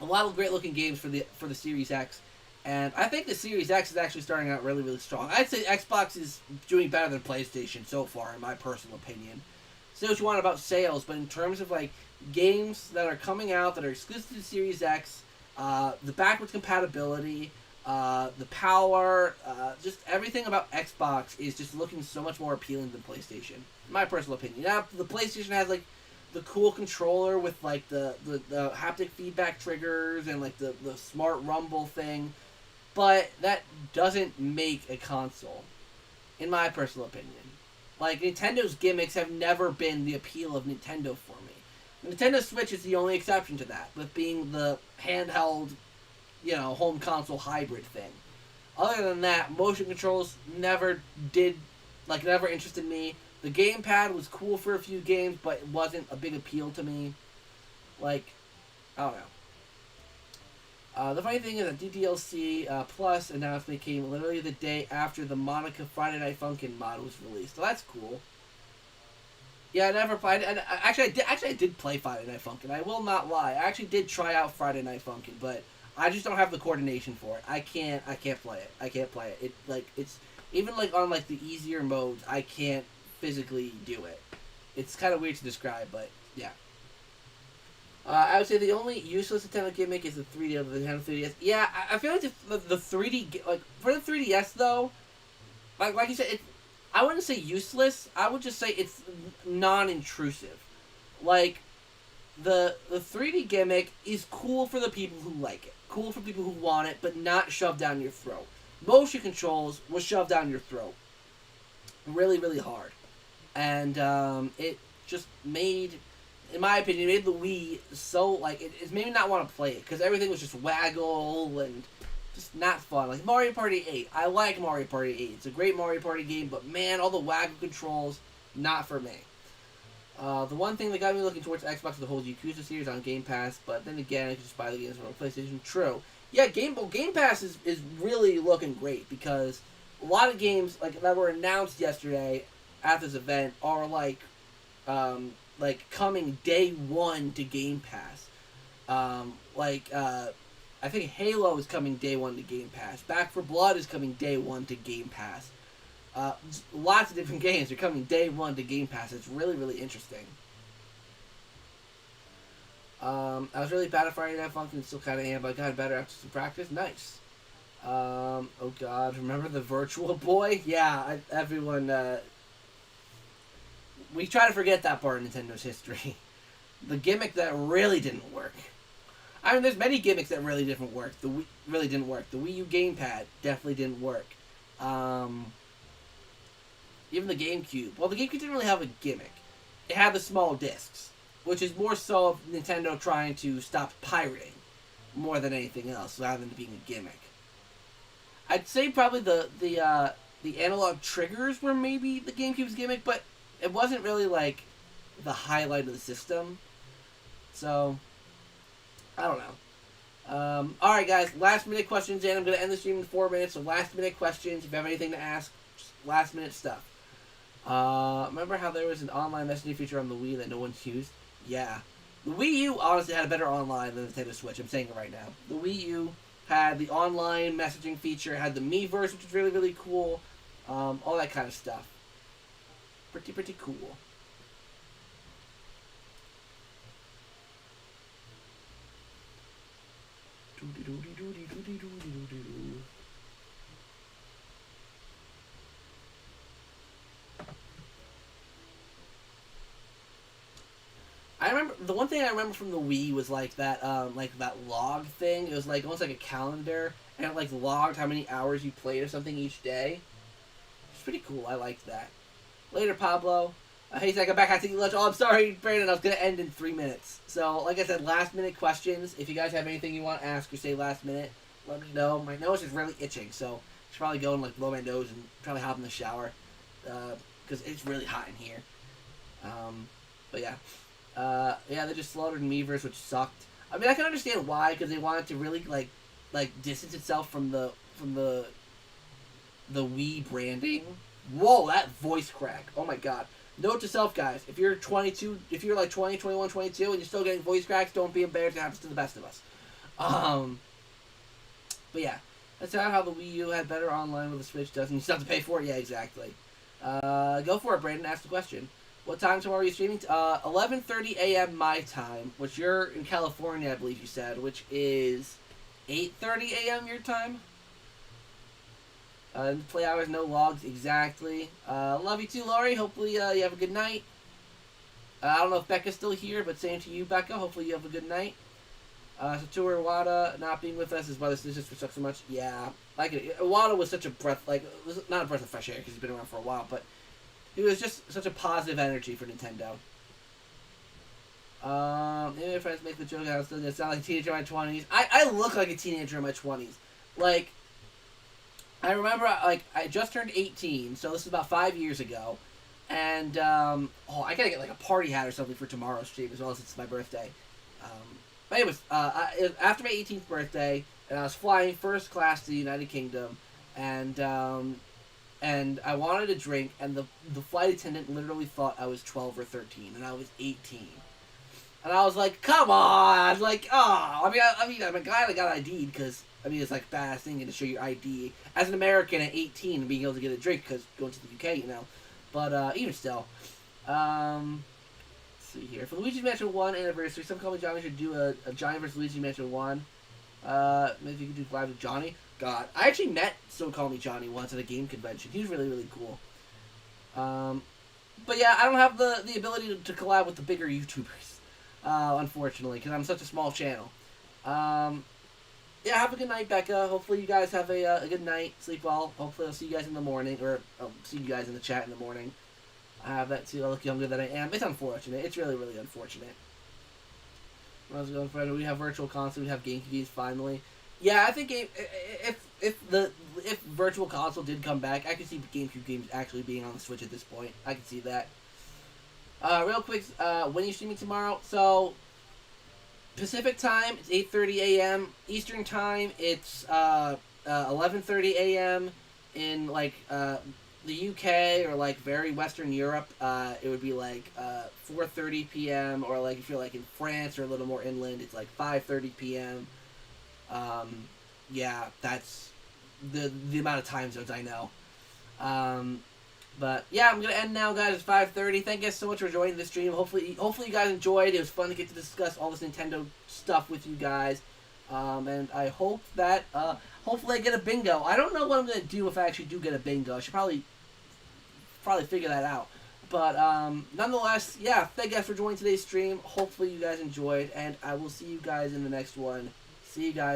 a lot of great-looking games for the Series X. And I think the Series X is actually starting out really, really strong. I'd say Xbox is doing better than PlayStation so far, in my personal opinion. Say what you want about sales, but in terms of, like, games that are coming out that are exclusive to the Series X, the backwards compatibility, the power, just everything about Xbox is just looking so much more appealing than PlayStation, in my personal opinion. Now, the PlayStation has, like, the cool controller with, like, the haptic feedback triggers and, like, the smart rumble thing. But that doesn't make a console, in my personal opinion. Like, Nintendo's gimmicks have never been the appeal of Nintendo for me. Nintendo Switch is the only exception to that, with being the handheld, home console hybrid thing. Other than that, motion controls never interested me. The gamepad was cool for a few games, but it wasn't a big appeal to me. Like, I don't know. The funny thing is that DDLC Plus announcement came literally the day after the Monica Friday Night Funkin' mod was released. So that's cool. Yeah, I never played. And I did play Friday Night Funkin'. I will not lie. I actually did try out Friday Night Funkin', but I just don't have the coordination for it. I can't play it. I can't play it. It's even like on like the easier modes, I can't physically do it. It's kind of weird to describe, but yeah. I would say the only useless Nintendo gimmick is the 3D of the Nintendo 3DS. Yeah, I feel like the 3D, like, for the 3DS, though, like you said, I wouldn't say useless. I would just say it's non-intrusive. Like, the 3D gimmick is cool for the people who like it. Cool for people who want it, but not shoved down your throat. Motion controls was shoved down your throat. Really, really hard. And it just made, in my opinion, it made the Wii so, like, it made me not want to play it. Because everything was just waggle and just not fun. Like, Mario Party 8. I like Mario Party 8. It's a great Mario Party game, but man, all the waggle controls, not for me. The one thing that got me looking towards Xbox was the whole Yakuza series on Game Pass, but then again, I could just buy the games on PlayStation. True. Yeah, Game Pass is really looking great, because a lot of games like that were announced yesterday at this event are like coming day one to Game Pass. I think Halo is coming day one to Game Pass. Back 4 Blood is coming day one to Game Pass. Lots of different games are coming day one to Game Pass. It's really, really interesting. I was really bad at Friday Night Funkin' and still kind of am, but I got better after some practice. Nice. Oh god, remember the Virtual Boy? Yeah, everyone, we try to forget that part of Nintendo's history. The gimmick that really didn't work. I mean, there's many gimmicks that really didn't work. The Wii U gamepad definitely didn't work. Even the GameCube. Well, the GameCube didn't really have a gimmick. It had the small discs, which is more so of Nintendo trying to stop pirating more than anything else, rather than being a gimmick. I'd say probably the analog triggers were maybe the GameCube's gimmick, but it wasn't really like the highlight of the system. So, I don't know. Alright guys, last minute questions, and I'm going to end the stream in 4 minutes, so last minute questions. If you have anything to ask, just last minute stuff. Remember how there was an online messaging feature on the Wii that no one's used? Yeah. The Wii U honestly had a better online than the Nintendo Switch. I'm saying it right now. The Wii U had the online messaging feature, had the Miiverse, which is really, really cool. All that kind of stuff. Pretty cool. I remember the one thing I remember from the Wii was like that log thing. It was like almost like a calendar, and it like logged how many hours you played or something each day. It's pretty cool. I liked that. Later, Pablo. Hey, Zach, I'm back. I think lunch. Oh, I'm sorry, Brandon. I was gonna end in 3 minutes. So, like I said, last minute questions. If you guys have anything you want to ask or say last minute, let me know. My nose is really itching, so I should probably go and like blow my nose and probably hop in the shower because it's really hot in here. But yeah. Yeah, they just slaughtered Miiverse, which sucked. I mean, I can understand why, because they wanted to really like distance itself from the Wii branding. Whoa, that voice crack! Oh my god. Note to self, guys: if you're 22, if you're like 20, 21, 22, and you're still getting voice cracks, don't be embarrassed. It happens to the best of us. But yeah, that's how the Wii U had better online with the Switch doesn't. You still have to pay for it. Yeah, exactly. Go for it, Brandon. Ask the question. What time tomorrow are you streaming? 11:30 a.m. my time, which you're in California, I believe you said, which is 8:30 a.m. your time. Play hours, no logs, exactly. Love you too, Laurie. Hopefully you have a good night. I don't know if Becca's still here, but same to you, Becca. Hopefully you have a good night. Satoru Iwata not being with us is why this just sucks so much. Yeah, like Iwata was such a breath, like not a breath of fresh air because he's been around for a while, but he was just such a positive energy for Nintendo. Maybe my friends make the joke I was still gonna sound like a teenager in my 20s. I look like a teenager in my 20s. Like, I remember, like, I just turned 18, so this is about 5 years ago. And, I gotta get, like, a party hat or something for tomorrow's stream, as well as it's my birthday. But anyways, after my 18th birthday, and I was flying first class to the United Kingdom, and I wanted a drink, and the flight attendant literally thought I was 12 or 13, and I was 18. And I was like, come on! Like, oh! I mean, I'm glad I got ID'd, because, I mean, it's like a badass thing to show your ID as an American at 18 and being able to get a drink, because going to the UK, you know. But, even still. Let's see here. For Luigi's Mansion 1 anniversary, some call me Johnny should do a Johnny vs. Luigi Mansion 1. Maybe you could do live with Johnny. God, I actually met So Call Me Johnny once at a game convention. He was really, really cool. But yeah, I don't have the ability to collab with the bigger YouTubers, unfortunately, because I'm such a small channel. Yeah, have a good night, Becca. Hopefully you guys have a good night. Sleep well. Hopefully I'll see you guys in the morning, or I'll see you guys in the chat in the morning. I have that too. I look younger than I am. It's unfortunate. It's really, really unfortunate. When I was going for it, we have Virtual Console. We have GameCube finally. Yeah, I think if Virtual Console did come back, I could see GameCube games actually being on the Switch at this point. I could see that. Real quick, when are you streaming tomorrow? So Pacific time, it's 8:30 a.m. Eastern time, it's 11:30 a.m. In like the UK or like very Western Europe. It would be like 4:30 p.m. or like if you're like in France or a little more inland, it's like 5:30 p.m. Yeah, that's the amount of time zones I know. But yeah, I'm gonna end now, guys. It's 5:30. Thank you guys so much for joining the stream. Hopefully you guys enjoyed. It was fun to get to discuss all this Nintendo stuff with you guys. And I hope that hopefully I get a bingo. I don't know what I'm gonna do if I actually do get a bingo. I should probably figure that out. But nonetheless, yeah, thank you guys for joining today's stream. Hopefully you guys enjoyed, and I will see you guys in the next one. See you guys.